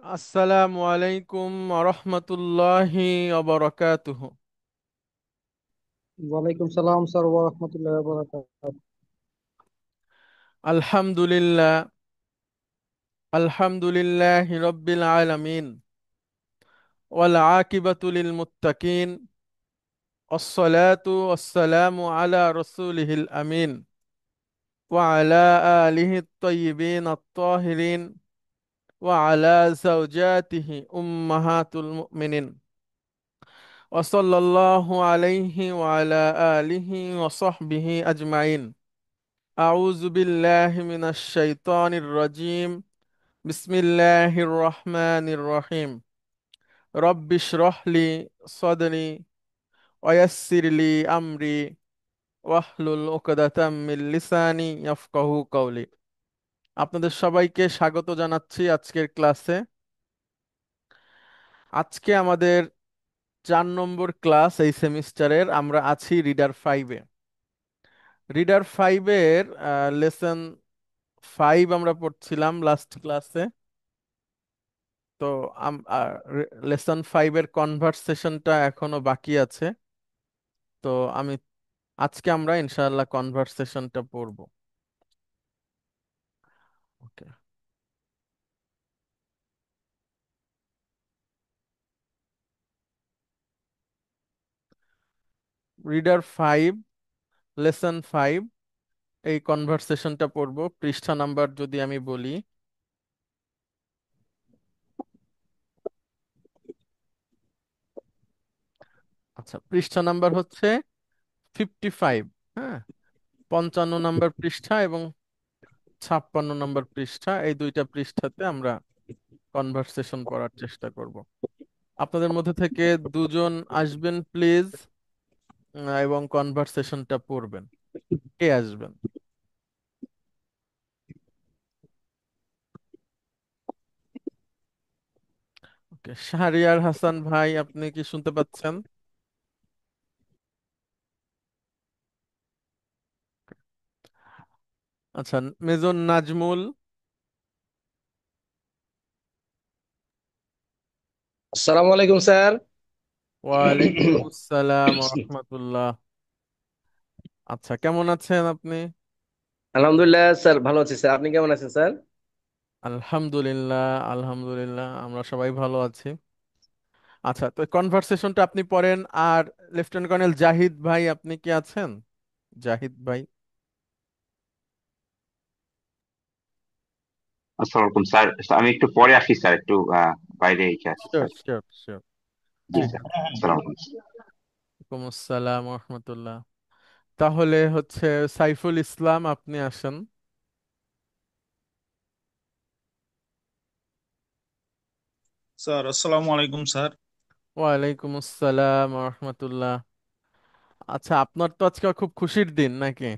আসসালামু আলাইকুম রহমতুল্লাহি ওয়া ওয়ালাইকুম সালাম স্যার ওয়া রাহমাতুল্লাহি ওয়া বারাকাতুহু। আলহামদুলিল্লাহ আলহামদুলিল্লাহি রাব্বিল আলামিন ওয়াল আকিবাতু লিল মুত্তাকিন ওয়াসসালাতু ওয়াসসালামু আলা রাসূলিহিল আমিন ওয়া আলা আলিহি আত-তাইয়িবিন আত-তাহিরিন ওয়া আলা যাওজাতিহি উম্মাহাতুল মুমিনিন ওয়া সাল্লাল্লাহু আলাইহি ওয়া আলা আলিহি ওয়া সাহবিহি আজমাইন। أعوذ بالله من الشيطان الرجيم. بسم الله الرحمن الرحيم. رب اشرح لي صدري ويسر لي أمري واحلل عقدة من লিসানি يفقهوا قولي. আপনাদের সবাইকে স্বাগত জানাচ্ছি আজকের ক্লাসে। আজকে আমাদের 4 নম্বর ক্লাস এই সেমিস্টারের। আমরা আছি রিডার 5-এ। রিডার 5-এর লেসন 5 আমরা পড়ছিলাম লাস্ট ক্লাসে। তো লেসন 5-এর কনভারসেশনটা এখনো বাকি আছে। তো আমি আজকে আমরা ইনশাআল্লাহ কনভারসেশনটা পড়ব। ওকে। রিডার 5, লেসন 5, এই কনভারসেশনটা পড়ব। পৃষ্ঠা নাম্বার যদি আমি বলি, আচ্ছা, পৃষ্ঠা নাম্বার হচ্ছে 55। হ্যাঁ, 55 নম্বর পৃষ্ঠা এবং 56 নম্বর পৃষ্ঠা, এই দুইটা পৃষ্ঠাতে আমরা কনভারসেশন পড়ার চেষ্টা করব। আপনাদের মধ্যে থেকে দুজন আসবেন প্লিজ, এবং কনভারসেশনটা পড়বেন। কে আসবেন? ওকে, শাহরিয়ার হাসান ভাই, আপনি কি শুনতে পাচ্ছেন? আচ্ছা, মেজর নাজমুল। আসসালামু আলাইকুম স্যার। ওয়ালাইকুম আসসালাম রহমতুল্লাহ। আচ্ছা, কেমন আছেন আপনি? আলহামদুলিল্লাহ স্যার, ভালো আছি স্যার। আপনি কেমন আছেন স্যার? আলহামদুলিল্লাহ, আলহামদুলিল্লাহ, আমরা সবাই ভালো আছি। আচ্ছা, তো কনভারসেশনটা আপনি পড়েন। আর লেফটেন্যান্ট কর্নেল জাহিদ ভাই, আপনি কি আছেন? জাহিদ ভাই। আসসালামু আলাইকুম স্যার। আমি একটু পরে আসি স্যার, একটু বাইরে এসে আছি শিওর স্যার। Sure sure. জি ঠিক স্যার। আছে। আসসালামু আলাইকুম। ওয়ালাইকুম আসসালাম রহমতুল্লাহ। তাহলে হচ্ছে সাইফুল ইসলাম, আপনি আসেন। স্যার আসসালামু আলাইকুম স্যার। ওয়ালাইকুম আসসালাম রহমতুল্লাহ। আচ্ছা, আপনার তো আজকে খুব খুশির দিন নাকি?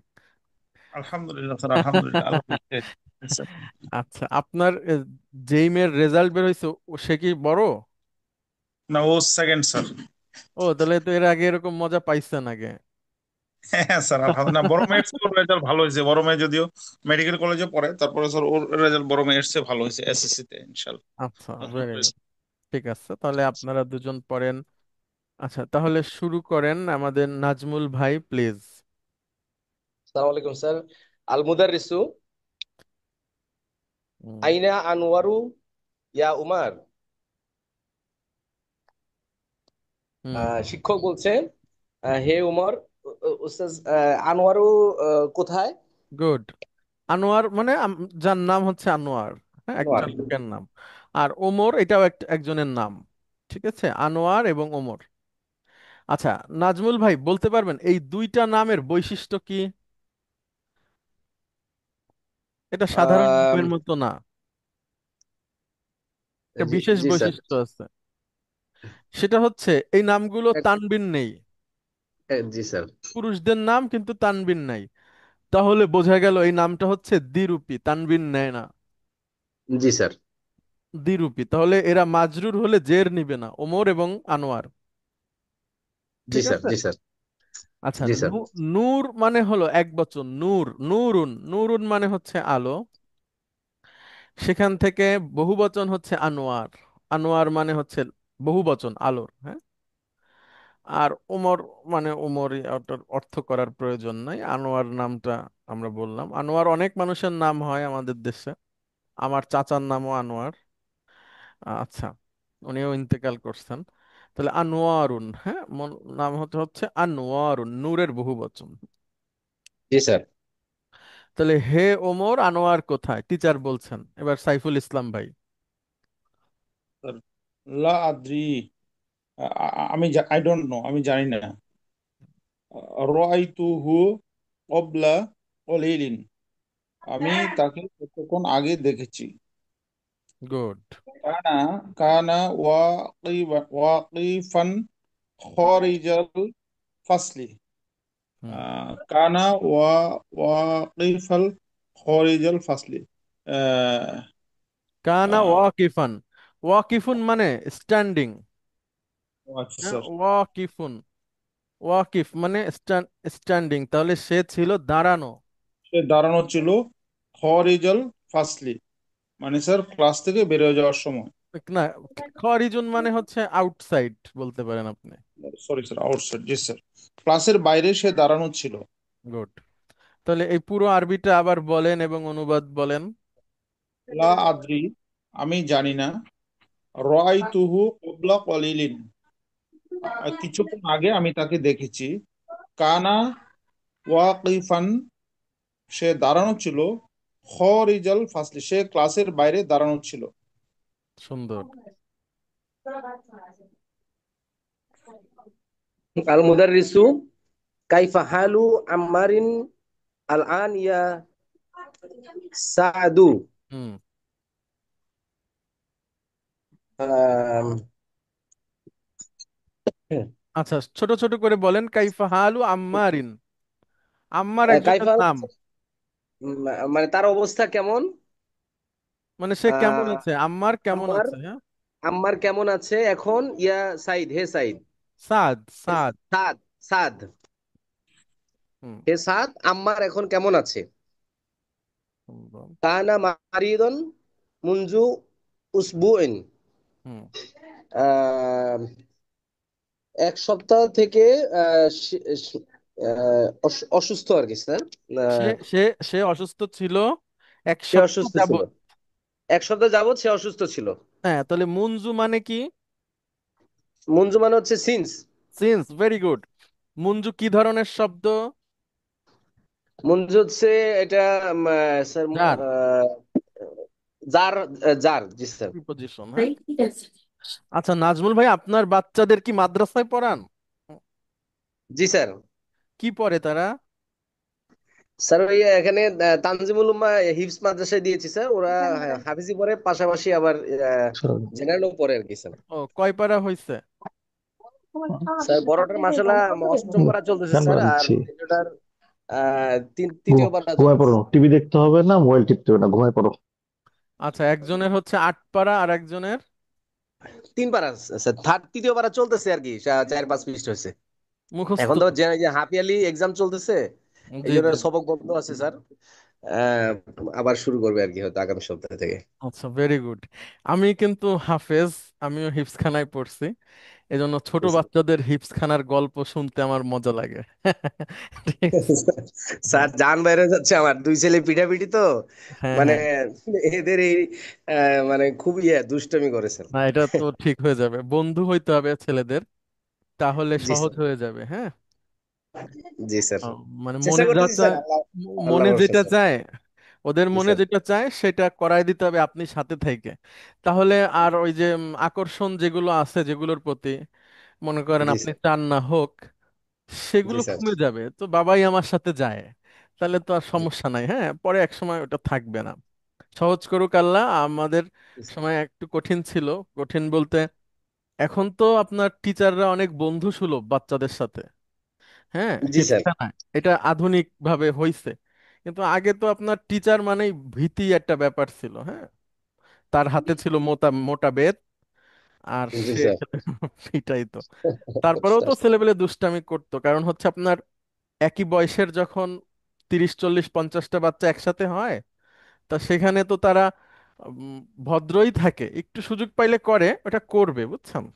আলহামদুলিল্লাহ স্যার, আলহামদুলিল্লাহ, আল্লাহ দিয়েছে। স্যার, আচ্ছা, আপনার যেই মেয়ের রেজাল্ট বের হয়েছে, সে কি বড়? না ও সেকেন্ড স্যার। ও, তাহলে তো এর আগে এরকম মজা পাইছেন আগে। হ্যাঁ স্যার, আলহামদুলিল্লাহ। বড় মেয়ের চেয়ে ওর রেজাল্ট ভালো হয়েছে। বড় মেয়ে যদিও মেডিকেল কলেজে পড়ে, তারপরে স্যার ওর রেজাল্ট বড় মেয়ের চেয়ে ভালো হয়েছে এসএসসি তে ইনশাআল্লাহ। আচ্ছা, ভেরি গুড। আলহামদুলিল্লাহ। ঠিক আছে, তাহলে আপনারা দুজন পড়েন। আচ্ছা, তাহলে শুরু করেন আমাদের নাজমুল ভাই, প্লিজ। আসসালামু আলাইকুম স্যার। আল মুদাররিসু আইনা আনওয়ারু ইয়া উমার। হুম। শিক্ষক বলছেন, হে উমর, উস্তাজ আনোয়ারু কোথায়? গুড। আনোয়ার মানে যার নাম হচ্ছে আনোয়ার। হ্যাঁ, একটা আনোয়ার। লোকের নাম। আর ওমর, এটাও একজনের নাম। ঠিক আছে, আনোয়ার এবং ওমর। আচ্ছা, নাজমুল ভাই বলতে পারবেন এই দুইটা নামের বৈশিষ্ট্য কি? এটা সাধারণ আহ, নামের মতো না, একটা জি বিশেষ জি স্যার। বৈশিষ্ট্য আছে। সেটা হচ্ছে এই নামগুলো তানবিন নেই। জি স্যার। পুরুষদের নাম কিন্তু তানবিন নাই। তাহলে বোঝা গেল এই নামটা হচ্ছে দ্বিরূপী, তানবিন নেয় না। জি স্যার। দ্বিরূপী, তাহলে এরা মাজরুর হলে জের নিবে না, ওমর এবং আনোয়ার। জি ঠিক স্যার। আছে। জি স্যার। আচ্ছা, জি স্যার। নূর মানে হলো এক বচন, নূর, নুরুন, নুরুন মানে হচ্ছে আলো। সেখান থেকে বহুবচন হচ্ছে আনোয়ার। আনোয়ার মানে হচ্ছে বহুবচন আলোর, হ্যাঁ। আর ওমর মানে ওমরই, ওটার অর্থ করার প্রয়োজন নাই, আনোয়ার নামটা আমরা বললাম। আনোয়ার অনেক মানুষের নাম হয় আমাদের দেশে, আমার চাচার নামও আনোয়ার। আচ্ছা, উনিও ইন্তেকাল করছেন। তাহলে আনোয়ারুন, হ্যাঁ, নাম হতে হচ্ছে আনোয়ারুন, নূরের বহুবচন। জি স্যার। তাহলে হে ওমর, আনোয়ার কোথায়, টিচার বলছেন। এবার সাইফুল ইসলাম ভাই। স্যার লা আদ্রি, আই ডোন্ট নো, আমি জানি না। রাআইতুহু ক্বাবলা কলিলিন, আমি তাকে কতক্ষণ আগে দেখেছি। গুড। কানা কানা ওয়াকিফান খারিজাল ফাসলি। হুম। কানা ওয়াকিফাল খারিজাল ফাসলি। আহ, কানা আহ, ওয়াকিফান, ওয়াকিফুন মানে স্ট্যান্ডিং, আচ্ছা হ্যাঁ, স্যার। ওয়াকিফুন, ওয়াকিফ মানে স্ট্যান্ডিং, তাহলে সে ছিল দাঁড়ানো। সে দাঁড়ানো ছিল খারিজাল ফাসলি, মানে স্যার ক্লাস থেকে বেরিয়ে যাওয়ার সময়। না, খরিজুন মানে হচ্ছে আউটসাইড বলতে পারেন আপনি। সরি স্যার, আউটসাইড, জি স্যার। ক্লাসের বাইরে সে দাঁড়ানো ছিল। গুড। তাহলে এই পুরো আরবিটা আবার বলেন এবং অনুবাদ বলেন। লা আদ্রি, আমি জানি না। রাআইতুহু ক্বাবলা কলিলিন, কিছুক্ষণ আগে আমি তাকে দেখেছি। কানা ওয়াকিফান, সে দাঁড়ানো ছিল। খরিজাল ফাসলি, সে ক্লাসের বাইরে দাঁড়ানো ছিল। সুন্দর। আল মুদাররিসু কাইফা হালু আম্মারিন আল আন ইয়া সাদু। হুম। আচ্ছা, ছোট ছোট করে বলেন, কাইফা হালু আম্মারিন। আম্মার একজনের কাইফা নাম, মানে তার অবস্থা কেমন। মানে সে কেমন আহ, আছে, আম্মার কেমন আম্মার আছে, হ্যাঁ। আম্মার কেমন আছে এখন, ইয়া সাইদ, হে সাইদ। সাদ, সাদ। সাদ, সাদ, হুম। হে সাদ, আম্মার এখন কেমন আছে। সুন্দর। কানা মারিদন মুনজু উসবুইন, হুম। আহ, এক সপ্তাহ থেকে অসুস্থ আর কি স্যার। সে আহ, সে সে অসুস্থ ছিল এক সে সপ্তাহ অসুস্থ ছিল, যাবত। এক সপ্তাহ যাবত সে অসুস্থ ছিল। হ্যাঁ, তাহলে মুনজু মানে কি? মঞ্জু মানে হচ্ছে সিন্স। Since, very good. মুনজু কি ধরনের শব্দ? মঞ্জু হচ্ছে এটা স্যার যার, জার, জার, জি স্যার। প্রিপজিশন, হ্যাঁ। আচ্ছা নাজমুল ভাই, আপনার বাচ্চাদের কি মাদ্রাসায় পড়ান? জি স্যার। কি পড়ে তারা? স্যার ওই এখানে তানজিমুল উম্মাহ হিফজ মাদ্রাসায় দিয়েছি স্যার, ওরা হাফিজি পড়ে, পাশাপাশি আবার জেনারেলও পড়ে আর কি স্যার। ও, কয় পারা হইছে? স্যার বড়টার মাসাল্লাহ অষ্টম পারা চলতেছে গান স্যার, আর বাজছে। ছোটটার তৃতীয় পারা ঘুমায় পড়ো, চলতেছে। টিভি দেখতে হবে না, মোবাইল টিপতে হবে না, ঘুমায় পড়ো। আচ্ছা, একজনের হচ্ছে 8 পারা আর একজনের তিন পারা স্যার, তৃতীয় পারা চলতেছে আর কি, 4-5 পৃষ্ঠ হয়েছে। মুখস্থ। এখন তো যে হাফ ইয়ারলি এক্সাম চলতেছে, এই জি জন্য জি। সবক বন্ধ আছে স্যার। আহ, আবার শুরু করবে আর কি হয়তো আগামী সপ্তাহ থেকে। আচ্ছা, ভেরি গুড। আমি কিন্তু হাফেজ, আমিও হিফজখানায় পড়ছি, এজন্য ছোট বাচ্চাদের হিফজখানার গল্প শুনতে আমার মজা লাগে। ঠিক আছে? স্যার জান বাইরে যাচ্ছে আমার, দুই ছেলে পিঠাপিঠি তো, হ্যাঁ মানে হ্যাঁ। এদের এই মানে খুব দুষ্টামি করেছেন। না, এটা তো ঠিক হয়ে যাবে, বন্ধু হইতে হবে ছেলেদের, তাহলে জি সহজ স্যার। হয়ে যাবে, হ্যাঁ। জি স্যার, মানে চেষ্টা মনে যা করতেছি স্যার, চায়, আল্লাহ, আল্লাহ মনে ভরসা যেটা স্যার। চায়, ওদের জি মনে স্যার। যেটা চায় সেটা করায় দিতে হবে আপনি সাথে থেকে। তাহলে আর ওই যে আকর্ষণ যেগুলো আছে, যেগুলোর প্রতি মনে করেন জি আপনি স্যার। চান না হোক, জি সেগুলো স্যার। কমে যাবে, তো বাবাই আমার সাথে যায়, তাহলে তো আর সমস্যা নাই, হ্যাঁ, পরে এক সময় ওটা থাকবে না। সহজ করুক আল্লাহ। আমাদের সময় একটু কঠিন ছিল, কঠিন বলতে, এখন তো আপনার টিচাররা অনেক বন্ধু সুলভ বাচ্চাদের সাথে, হ্যাঁ, জি স্যার। হিপস্টার, এটা আধুনিক ভাবে হইছে। কিন্তু আগে তো আপনার টিচার মানেই ভীতি একটা ব্যাপার ছিল, হ্যাঁ। তার হাতে ছিল মোটা মোটা বেত, আর জি সে স্যার। পিটাইতো। তারপরেও তো ছেলেপেলে দুষ্টামি করতো, কারণ হচ্ছে আপনার একই বয়সের যখন 30 40 50টা বাচ্চা একসাথে হয়, তা সেখানে তো তারা উম, ভদ্রই থাকে, একটু সুযোগ পাইলে করে, ওটা করবে, বুঝছেন?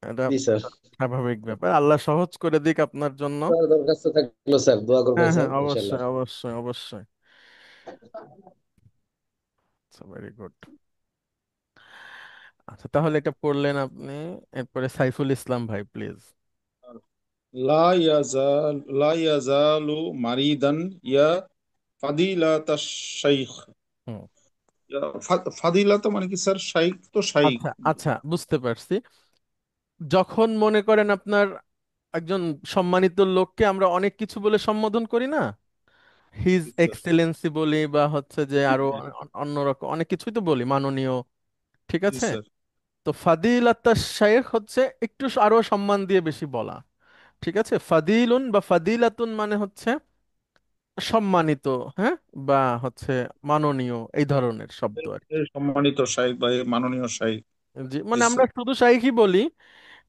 এটা জি স্যার। স্বাভাবিক ব্যাপার। আল্লাহ সহজ করে দিক আপনার জন্য। স্যার দরখাস্ত থাকলো স্যার, দোয়া করবেন হ্যাঁ হ্যাঁ, স্যার ইনশাল্লাহ। অবশ্যই অবশ্যই অবশ্যই। আচ্ছা, ভেরি গুড। আচ্ছা, তাহলে এটা পড়লেন আপনি। এরপরে সাইফুল ইসলাম ভাই, প্লিজ। লা ইয়াজালু মারিদান ইয়া ফাদিলাতা শাইখ। হুম। ফাদিলাতা মানে কি স্যার? শাইখ তো শাইখ। আচ্ছা আচ্ছা, বুঝতে পারছি। যখন মনে করেন আপনার একজন সম্মানিত লোককে আমরা অনেক কিছু বলে সম্বোধন করি না, হিজ জি স্যার। এক্সেলেন্সি বলি, বা হচ্ছে যে আরো অন্যরকম অনেক কিছুই তো বলি, মাননীয়, ঠিক জি আছে? স্যার। তো ফাদিলাত্তা শাইখ হচ্ছে একটু আরো সম্মান দিয়ে বেশি বলা, ঠিক আছে? ফাদিলুন বা ফাদিলাতুন মানে হচ্ছে সম্মানিত, হ্যাঁ, বা হচ্ছে মাননীয়, এই ধরনের শব্দ আর কি। এই সম্মানিত শাইখ বা এই মাননীয় শাইখ। জি, জি মানে আমরা স্যার। শুধু শাইখই বলি,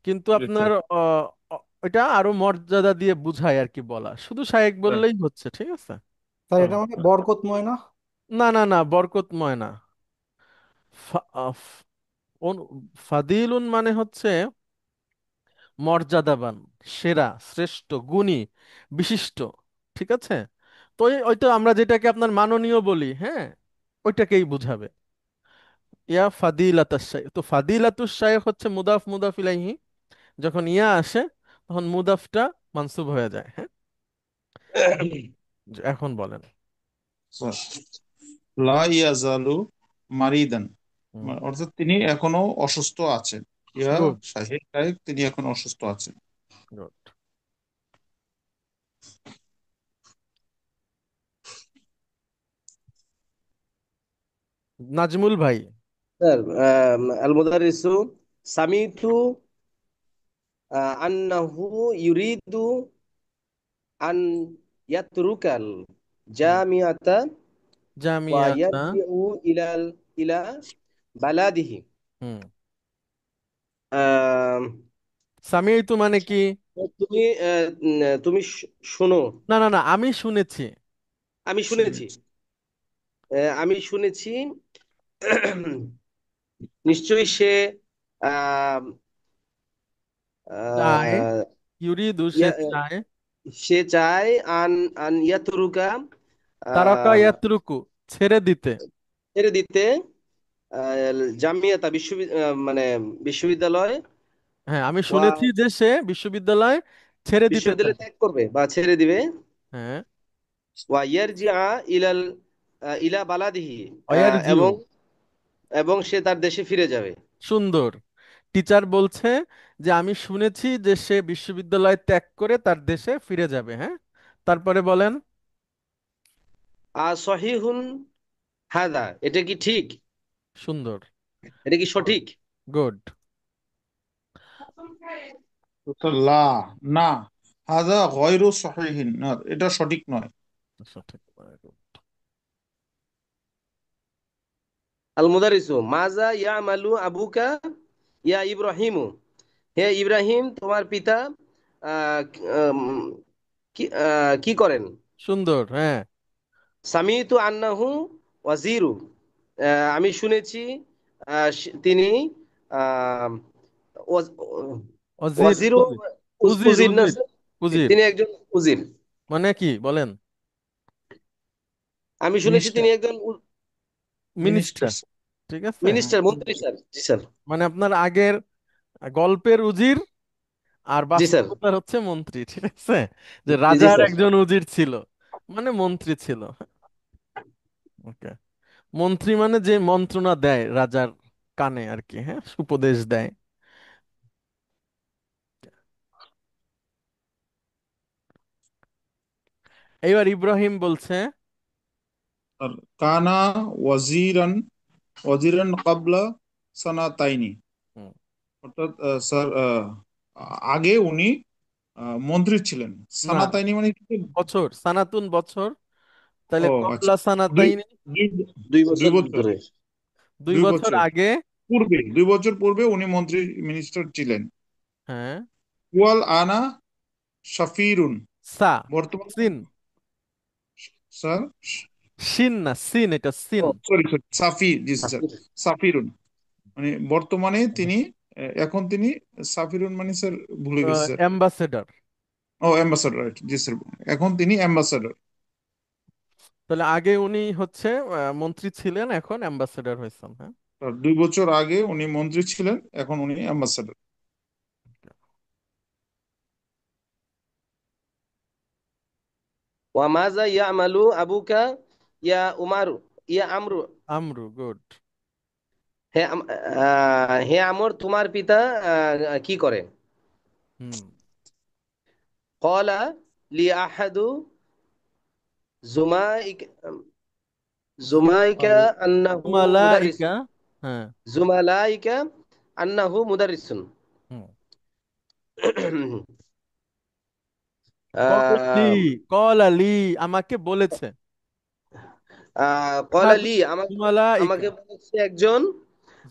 কিন্তু জি আপনার স্যার। এটা আরো মর্যাদা দিয়ে বুঝায় আর কি বলা, শুধু শায়েক স্যার, বললেই হচ্ছে, ঠিক আছে? স্যার এটা মানে বরকতময় না? না না না, বরকতময় না। ফা- আহ, ফ- ফাদিলুন মানে হচ্ছে মর্যাদাবান, সেরা, শ্রেষ্ঠ, গুণী, বিশিষ্ট, ঠিক আছে? তো ওই তো আমরা যেটাকে আপনার মাননীয় বলি, হ্যাঁ, ওইটাকেই বুঝাবে। ইয়া ফাদিলাতাস শাইখ, তো ফাদিলাতুস শাইখ হচ্ছে মুদাফ মুদাফ ইলাইহি, যখন ইয়া আসে তখন মুদাফটা মানসুব হয়ে যায়, হ্যাঁ। এখন বলেন। স্যার লা ইয়াজালু মারিদান হুম। অর্থাৎ তিনি এখনো অসুস্থ আছেন। ইয়া গুড শাহিদ শাইখ তিনি এখনো অসুস্থ আছেন। গুড। নাজমুল ভাই। স্যার আল মুদারিসু সামিতু আন্নাহু ইউরিদু আন ইয়াতরুকাল হুম। জামিয়াতা ওয়া জামিয়াতা। ইয়ারজিউ ইলা বালাদিহি। হুম। আহ, সামিইতু মানে কি? তুমি তুমি শোনো। না না না, আমি শুনেছি। আমি শুনেছি। শুনেছি। আমি শুনেছি নিশ্চয়ই সে আহ, চায়, আহ, ইউরিদু সে ইয়া- চায়, সে চায় আন আন ইয়াতরুকা তারাকা আহ, ইয়াতরুকু ছেড়ে দিতে। ছেড়ে দিতে জামিয়াতা মানে বিশ্ববিদ্যালয় হ্যাঁ, আমি ওয়া শুনেছি যে সে বিশ্ববিদ্যালয় ছেড়ে দিতে চায়। বিশ্ববিদ্যালয় ত্যাগ করবে বা ছেড়ে দিবে। হ্যাঁ। ওয়া ইয়ারজিআ ইলাল ইলা বালাদিহি, অয়ারজিউ। এবং সে তার দেশে ফিরে যাবে। সুন্দর। টিচার বলছে যে আমি শুনেছি যে সে বিশ্ববিদ্যালয় ত্যাগ করে তার দেশে ফিরে যাবে, হ্যাঁ। তারপরে বলেন। সহিহুন হাদা, এটা কি ঠিক? সুন্দর। এটা কি গুড সঠিক? গুড। উত্তর লা, না। হাদা গয়রু সহিহিন, না এটা সঠিক নয়। সঠিক। আল মুদারিসু মাজা ইয়ামালু আবুকা ইয়া ইব্রাহিমু, হে ইব্রাহিম তোমার পিতা আহ, উম, কি করেন? সুন্দর, হ্যাঁ। সামিতু আন্নাহু ওয়াজিরু, আমি শুনেছি তিনি আহ, ওয়াজ- অজির ওয়াজিরু, উজির উজির উজির না উজির স্যার? উজির তিনি একজন উজির। মানে কি বলেন? আমি শুনেছি মিনিস্টার। তিনি একজন মিনিস্টার। মিনিস্টার, ঠিক আছে। মিনিস্টার, মন্ত্রী স্যার। জি স্যার। মানে আপনার আগের গল্পের উজির আর জি স্যার। বাস্তবতার হচ্ছে মন্ত্রী, ঠিক আছে? যে জি জি রাজার স্যার। একজন উজির ছিল, মানে মন্ত্রী ছিল। ওকে। মন্ত্রী মানে যে মন্ত্রণা দেয় রাজার কানে আর কি, হ্যাঁ, উপদেশ দেয়। এইবার ইব্রাহিম বলছে। আর কানা ওয়াজিরান ওয়াজিরান কাবলা সানাতাইনি, হুম, অর্থাৎ স্যার আগে উনি মন্ত্রী ছিলেন। না, সানাতাইনি মানে কি? বছর, সানাতুন বছর, তাহলে ও আচ্ছা। কবলা দুই সানাতাইনি, দুই দুই দুই বছর বছর ধরে। 2 বছর বছর আগে। পূর্বে, 2 বছর পূর্বে উনি মন্ত্রী মিনিস্টার ছিলেন। হ্যাঁ। ওয়াল আনা শাফিরুন, সা, বর্তমান সিন, স্যার সিন না, সিন, এটা সিন। ও সরি সরি, সাফি, জি স্যার, সাফির। সাফিরুন। মানে বর্তমানে তিনি, এখন তিনি সাফিরুন মানে স্যার ভুলে গেছি স্যার। অ্যাম্বাসেডর। ও অ্যাম্বাসাডর, রাইট, জি স্যার। এখন তিনি অ্যাম্বাসাডর। তাহলে আগে উনি হচ্ছে মন্ত্রী ছিলেন, এখন অ্যাম্বাসেডর হয়েছেন, হ্যাঁ। 2 বছর আগে উনি মন্ত্রী ছিলেন, এখন উনি অ্যাম্বাসাডর। ওয়ামাযা ইয়ামালু আবুকা ইয়া উমারু ইয়া আমরু। আমরু, গুড। হে আমর, তোমার পিতা কি করে? হুম। ক্বালা লি আহাদু জুমাইক জুমাইকা আন্নাহু মুদাররিস। মালাইকা। হ্যাঁ। জুমালাইকা আন্নাহু মুদাররিসুন। হুম। কলি, আহ, কলালি, আমাকে বলেছে। ক্বালা হাদু লি, আমাকে জুমালাইকা। আমাকে বলেছে একজন, আহ,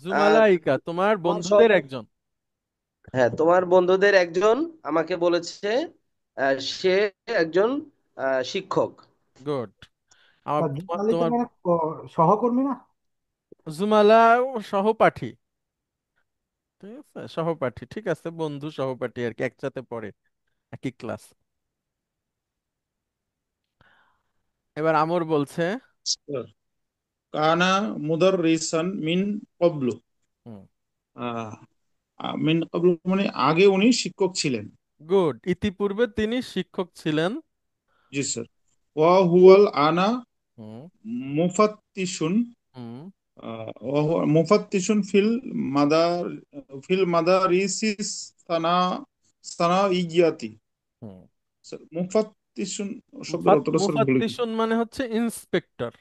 জুমালাইকা, তোমার তোমার বন্ধুদের একজন। হ্যাঁ, তোমার বন্ধুদের একজন আমাকে বলেছে সে একজন শিক্ষক। গুড। আমার আর তোমার জুমালিকা তোমার মানে সহকর্মী না? জুমালা সহপাঠী। ঠিক আছে, সহপাঠী, ঠিক আছে, বন্ধু সহপাঠী আর কি, একসাথে পড়ে, একই ক্লাস। এবার আমর বলছে। স্যার, কানা মুদাররিসান মিন ক্বাবলু। হুম। আহ, মিন ক্বাবলু মানে আগে উনি শিক্ষক ছিলেন। গুড, ইতিপূর্বে তিনি শিক্ষক ছিলেন। জি স্যার। ওয়া হুয়াল আনা হুম। মুফাত্তিশুন। হুম। ওয়া হুয়া মুফাত্তিশুন ফিল মাদারিসিস সানা সানাইয়াতি। হুম। স্যার, মুফাত্তিশুন শব্দের অর্থটা স্যার ভুলে গেছি। মুফাত্তিশুন মানে হচ্ছে ইন্সপেক্টর।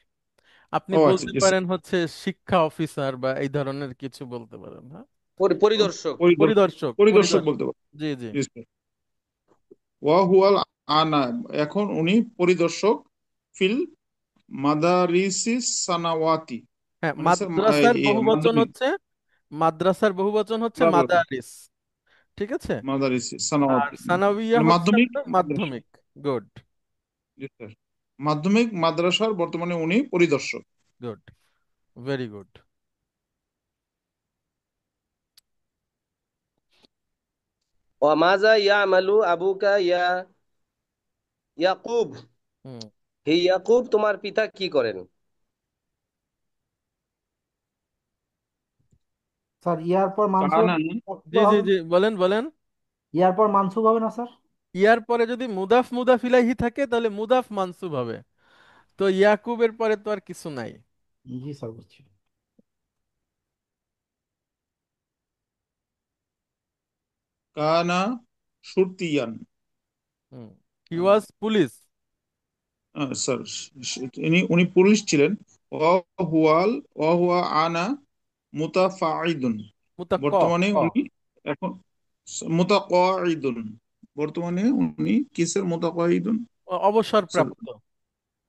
আপনি ও আচ্ছা, বলতে জি স্যার। পারেন হচ্ছে শিক্ষা অফিসার বা এই ধরনের কিছু বলতে পারেন, হ্যাঁ। পরিদর্শক। পরিদর্শক, পরিদর্শক পরিদর্শক। বলতে পারেন। জি, জি। জি স্যার। ওয়া হুয়াল আনা, এখন উনি পরিদর্শক, ফিল মাদারিসিস সানাওয়াতি, হ্যাঁ, মানে স্যার মাদ্রাসার বহুবচন মাধ্যমিক, হচ্ছে, মাদ্রাসার বহুবচন হচ্ছে মাদ্রাসা, মাদারিস। ঠিক আছে। মাদারিসিস আর সানাওয়াতি, সানাউইয়া মানে হচ্ছে মাধ্যমিক আপনার মাদ্রাসা। মাধ্যমিক। গুড। জি স্যার। মাধ্যমিক মাদ্রাসার বর্তমানে উনি পরিদর্শক। Good, very good. ওয়ামাযা ইয়ামালু আবুকা ইয়া ইয়াকুব। হুম। হে ইয়াকুব, তোমার পিতা কি করেন? স্যার ইয়ার পর মানসুব কানা, জি, জি, হবে? জি, বলেন, বলেন। ইয়ার পর মানসুব হবে না স্যার? ইয়ার পরে যদি মুদাফ মুদাফ ইলাইহি থাকে তাহলে মুদাফ মানসুব হবে। তো ইয়াকুবের পরে তো আর কিছু নাই। জি স্যার, বুঝছি। কানা সুরতিয়ান। হুম। হি ওয়াজ পুলিশ। স্যার, উনি পুলিশ ছিলেন। ওয়া হুয়াল ওয়া হুয়া আনা মুতাফাইদুন। মুতাক্ক। বর্তমানে ক। উনি এখন মুতাকাইদুন। বর্তমানে উনি কিসের মুতাকাইদুন স্যার? অবসরপ্রাপ্ত।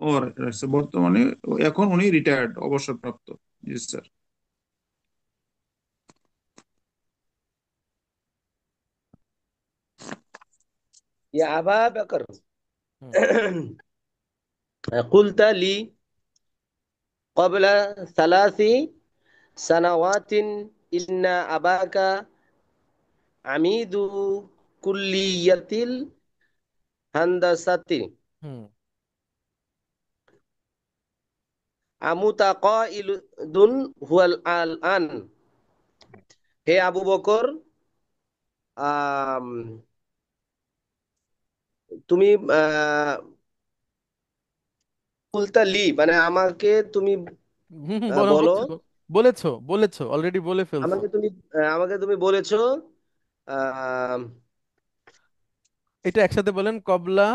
ও right, right, স্যার। বর্তমানে এখন উনি রিটায়ার্ড, অবসরপ্রাপ্ত। জি স্যার। ইয়া আবা বকর, হুম। قلت لي قبل 3 سنوات إن أباك عميد كلية الهندسة হুম। أمتقاعد هو الآن؟ হে আবু বকর, আম, তুমি কুলতা লি মানে আমাকে তুমি হুম, বলো, বলো, বলছো, বলেছো, বলেছো, অলরেডি বলে ফেলছো। আমাকে তুমি বলেছো আহ, এটা একসাথে বলেন, কবলা।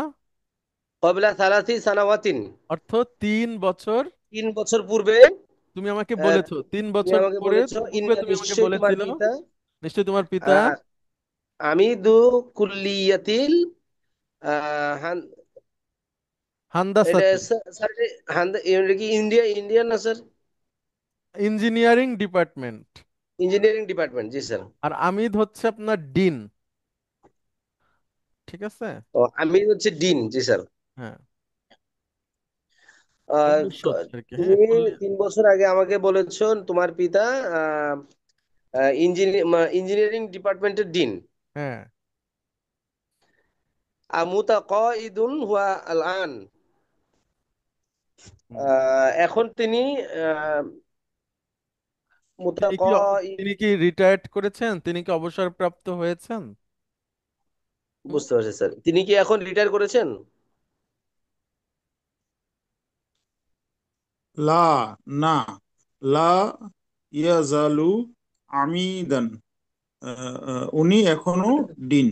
কবলা সালাসি সানাওয়াতিন, অর্থ 3 বছর। 3 বছর পূর্বে তুমি আমাকে আহ, বলেছো তিন তুমি বছর আমাকে পরে, বলেছো পূর্বে ইন্না, তুমি আমাকে নিশ্চয়ই তোমার বলেছিল, পিতা নিশ্চয়ই তোমার পিতা। আহ, আমিদু কুল্লিয়াতিল হান, এটা হান্দাসাতি। স্যার, এটা কি ইন্ডিয়ান না sir? Engineering department. Engineering department, জি স্যার। আর আমিদ হচ্ছে আপনার ডিন। ঠিক আছে। ও আমি হচ্ছে ডিন, জি স্যার। হ্যাঁ। আহ, উদ্দেশ্য হচ্ছে আর কি, তুমি হ্যাঁ করলে। 3 বছর আগে আমাকে বলেছো তোমার পিতা ইঞ্জিনিয়ারিং ডিপার্টমেন্টের ডিন। হ্যাঁ। মুতাকাইদুন হুয়া আল আন, হুম। এখন তিনি আহ, তিনি কি মুতাকাই তিনি কি রিটায়ার্ড করেছেন, তিনি কি অবসরপ্রাপ্ত হয়েছেন? হুম? বুঝতে পারছি স্যার, তিনি কি এখন রিটায়ার করেছেন? লা, না, লা ইয়াজালু আমিদান, উনি এখনো ডিন।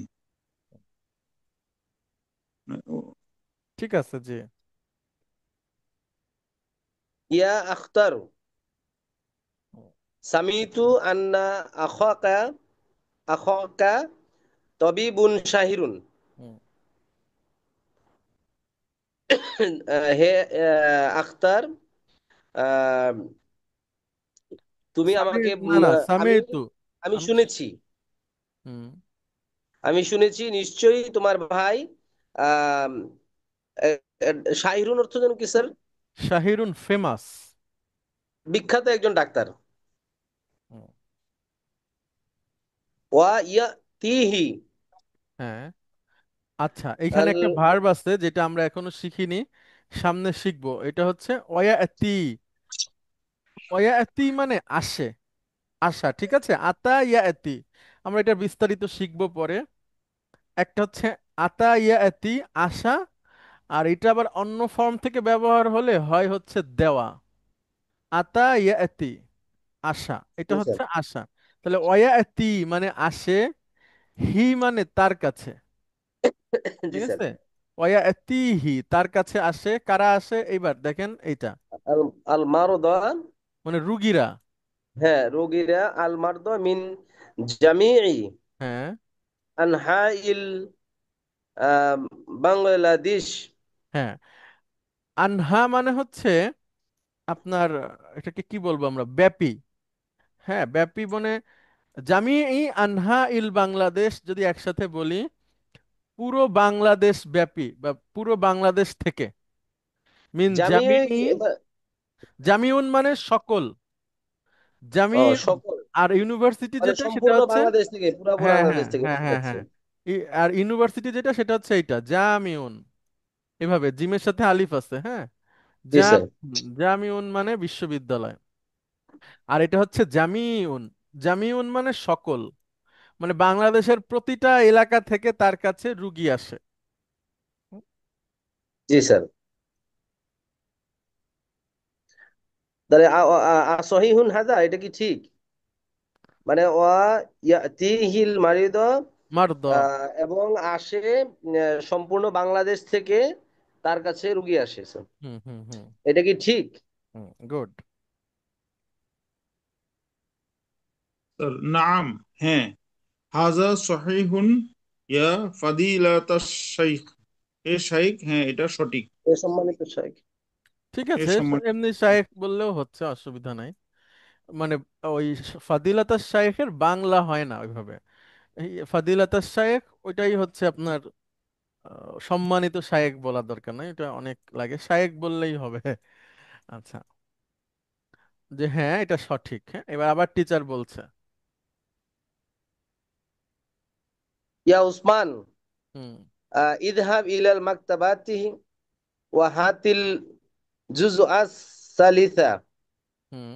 ঠিক আছে, জি। ইয়া আখতার সামিতু আন্না আখাকা আখাকা তবিবুন শাহিরুন। হুম। হে আখতার, আহ, তুমি আমাকে না না, আমি সামি'তু। আমি আমি শুনেছি, হুম। আমি শুনেছি নিশ্চয়ই তোমার ভাই আহ শাহিরুন অর্থ যেন কি স্যার? শাহিরুন ফেমাস। বিখ্যাত একজন ডাক্তার। ওয়া ইয়াতিহি হ্যাঁ। আচ্ছা, এখানে আল একটা ভার্ব আছে যেটা আমরা এখনো শিখিনি, সামনে শিখবো। এটা হচ্ছে ওয়ায়াতি। ওয়ায়াতি মানে আসে, আসা, ঠিক আছে। আতা ইয়াতি, আমরা এটা বিস্তারিত শিখবো পরে। একটা হচ্ছে আতা ইয়াতি, আসা। আর এটা আবার অন্য ফর্ম থেকে ব্যবহার হলে হয় হচ্ছে দেওয়া। আতা ইয়াতি, আসা, এটা জি স্যার, হচ্ছে আসা। তাহলে ওয়ায়াতি মানে আসে, হি মানে তার কাছে, জি ঠিক স্যার। আছে। ওয়ায়াতিহি, তার কাছে আসে, কারা আসে এইবার দেখেন এইটা, আল আল মারদা, মানে রুগীরা। হ্যাঁ রোগীরা, আল মারদা মিন জামিই হ্যাঁ। আনহাইল আহ, বাংলাদেশ। হ্যাঁ, আনহা মানে হচ্ছে আপনার, এটাকে কি বলবো আমরা, ব্যাপী। হ্যাঁ, ব্যাপী মানে জামিই আনহা ইল বাংলাদেশ, যদি একসাথে বলি পুরো বাংলাদেশ ব্যাপী বা পুরো বাংলাদেশ থেকে। মিন জামিয়ে জামিই, জামিউন মানে সকল, জামিউন। সকল, আর ইউনিভার্সিটি মানে যেটা সেটা সম্পূর্ণ হচ্ছে, বাংলাদেশ থেকে, পুরো হ্যাঁ বাংলাদেশ হ্যাঁ থেকে, হ্যাঁ বুঝতে হ্যাঁ পারছি। হ্যাঁ, আর ইউনিভার্সিটি যেটা সেটা হচ্ছে এইটা জামিউন, এভাবে জিমের সাথে আলিফ আছে, হ্যাঁ। জি স্যার। জামিউন মানে বিশ্ববিদ্যালয়। আর এটা হচ্ছে জামিউন, জামিউন মানে সকল, মানে বাংলাদেশের প্রতিটা এলাকা থেকে তার কাছে রুগী আসে। জি স্যার, তাহলে সহিহুন হাদা, এটা কি ঠিক? মানে ওয়া ইয়াতিহিল মারিদ, মারদ। এবং আসে সম্পূর্ণ বাংলাদেশ থেকে তার কাছে রুগী আসে স্যার। হুম হুম হুম এটা কি ঠিক? হুম, গুড। নাম, হ্যাঁ, হাজা সহিহুন ইয়া ফাদিলাতাশ শাইখ, এ শাইখ, হ্যাঁ এটা সঠিক। এ সম্মানিত শাইখ। ঠিক এ আছে, সম্মান। এমনি শায়েখ বললেও হচ্ছে, অসুবিধা নাই। মানে ওই ফাদিলাতাস শায়েখের বাংলা হয় না ওইভাবে। এই ফাদিলাতাস শায়েখ ওইটাই হচ্ছে আপনার সম্মানিত শায়েখ বলা দরকার নাই, এটা অনেক লাগে, শায়েখ বললেই হবে। আচ্ছা, যে হ্যাঁ এটা সঠিক। হ্যাঁ, এবার আবার টিচার বলছে। ইয়া উসমান, হুম ইদহাব ইলাল মাকতাবাতি ওয়া হাতিল জুজআস সালিসা, হুম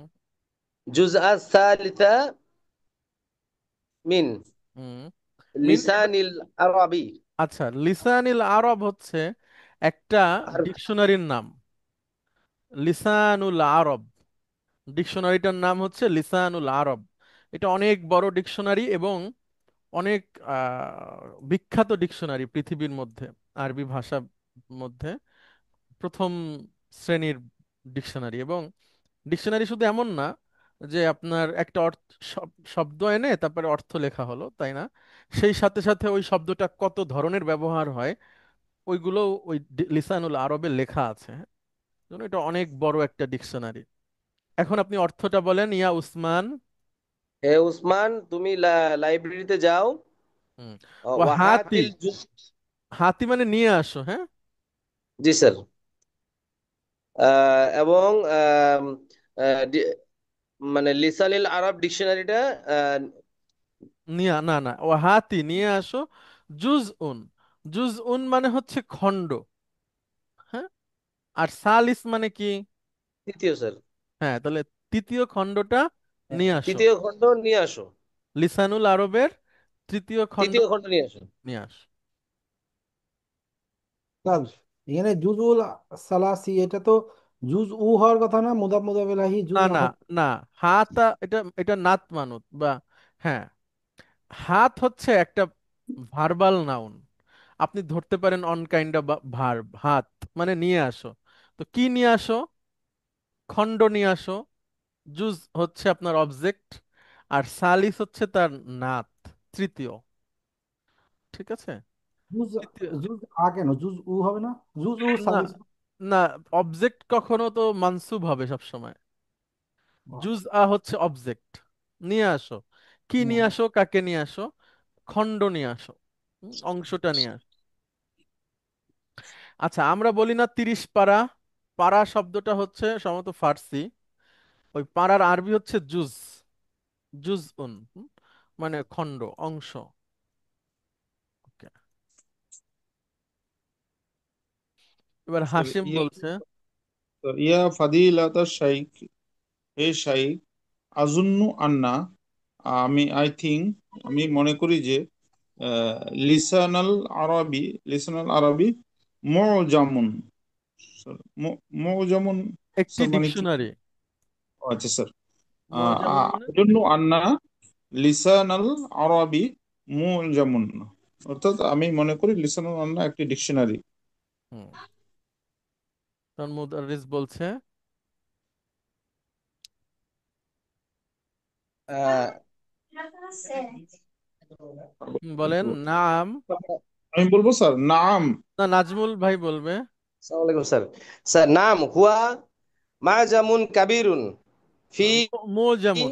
জুজআস সালিসা মিন হুম। মিন লিসানিল আরবি। আচ্ছা, লিসানিল আরব হচ্ছে একটা আর ডিকশনারির নাম। লিসানুল আরব, ডিকশনারিটার নাম হচ্ছে লিসানুল আরব। এটা অনেক বড় ডিকশনারি এবং অনেক বিখ্যাত ডিকশনারি পৃথিবীর মধ্যে, আরবি ভাষার মধ্যে প্রথম শ্রেণীর ডিকশনারি। এবং ডিকশনারি শুধু এমন না যে আপনার একটা অর্থ, শব্দ এনে তারপরে অর্থ লেখা হলো, তাই না। সেই সাথে সাথে ওই শব্দটা কত ধরনের ব্যবহার হয় ওইগুলো ওই লিসানুল আরবে লেখা আছে, হ্যাঁ? জন্য এটা অনেক বড় একটা ডিকশনারি। এখন আপনি অর্থটা বলেন, ইয়া উসমান। হে উসমান, তুমি লাইব্রেরিতে যাও। হুম। ও হাতি, ওয়াহাতিল হাতি মানে নিয়ে আসো, হ্যাঁ। জি স্যার। এবং মানে লিসানিল আরব ডিকশনারিটা নিয়া না না ও হাতি নিয়ে আসো। জুজ উন, জুজ উন মানে হচ্ছে খণ্ড। হ্যাঁ, আর সালিস মানে কি? তৃতীয় স্যার, হ্যাঁ, তাহলে তৃতীয় খণ্ডটা নিয়ে আসো। তৃতীয় খণ্ড নিয়ে আসো, লিসানুল আরবের তৃতীয় খণ্ড তৃতীয় খণ্ড নিয়ে আসো। নিয়ে আসো। স্যার এখানে জুজুল সালাসি, এটা তো জুজ উ হওয়ার কথা না, মুদাফ মুদাফ ইলাইহি না জুজ না না হয়? না, হাতা এটা এটা নাত মানুত বা হ্যাঁ, হাত হচ্ছে একটা ভার্বাল নাউন। আপনি ধরতে পারেন অন কাইন্ড অফ ভার্ব। হাত মানে নিয়ে আসো। তো কি নিয়ে আসো? খণ্ড নিয়ে আসো। জুজ হচ্ছে আপনার অবজেক্ট, আর সালিস হচ্ছে তার নাত, তৃতীয়। ঠিক আছে? জুজ, তৃতীয় জুজ আ কেন, জুজ উ হবে না? জুজ উ না সালিস। না, অবজেক্ট কখনো তো মানসুব হবে সব সময়। ও জুজ আচ্ছা। আ হচ্ছে অবজেক্ট। নিয়ে আসো, কি নিয়ে আসো, কাকে নিয়ে আসো? খণ্ড নিয়ে আসো, অংশটা নিয়ে আসো। আচ্ছা, আমরা বলি না 30 পারা? পারা শব্দটা হচ্ছে সম্ভবত ফার্সি। ওই পারার আরবি হচ্ছে জুজ, জুজ উন, মানে খণ্ড, অংশ। Okay. এবার স্যার হাসিম ইয়া, বলছে। Sir yeah ফাদিলাতা Shaikh, hey Shaikh, আজুন্নু Anna, I think, আমি মনে করি যে আহ, লিসানাল আরবি, লিসানাল আরবি মুজামুন। স্যার মুজামুন, একটি স্যার মানে কি? ডিকশনারি। ও আচ্ছা স্যার, মুজামুন মানে আজুন্নু আন্না লিসানাল আরবি মুজামুন, অর্থাৎ আমি মনে করি লিসানাল আন্না একটি ডিকশনারি। হুম, তখন মুদাররিস বলছে, আহ, বলেন নাম। আমি বলবো স্যার নাম। না, নাজমুল ভাই বলবে। আসসালামু আলাইকুম স্যার। স্যার নাম হুয়া মাজামুন কাবিরুন ফি মুজামুন।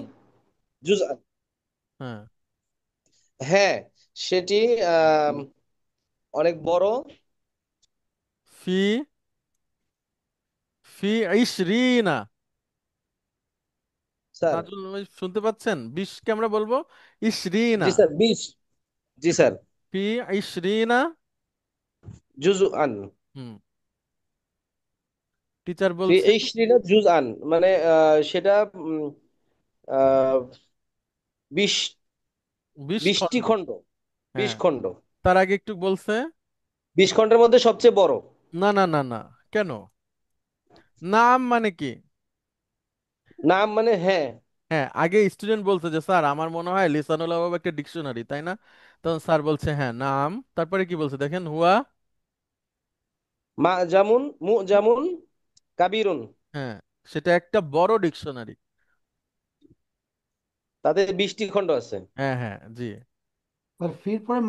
জুজ, হ্যাঁ, হ্যাঁ সেটি আহ, অনেক বড়। ফি ফি ইশরিনা। স্যার, নাজমুল ভাই শুনতে পাচ্ছেন? 20কে আমরা বলবো ইশরিনা। জি স্যার 20, জি স্যার, ফি ইশরিনা। জুজু আন, হুম, টিচার ফি বলছে ইশরিনা জুজ আন, মানে সেটা উম, আহ, 20, 20 20টি খণ্ড। খণ্ড, 20 হ্যাঁ, খণ্ড, তার আগে একটু বলছে 20 খণ্ডের মধ্যে সবচেয়ে বড়। না না না না। কেন? নাম মানে কি? নাম মানে হ্যাঁ, হ্যাঁ, আগে স্টুডেন্ট বলছে যে স্যার আমার মনে হয় লিসানুল আরব একটা ডিকশনারি, তাই না? তখন স্যার বলছে হ্যাঁ নাম। তারপরে কি বলছে দেখেন, হুয়া। মা জামুন মু জামুন কাবিরুন, হ্যাঁ, সেটা একটা বড় ডিকশনারি। তাতে 20টি খণ্ড আছে। হ্যাঁ হ্যাঁ, জি। স্যার ফির পরে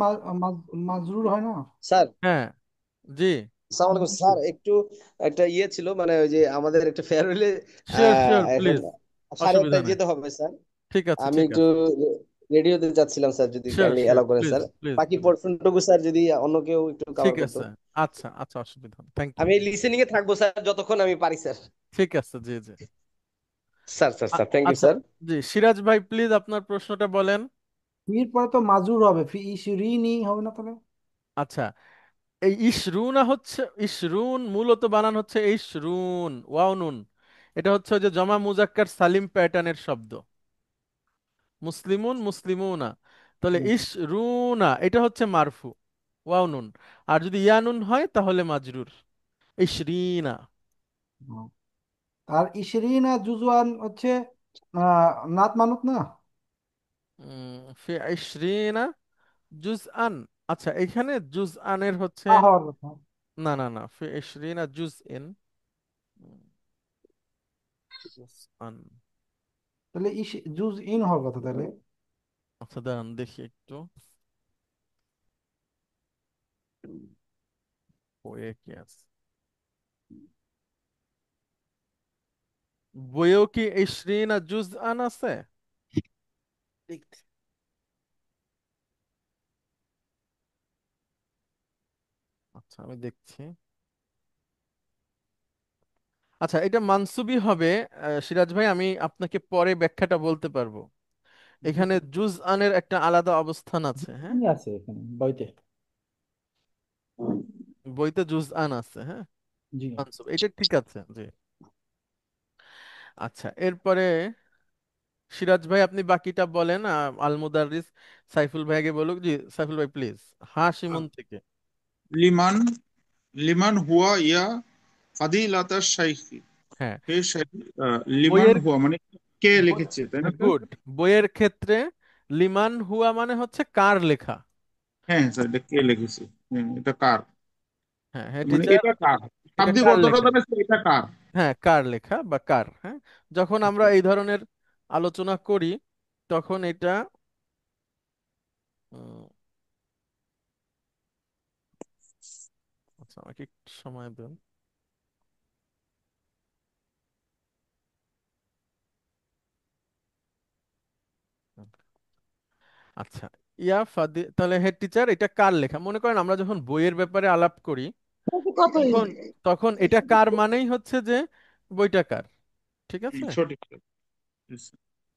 মাজরুর হয় না? স্যার, হ্যাঁ, জি। আসসালামু আলাইকুম স্যার, একটু একটা ইয়ে ছিল, মানে ওই যে আমাদের একটা ফেয়ারওয়েলে শিওর শিওর, এখন প্লিজ। অসুবিধা 1:30টায় নাই। যেতে হবে স্যার। ঠিক আছে আমি ঠিক একটু আছে। রেডি হতে চাচ্ছিলাম স্যার, যদি শিওর কাইন্ডলি শিওর, অ্যালাউ করেন প্লিজ স্যার। প্লিজ বাকি প্লিজ। পোর্শনটুকু স্যার যদি অন্য কেউ একটু ঠিক কভার করতো। আছে। আচ্ছা আচ্ছা, অসুবিধা নেই, থ্যাংক ইউ। আমি লিসেনিং এ থাকবো স্যার যতক্ষণ আমি পারি স্যার। ঠিক আছে, জি জি। Sir sir sir, thank you আচ্ছা, স্যার। জি, সিরাজ ভাই প্লিজ আপনার প্রশ্নটা বলেন। ফির পরে তো মাজরুর হবে, ফি ইশরিনি হবে না তাহলে? আচ্ছা, এই ইশরুনা হচ্ছে, ইশরুন মূলত বানান হচ্ছে ইশরুন ওয়াও নুন। এটা হচ্ছে ওই যে জমা মুজাক্কার সালিম প্যাটার্নের শব্দ, মুসলিমুন মুসলিমুনা। তাহলে হুম। ইশরুনা এটা হচ্ছে মারফু, ওয়াও নুন। আর যদি ইয়ানুন হয় তাহলে মাজরুর, ইশরিনা। হুম। আর ইশরিনা জুজওয়ান হচ্ছে নাত মানুত না? ফি ইশরিনা জুজ আন। আচ্ছা, এখানে জুজ আনের হচ্ছে, তা হওয়ার কথা। না না না, ফি ইশরিনা জুজ ইন, জুজ আন। তাহলে জুজ ইন হওয়ার কথা তাহলে। আচ্ছা দাঁড়ান দেখি একটু, বইয়ে কি আছে। বইয়েও কি ইশরিনা জুজ আন আছে? দেখতে। আচ্ছা, আমি দেখছি। আচ্ছা, এটা মানসুবি হবে। সিরাজ ভাই, আমি আপনাকে পরে ব্যাখ্যাটা বলতে পারবো। এখানে জুজ আনের একটা আলাদা অবস্থান আছে, হ্যাঁ। কি আছে এখানে বইতে? বইতে জুজ আন আছে, হ্যাঁ। জি। মানসুব, এটা ঠিক আছে, জি। আচ্ছা, এরপরে সিরাজ ভাই আপনি বাকিটা বলেন। আল মুদাররিস সাইফুল ভাইকে বলুক। জি সাইফুল ভাই প্লিজ। হ্যাঁ, শিমুন থেকে। লিমান লিমান হুয়া ইয়া ফাদিলাতা শাইখি। হ্যাঁ, হে শাইখ, লিমান বইয়ের হুয়া মানে কে লিখেছে, তাই না স্যার? গুড। বইয়ের ক্ষেত্রে লিমান হুয়া মানে হচ্ছে কার লেখা। হ্যাঁ স্যার, এটা কে লিখেছে? হ্যাঁ, এটা কার, হ্যাঁ হ্যাঁ মানে টিচার, এটা কার, এটা শাব্দিক কার অর্থটা লেখা। জানে স্যার, এটা কার। হ্যাঁ, কার লেখা বা কার, হ্যাঁ। যখন আমরা এই ধরনের আলোচনা করি তখন এটা উম, আচ্ছা, আমাকে একটু সময় দেন। আচ্ছা, ইয়া ফাদি, তাহলে হেড টিচার এটা কার লেখা। মনে করেন আমরা যখন বইয়ের ব্যাপারে আলাপ করি তখন তখন এটা কার মানেই হচ্ছে যে বইটা কার। ঠিক আছে। সঠিক স্যার।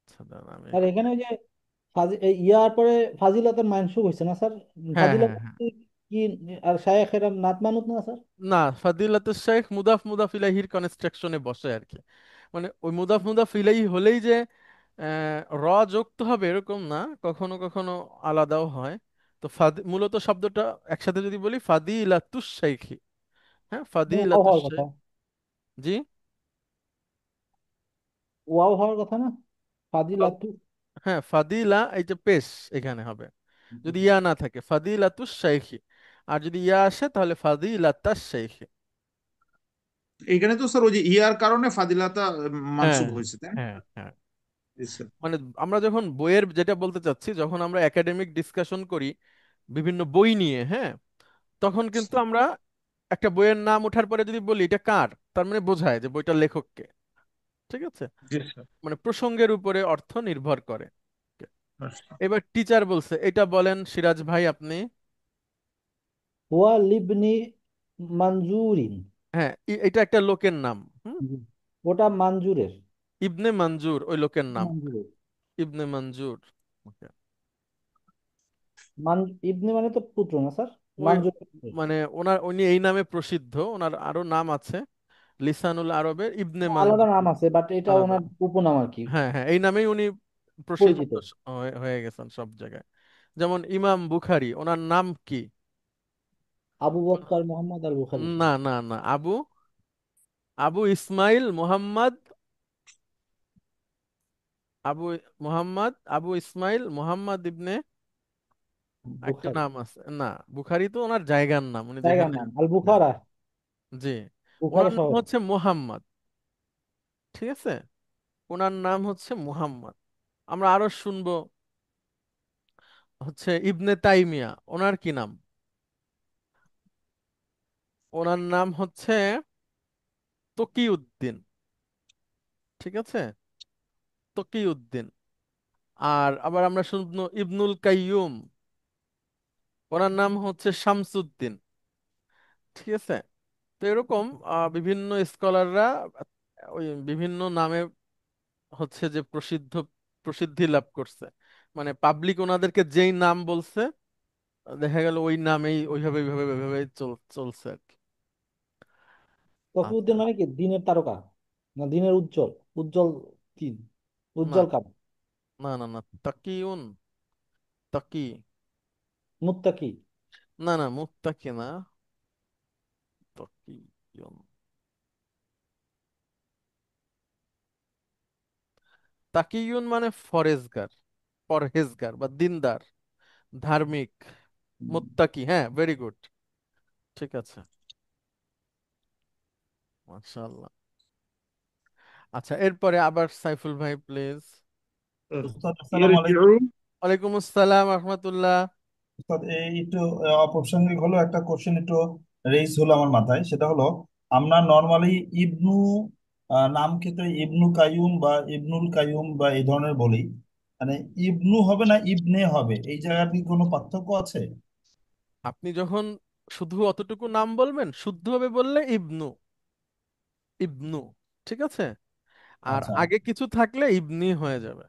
আচ্ছা, দাঁড়ান আমি আর এখানে ওই যে ইয়ার পরে ফাজিলাতের মানসুব হয়েছে না স্যার? হ্যাঁ ফাজিলত হ্যাঁ হ্যাঁ। কি? আর শায়েখেরা নাত মানুত না স্যার? না, ফাদিলাতুশ শাইখ মুদাফ মুদাফ ইলাইহির কনস্ট্রাকশনে বসে আর কি। মানে ওই মুদাফ মুদাফ ইলাইহি হলেই যে র যুক্ত হবে এরকম না, কখনো কখনো আলাদাও হয়। তো মূলত শব্দটা একসাথে যদি বলি ফাদিলাতুশ শাইখি। হ্যাঁ, ওয়াও ফাদিলাতুশ হওয়ার কথা। শাইখ। জি। ওয়াও হওয়ার কথা না? ফাজিলাতু। হ্যাঁ, ফাদিলা এই যে পেশ এখানে হবে। যদি ইয়া না থাকে ফাদিলাতুশ শাইখি, আর যদি ইয়া আসে তাহলে ফাদিলাতাশ শাইখি। এইখানে তো স্যার ওই যে ইয়ার কারণে ফাদিলাতা হ্যাঁ মানসুব হয়েছে, তাই না? হ্যাঁ হ্যাঁ। জি স্যার। মানে আমরা যখন বইয়ের, যেটা বলতে চাচ্ছি, যখন আমরা একাডেমিক ডিসকাশন করি বিভিন্ন বই নিয়ে, হ্যাঁ, তখন কিন্তু আমরা একটা বইয়ের নাম ওঠার পরে যদি বলি এটা কার, তার মানে বোঝায় যে বইটার লেখককে। ঠিক আছে। জি স্যার। মানে প্রসঙ্গের উপরে অর্থ নির্ভর করে। আচ্ছা। এবার টিচার বলছে, এটা বলেন সিরাজ ভাই আপনি। হুয়া লিবনি মানজুরিন। হ্যাঁ, এটা একটা লোকের নাম। হুম। জি। ওটা মানজুরের। ইবনে মঞ্জুর ওই লোকের নাম। মানজুরের। ইবনে মঞ্জুর। ওকে। মান ইবনে মানে তো পুত্র না স্যার? ওই মানজুর পুত্র। মানে উনি এই নামে প্রসিদ্ধ, ওনার আরো নাম আছে। লিসানুল আরবের ইবনে আলাদা মঞ্জুর। নাম আছে, বাট এটা আলাদা। ওনার উপনাম আর কি। হ্যাঁ হ্যাঁ, এই নামেই উনি প্রসিদ্ধ পরিচিত। হয়ে গেছেন সব জায়গায়। যেমন ইমাম বুখারী, ওনার নাম কি? আবু বকর মোহাম্মদ আল বুখারী। না না না, আবু আবু ইসমাইল মুহাম্মদ। আবু আবু ইসমাইল মুহাম্মদ ইবনে একটা বুখারী। নাম আছে না। বুখারী তো ওনার জায়গার নাম, উনি জায়গার যেখানে। নাম আল হ্যাঁ, বুখারা। জি। বুখারা ওনার নাম শহর। হচ্ছে মুহাম্মদ। ঠিক আছে। ওনার নাম হচ্ছে মুহাম্মদ। আমরা আরো শুনবো হচ্ছে ইবনে তাইমিয়া, ওনার কি নাম? ওনার নাম হচ্ছে তকিউদ্দিন। ঠিক আছে, তকিউদ্দিন। আর আবার আমরা শুনবো ইবনুল কাইয়ুম, ওনার নাম হচ্ছে শামসুদ্দিন। ঠিক আছে। তো এরকম বিভিন্ন স্কলাররা ওই বিভিন্ন নামে হচ্ছে যে প্রসিদ্ধি লাভ করছে। মানে পাবলিক ওনাদেরকে যেই নাম বলছে, দেখা গেল ওই নামেই ওইভাবে ওইভাবে ওইভাবে চলছে আর কি। আচ্ছা। তকিউদ্দিন মানে কি দিনের তারকা? না দিনের উজ্জ্বল? উজ্জ্বল দিন, না উজ্জ্বল কাপ। না না না, তাকিউন, তাকি। মুত্তাকি। না না, মুত্তাকি না। তাকিউন। তাকিউন মানে ফরেজগার, পরহেজগার বা দিনদার, ধার্মিক। মুত্তাকি, হ্যাঁ, ভেরি গুড। ঠিক আছে, মাশাআল্লাহ। আচ্ছা, এরপরে আবার সাইফুল ভাই প্লিজ। উস্তাদ আসসালামু আলাইকুম। ইয়ারজিউ। ওয়ালাইকুম আসসালাম রহমতুল্লাহ। উস্তাদ এই একটু অপ্রাসঙ্গিক হলো একটা কোশ্চেন একটু রেইজ হলো আমার মাথায়, সেটা হলো আমরা নর্মালি ইবনু নামকে তো ইবনু কাইয়ুম বা ইবনুল কাইয়ুম বা এই ধরনের বলি, মানে ইবনু হবে না ইবনে হবে, এই জায়গার কি কোনো পার্থক্য আছে? আপনি যখন শুধু অতটুকু নাম বলবেন, শুদ্ধভাবে বললে ইবনু, ইবনু, ঠিক আছে। আর আচ্ছা। আগে কিছু থাকলে ইবনি হয়ে যাবে।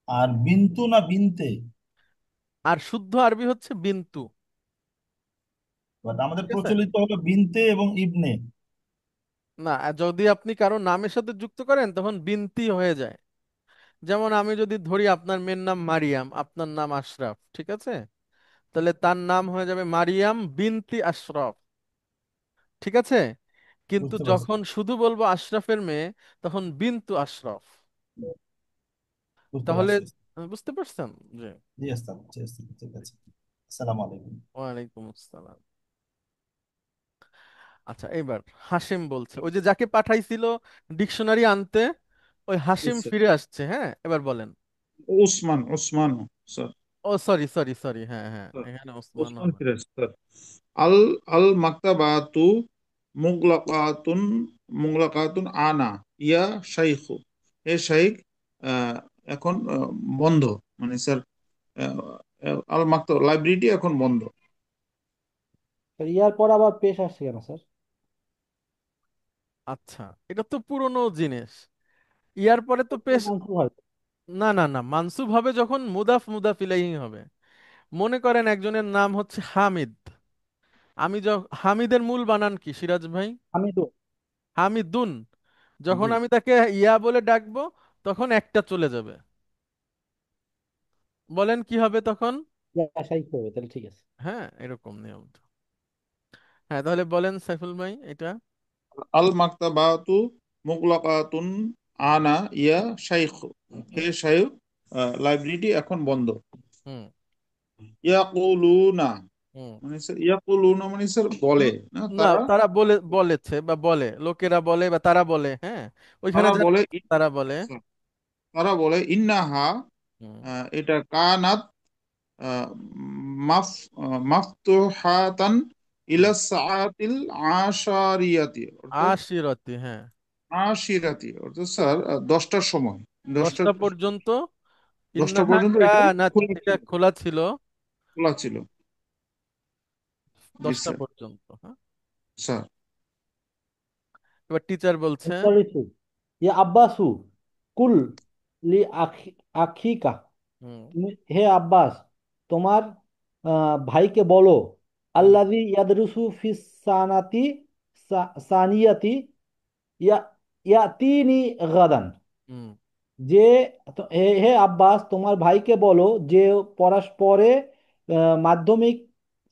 আর বিন্তু না বিনতে? আর শুদ্ধ আরবি হচ্ছে বিন্তু। বাট আমাদের ঠিক আছে। প্রচলিত হলো বিনতে এবং ইবনে। না, যদি আপনি কারো নামের সাথে যুক্ত করেন তখন বিনতি হয়ে যায়। যেমন আমি যদি ধরি আপনার মেয়ের নাম মারিয়াম, আপনার নাম আশরাফ, ঠিক আছে, তাহলে তার নাম হয়ে যাবে মারিয়াম বিনতি আশরাফ, ঠিক আছে। কিন্তু বুঝতে পারছি। যখন শুধু বলবো আশরাফের মেয়ে, তখন বিন্তু আশরাফ। বুঝতে তাহলে পারছি। বুঝতে পারছেন? জি। জি আসসালাম, জি আসসালাম, ঠিক আছে। আসসালামু আলাইকুম। ওয়ালাইকুম আসসালাম। আচ্ছা, এবার হাসিম বলছে, ওই যে যাকে পাঠাইছিল ডিকশনারি আনতে, ওই হাসিম ফিরে আসছে। হ্যাঁ, এবার বলেন। উসমান, উসমান স্যার। ও সরি সরি সরি, হ্যাঁ হ্যাঁ, স্যার, এখানে ওসমান উসমান হবে। ফিরে এসেছে, স্যার। আল আল মাকতাবাতু মুগলাকাতুন, মুগলাকাতুন আনা ইয়া শাইখু। এ শাইখ, আহ, এখন বন্ধ, মানে স্যার, আহ, আল মাকতাব লাইব্রেরিটি এখন বন্ধ। স্যার ইয়ার পর আবার পেশ আসছে কেন স্যার? আচ্ছা, এটা তো পুরনো জিনিস। ইয়ার পরে তো পেশ। মানসুখ হয়। না না না, মানসুব হবে যখন মুদাফ মুদাফ ইলাইহি হবে। মনে করেন একজনের নাম হচ্ছে হামিদ। হামিদের মূল বানান কি সিরাজ ভাই? আমি তো। হামিদুন। যখন জি। আমি তাকে ইয়া বলে ডাকবো, তখন একটা চলে যাবে। বলেন কি হবে তখন? শাইখ হবে, তাহলে ঠিক আছে। হ্যাঁ, এরকম নিয়ম। হ্যাঁ, তাহলে বলেন সাইফুল ভাই এটা। আল মাকতাবাতু মুগলাকাতুন আনা ইয়া শাইখু। হে শাইখ, লাইব্রেরিটি এখন বন্ধ। হুম ইয়াকুলুনা, হুম। মানে স্যার ইয়াকুলুনা মানে স্যার বলে, ল- না না, তারা। তারা বলেছে বা বলে, লোকেরা বলে বা তারা বলে, হ্যাঁ, ওইখানে তারা যারা বলে তারা বলে। তারা বলে ইন্নাহা, হুম। এটা কানাত আহ, মাফ মাফতুহাতান হুম। ইলা সাআতিল আশারিয়াতি, অর্থাৎ আশিরতি, হ্যাঁ। আশিরাতি, অর্থাৎ স্যার 10টার সময়, 10টা, 10টা পর্যন্ত। 10টা ইন্নাহা পর্যন্ত এটা কানাত, খোলা এটা ছিল, খোলা ছিল। খোলা ছিল। জি 10টা স্যার। পর্যন্ত, হ্যাঁ। স্যার, এবার টিচার বলছে। চল্লিশ। ইয়া আব্বাসু কুল লি আখিকা। হুম হে আব্বাস, তোমার ভাইকে বলো, হুম আল্লাযী ইয়াদরুসু ফিস সানাতি সানিয়াতি ইয়া ইয়াতিনি গাদান। হুম। যে হে হে আব্বাস, তোমার ভাইকে বলো যে পরস্পরে মাধ্যমিক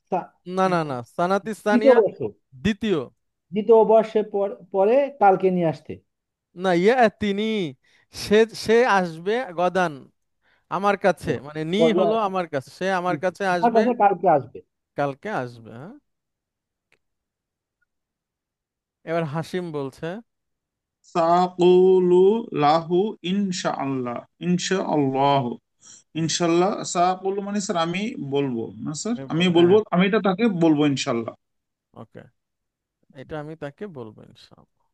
সা- না না না, সানাতি দ্বিতীয় সানিয়া বর্ষে, দ্বিতীয়। দ্বিতীয় বর্ষে পরে কালকে নিয়ে আসতে। না, ইয়া তিনি, সে সে আসবে গদান আমার কাছে, ও, মানে নি ইয়া, হলো আমার কাছে, সে আমার কাছে আমার আসবে, কাছে কালকে আসবে। কালকে আসবে, হ্যাঁ। এবার হাসিম বলছে। সাকুলু লাহু ইনশাআল্লাহ, ইনশাআল্লাহ, ইনশাআল্লাহ। সাকুলু মানে স্যার আমি বলবো, না স্যার আমি বলবো, হ্যাঁ, আমি এটা তাকে বলবো ইনশাআল্লাহ। ওকে, এটা আমি তাকে বলবো ইনশাআল্লাহ।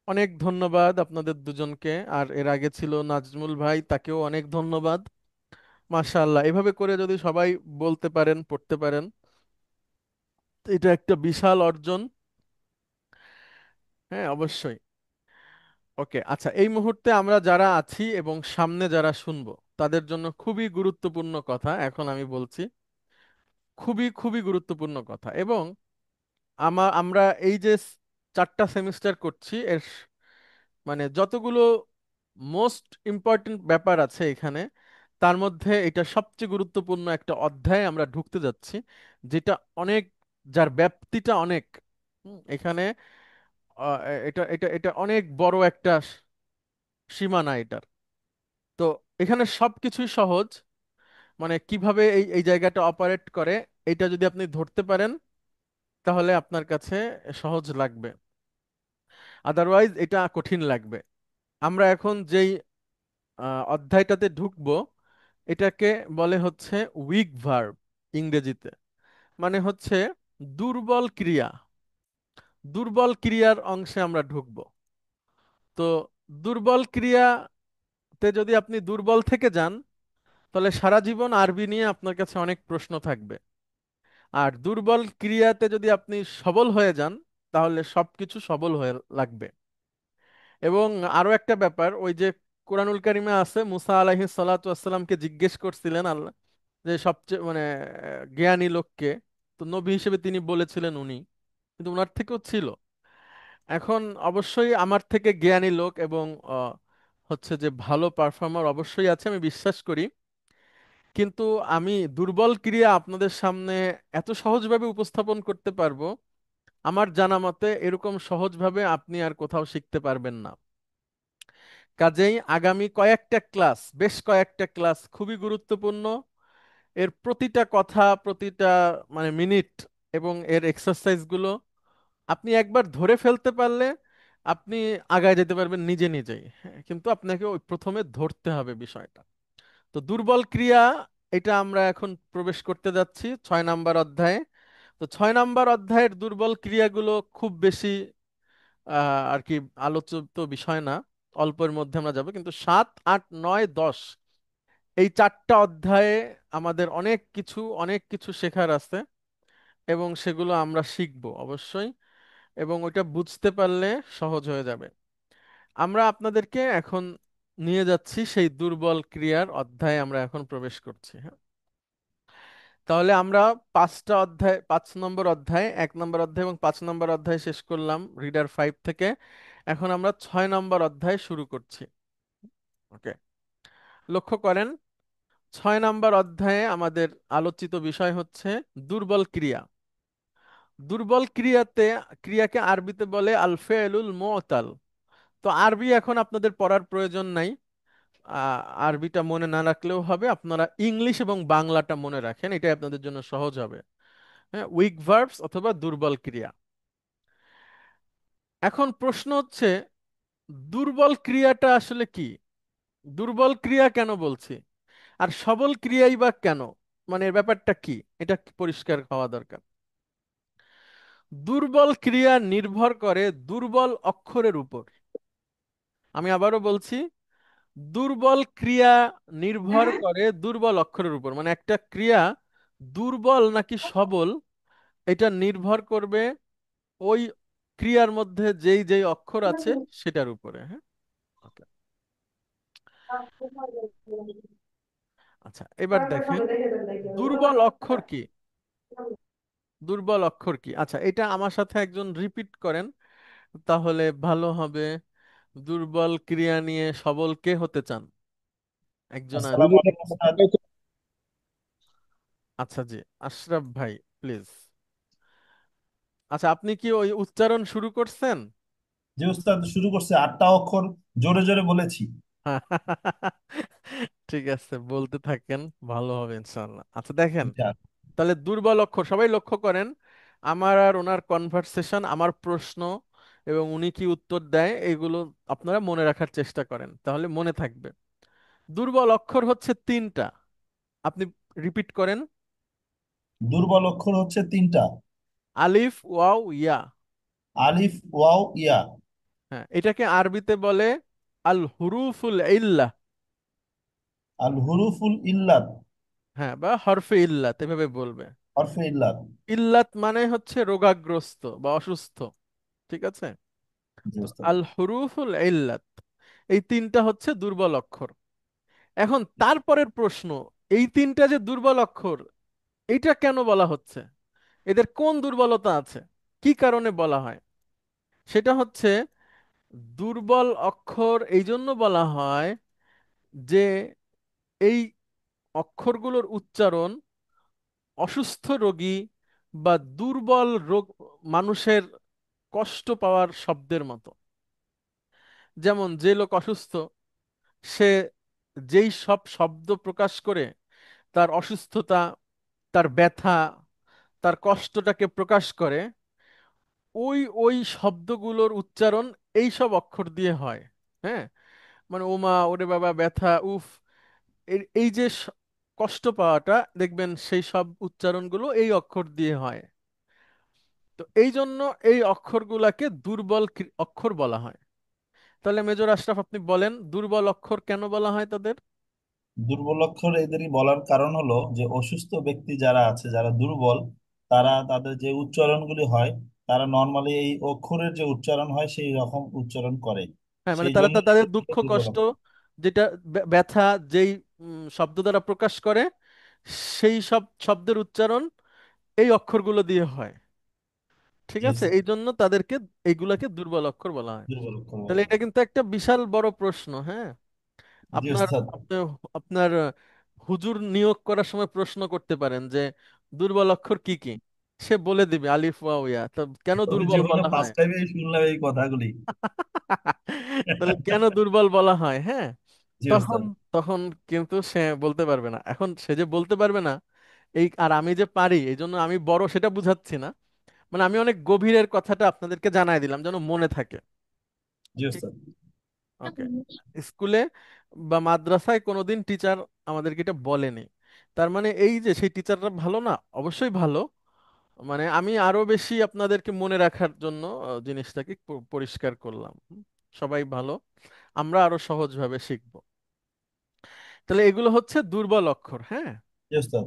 অনেক ধন্যবাদ আপনাদের দুজনকে। আর এর আগে ছিল নাজমুল ভাই, তাকেও অনেক ধন্যবাদ। মাশাআল্লাহ, এভাবে করে যদি সবাই বলতে পারেন, পড়তে পারেন, এটা একটা বিশাল অর্জন। হ্যাঁ, অবশ্যই। ওকে, আচ্ছা, এই মুহূর্তে আমরা যারা আছি এবং সামনে যারা শুনবো, তাদের জন্য খুবই গুরুত্বপূর্ণ কথা এখন আমি বলছি। খুবই খুবই গুরুত্বপূর্ণ কথা। এবং আমরা এই যে 4টা সেমিস্টার করছি, মানে যতগুলো মোস্ট ইম্পর্টেন্ট ব্যাপার আছে এখানে, তার মধ্যে এটা সবচেয়ে গুরুত্বপূর্ণ একটা অধ্যায় আমরা ঢুকতে যাচ্ছি, যেটা অনেক, যার ব্যাপ্তিটা অনেক। এখানে এটা এটা এটা অনেক বড় একটা সীমানা এটার। তো এখানে সবকিছুই সহজ, মানে কিভাবে এই এই জায়গাটা অপারেট করে, এটা যদি আপনি ধরতে পারেন, তাহলে আপনার কাছে সহজ লাগবে, আদারওয়াইজ এটা কঠিন লাগবে। আমরা এখন যেই অধ্যায়টাতে ঢুকবো, এটাকে বলে হচ্ছে উইক ভার্ব ইংরেজিতে। মানে হচ্ছে দুর্বল ক্রিয়া। দুর্বল ক্রিয়ার অংশে আমরা ঢুকবো। তো দুর্বল ক্রিয়াতে যদি আপনি দুর্বল থেকে যান, তাহলে সারা জীবন আরবি নিয়ে আপনার কাছে অনেক প্রশ্ন থাকবে। আর দুর্বল ক্রিয়াতে যদি আপনি সবল হয়ে যান, তাহলে সবকিছু সবল হয়ে লাগবে। এবং আরো একটা ব্যাপার, ওই যে কোরআনুল কারিমে আছে, মুসা আলাইহিস সালাতু ওয়াসসালামকে জিজ্ঞেস করছিলেন আল্লাহ যে সবচেয়ে মানে জ্ঞানী লোককে, তো নবী হিসেবে তিনি বলেছিলেন উনি, কিন্তু উনার থেকেও ছিল। এখন অবশ্যই আমার থেকে জ্ঞানী লোক এবং আহ, হচ্ছে যে ভালো পারফর্মার অবশ্যই আছে, আমি বিশ্বাস করি। কিন্তু আমি দুর্বল ক্রিয়া আপনাদের সামনে এত সহজভাবে উপস্থাপন করতে পারবো, আমার জানা মতে এরকম সহজভাবে আপনি আর কোথাও শিখতে পারবেন না। কাজেই আগামী কয়েকটা ক্লাস, বেশ কয়েকটা ক্লাস খুবই গুরুত্বপূর্ণ। এর প্রতিটা কথা, প্রতিটা মানে মিনিট এবং এর এক্সারসাইজ গুলো আপনি একবার ধরে ফেলতে পারলে আপনি আগায় যেতে পারবেন নিজে নিজেই। হ্যাঁ, কিন্তু আপনাকে ওই প্রথমে ধরতে হবে বিষয়টা। তো দুর্বল ক্রিয়া, এটা আমরা এখন প্রবেশ করতে যাচ্ছি 6 নাম্বার অধ্যায়ে। তো 6 নাম্বার অধ্যায়ের দুর্বল ক্রিয়াগুলো খুব বেশি আর কি আলোচিত বিষয় না, অল্পের মধ্যে আমরা যাব। কিন্তু 7, 8, 9, 10 এই 4টা অধ্যায়ে আমাদের অনেক কিছু শেখার আছে, এবং সেগুলো আমরা শিখবো অবশ্যই, এবং ওইটা বুঝতে পারলে সহজ হয়ে যাবে। আমরা আপনাদেরকে এখন নিয়ে যাচ্ছি সেই দুর্বল ক্রিয়ার অধ্যায়ে, আমরা এখন প্রবেশ করছি। হ্যাঁ, তাহলে আমরা 5 নম্বর অধ্যায়, 1 নম্বর অধ্যায় এবং 5 নম্বর অধ্যায় শেষ করলাম রিডার 5 থেকে। এখন আমরা 6 নম্বর অধ্যায় শুরু করছি। ওকে, লক্ষ্য করেন, 6 নম্বর অধ্যায়ে আমাদের আলোচিত বিষয় হচ্ছে দুর্বল ক্রিয়া। দুর্বল ক্রিয়াকে আরবিতে বলে আল ফেলুল মুতাল। তো আরবি এখন আপনাদের পড়ার প্রয়োজন নাই, আরবিটা মনে না রাখলেও হবে, আপনারা ইংলিশ এবং বাংলাটা মনে রাখেন, এটাই আপনাদের জন্য সহজ হবে। হ্যাঁ, উইক ভার্বস অথবা দুর্বল ক্রিয়া। এখন প্রশ্ন হচ্ছে, দুর্বল ক্রিয়াটা আসলে কি? দুর্বল ক্রিয়া কেন বলছি, আর সবল ক্রিয়াই বা কেন? মানে এর ব্যাপারটা কি, এটা কি পরিষ্কার হওয়া দরকার। দুর্বল ক্রিয়া নির্ভর করে দুর্বল অক্ষরের উপর। আমি আবারও বলছি, দুর্বল ক্রিয়া নির্ভর করে দুর্বল অক্ষরের উপর। মানে একটা ক্রিয়া দুর্বল নাকি সবল, এটা নির্ভর করবে ওই ক্রিয়ার মধ্যে যেই যেই অক্ষর আছে সেটার উপরে। হ্যাঁ, ওকে। আচ্ছা, এবার দেখেন দুর্বল অক্ষর কি। দুর্বল অক্ষর কি, আচ্ছা এটা আমার সাথে একজন রিপিট করেন তাহলে ভালো হবে। দুর্বল ক্রিয়া নিয়ে সবল কে হতে চান? একজন আসসালামু আলাইকুম স্যার। আচ্ছা জি, আশরাফ ভাই, প্লিজ। আচ্ছা, আপনি কি ওই উচ্চারণ শুরু করছেন? যে উস্তাদ শুরু করছে 8টা অক্ষর, জোরে জোরে বলেছি। ঠিক আছে, বলতে থাকেন, ভালো হবে ইনশাআল্লাহ। আচ্ছা দেখেন, আচ্ছা, তাহলে দুর্বল অক্ষর সবাই লক্ষ্য করেন, আমার আর ওনার কনভারসেশন, আমার প্রশ্ন এবং উনি কি উত্তর দেয় এগুলো আপনারা মনে রাখার চেষ্টা করেন, তাহলে মনে থাকবে। দুর্বল অক্ষর হচ্ছে 3টা, আপনি রিপিট করেন। দুর্বল অক্ষর হচ্ছে 3টা। আলিফ, ওয়াও, ইয়া। আলিফ, ওয়াও, ইয়া। হ্যাঁ, এটাকে আরবিতে বলে আল হুরুফুল ইল্লাহ। আল হুরুফুল ইল্লাত। হ্যাঁ, বা হরফে ইল্লাত এভাবে বলবে। হরফে ইল্লাত। ইল্লাত মানে হচ্ছে রোগাগ্রস্ত বা অসুস্থ, ঠিক আছে? জি তো উস্তাদ। আল হুরুফুল ইল্লাত, এই 3টা হচ্ছে দুর্বল অক্ষর। এখন তারপরের প্রশ্ন, এই 3টা যে দুর্বল অক্ষর, এইটা কেন বলা হচ্ছে? এদের কোন দুর্বলতা আছে, কি কারণে বলা হয়? সেটা হচ্ছে, দুর্বল অক্ষর এই জন্য বলা হয় যে এই অক্ষরগুলোর উচ্চারণ অসুস্থ রোগী বা দুর্বল রোগ মানুষের কষ্ট পাওয়ার শব্দের মতো। যেমন যে লোক অসুস্থ, সে যেই সব শব্দ প্রকাশ করে তার অসুস্থতা, তার ব্যথা, তার কষ্টটাকে প্রকাশ করে, ওই ওই শব্দগুলোর উচ্চারণ এই সব অক্ষর দিয়ে হয়। হ্যাঁ, মানে ওমা, ওরে বাবা, ব্যথা, উফ, এই যে কষ্ট পাওয়াটা, দেখবেন সেই সব উচ্চারণগুলো এই অক্ষর দিয়ে হয়। তো এই জন্য এই অক্ষরগুলাকে দুর্বল অক্ষর বলা হয়। তাহলে মেজর আশরাফ, আপনি বলেন দুর্বল অক্ষর কেন বলা হয় তাদের? দুর্বল অক্ষর এদেরই বলার কারণ হলো যে অসুস্থ ব্যক্তি যারা আছে, যারা দুর্বল, তারা তাদের যে উচ্চারণগুলি হয় তারা নর্মালি এই অক্ষরের যে উচ্চারণ হয় সেই রকম উচ্চারণ করে। হ্যাঁ, মানে সেই তারা জন্য তাদের দুঃখ এটাকে দুর্বল কষ্ট, অক্ষর। যেটা ব্যথা, যেই শব্দ দ্বারা প্রকাশ করে, সেই সব শব্দের উচ্চারণ এই অক্ষরগুলো দিয়ে হয়। ঠিক জি আছে, স্যার, এই জন্য তাদেরকে এইগুলাকে দুর্বল অক্ষর বলা হয়। দুর্বল অক্ষর তাহলে বলা এটা হয়। কিন্তু একটা বিশাল বড় প্রশ্ন। হ্যাঁ, জি আপনার স্যার। আপনার আপনার হুজুর নিয়োগ করার সময় প্রশ্ন করতে পারেন যে দুর্বল অক্ষর কি কি। সে বলে দিবে আলিফ ওয়া ইয়া, তো কেন আমি দুর্বল জীবনে বলা হয়? ফার্স্ট টাইমে শুনলাম এই কথাগুলি। তাহলে কেন দুর্বল বলা হয়? হ্যাঁ, জি তখন ওস্তাদ। তখন কিন্তু সে বলতে পারবে না। এখন সে যে বলতে পারবে না, এই আর আমি যে পারি, এই জন্য আমি বড় সেটা বুঝাচ্ছি না। মানে আমি অনেক গভীরের কথাটা আপনাদেরকে জানাই দিলাম যেন মনে থাকে। জি ঠিক, ওস্তাদ। ওকে। স্কুলে বা মাদ্রাসায় কোনোদিন টিচার আমাদেরকে এটা বলেনি, তার মানে এই যে সেই টিচাররা ভালো না? অবশ্যই ভালো। মানে আমি আরো বেশি আপনাদেরকে মনে রাখার জন্য জিনিসটাকে পরিষ্কার করলাম। সবাই ভালো, আমরা আরো সহজভাবে শিখবো। তাহলে এগুলো হচ্ছে দুর্বল অক্ষর। হ্যাঁ, জি ওস্তাদ।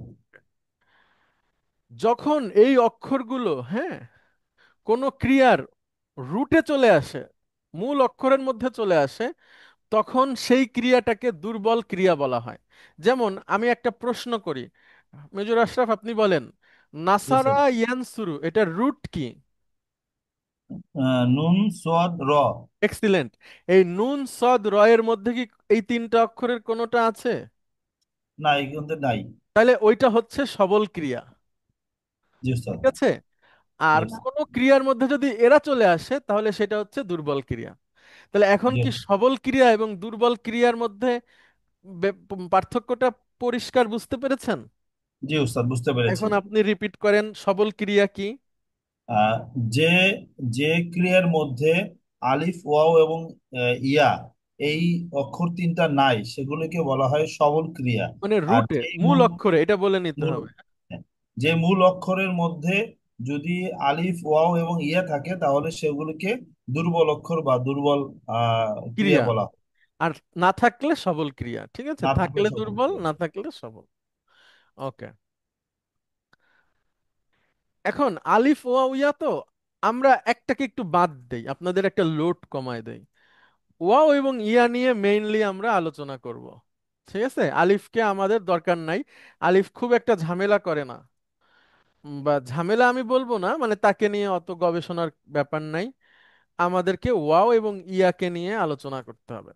যখন এই অক্ষরগুলো, হ্যাঁ, কোনো ক্রিয়ার রুটে চলে আসে, মূল অক্ষরের মধ্যে চলে আসে, তখন সেই ক্রিয়াটাকে দুর্বল ক্রিয়া বলা হয়। যেমন আমি একটা প্রশ্ন করি, মেজর আশরাফ আপনি বলেন, জি স্যার। নাসারা ইয়ানসুরু এটার রুট কি? নুন সোয়াদ র। এক্সিলেন্ট। এই নুন সদ র এর মধ্যে কি এই তিনটা অক্ষরের কোনোটা আছে? না, এই কিন্তু নাই। তাহলে ওইটা হচ্ছে সবল ক্রিয়া। জি ওস্তাদ। ঠিক আছে, আর Yes. কোন ক্রিয়ার মধ্যে যদি এরা চলে আসে তাহলে সেটা হচ্ছে দুর্বল ক্রিয়া। তাহলে এখন জি কি সবল ক্রিয়া এবং দুর্বল ক্রিয়ার মধ্যে পার্থক্যটা পরিষ্কার বুঝতে পেরেছেন? জি ওস্তাদ, বুঝতে পেরেছি। এখন আপনি রিপিট করেন সবল ক্রিয়া কি। আহ, যে যে ক্রিয়ার মধ্যে আলিফ ওয়াও এবং ইয়া এই অক্ষর তিনটা নাই সেগুলোকে বলা হয় সবল ক্রিয়া। মানে আর রুটে, যে মূল মূল অক্ষরে, এটা বলে নিতে মূল হবে। যে মূল অক্ষরের মধ্যে যদি আলিফ ওয়াও এবং ইয়া থাকে তাহলে সেগুলিকে দুর্বল অক্ষর বা দুর্বল ক্রিয়া ক্রিয়া, বলা হয়। আর না থাকলে সবল ক্রিয়া। ঠিক আছে, না থাকলে থাকলে সবল দুর্বল, ক্রিয়া। না থাকলে সবল। ওকে। এখন আলিফ ওয়া ইয়া তো আমরা একটাকে একটু বাদ দেই, আপনাদের একটা লোড কমায় দেই। ওয়াও এবং ইয়া নিয়ে মেইনলি আমরা আলোচনা করব। ঠিক আছে, আলিফকে আমাদের দরকার নাই। আলিফ খুব একটা ঝামেলা করে না, বা ঝামেলা আমি বলবো না, মানে তাকে নিয়ে অত গবেষণার ব্যাপার নাই। আমাদেরকে ওয়াও এবং ইয়াকে নিয়ে আলোচনা করতে হবে।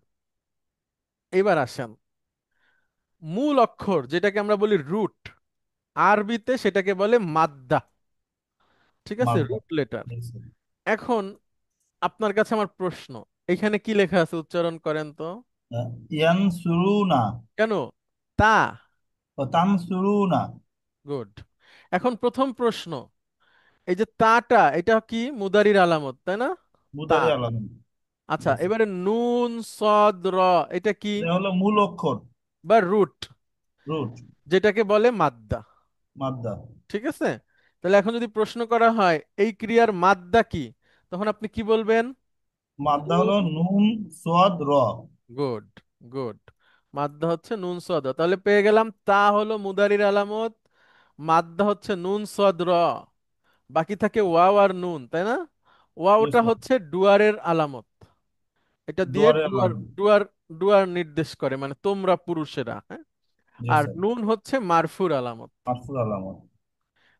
এবার আসেন, মূল অক্ষর যেটাকে আমরা বলি রুট, আরবিতে সেটাকে বলে মাদ্দা। ঠিক আছে, মাদ্দা। Root letter. Yes, sir. এখন আপনার কাছে আমার প্রশ্ন, এখানে কি লেখা আছে উচ্চারণ করেন তো। ইয়ানসুরুনা কেন? তা। ও তানসুরুনা। গুড। এখন প্রথম প্রশ্ন, এই যে তাটা, এটা কি মুদারির আলামত, তাই না? তা। মুদারি আলাম। আচ্ছা, এবারে নুন সদ র, এটা কি? এটা হলো মূল অক্ষর। বা রুট, রুট। যেটাকে বলে মাদ্দা। মাদ্দা। ঠিক আছে, তাহলে এখন যদি প্রশ্ন করা হয় এই ক্রিয়ার মাদ্দা কি, তখন আপনি কি বলবেন? মাদ্দা হলো নুন সোয়াদ র। Good, good. মাদ্দা হচ্ছে নুন সদ র। তাহলে পেয়ে গেলাম তা হলো মুদারির আলামত, মাদ্দা হচ্ছে নুন সদ র, বাকি থাকে ওয়াও আর নুন, তাই না? ইয়েস ওয়াওটা স্যার। হচ্ছে ডুয়ারের আলামত। এটা দিয়ে দুয়ারে আলাম। ডুয়ার ডুয়ার ডুয়ার নির্দেশ করে, মানে তোমরা পুরুষেরা। হ্যাঁ, জি আর স্যার। নুন হচ্ছে মারফুর আলামত। মারফুল আলামত।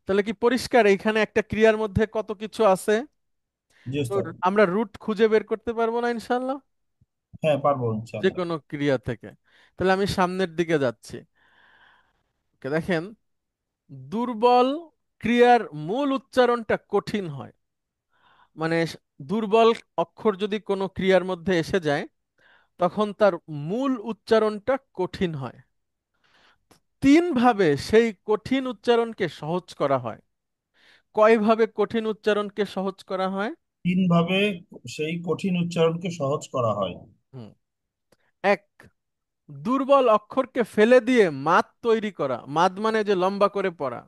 তাহলে কি পরিষ্কার এইখানে একটা ক্রিয়ার মধ্যে কত কিছু আছে? জি তো স্যার। আমরা রুট খুঁজে বের করতে পারবো না ইনশাল্লাহ, হ্যাঁ, পারবো যে ইনশাআল্লাহ। কোনো ক্রিয়া থেকে। তাহলে আমি সামনের দিকে যাচ্ছি। দেখেন, দুর্বল ক্রিয়ার মূল উচ্চারণটা কঠিন হয়। মানে দুর্বল অক্ষর যদি কোনো ক্রিয়ার মধ্যে এসে যায়, তখন তার মূল উচ্চারণটা কঠিন হয়। তিন ভাবে সেই কঠিন উচ্চারণকে সহজ করা হয়। কয় ভাবে কঠিন উচ্চারণকে সহজ করা হয়? তিন ভাবে সেই কঠিন উচ্চারণকে সহজ করা হয়। হুম। এক, দুর্বল অক্ষরকে ফেলে দিয়ে মাদ তৈরি করা। মাদ মানে যে লম্বা করে পড়া।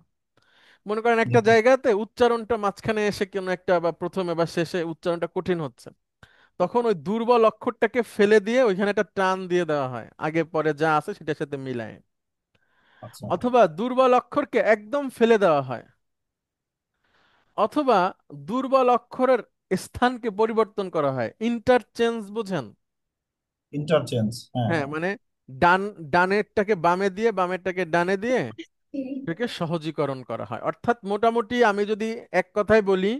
মনে করেন জি একটা স্যার। জায়গাতে উচ্চারণটা মাঝখানে এসে কোনো একটা, বা প্রথমে বা শেষে উচ্চারণটা কঠিন হচ্ছে, তখন ওই দুর্বল অক্ষরটাকে ফেলে দিয়ে ওইখানে একটা টান দিয়ে দেওয়া হয়, আগে পরে যা আছে সেটার সাথে মিলায়। আচ্ছা। অথবা দুর্বল অক্ষরকে একদম ফেলে দেওয়া হয়। অথবা দুর্বল অক্ষরের স্থানকে পরিবর্তন করা হয়, ইন্টারচেঞ্জ বুঝেন? ইন্টারচেঞ্জ, হ্যাঁ। হ্যাঁ, মানে ডান ডানেরটাকে বামে দিয়ে বামেরটাকে ডানে দিয়ে এটাকে সহজীকরণ করা হয়। অর্থাৎ মোটামুটি আমি যদি এক কথায় বলি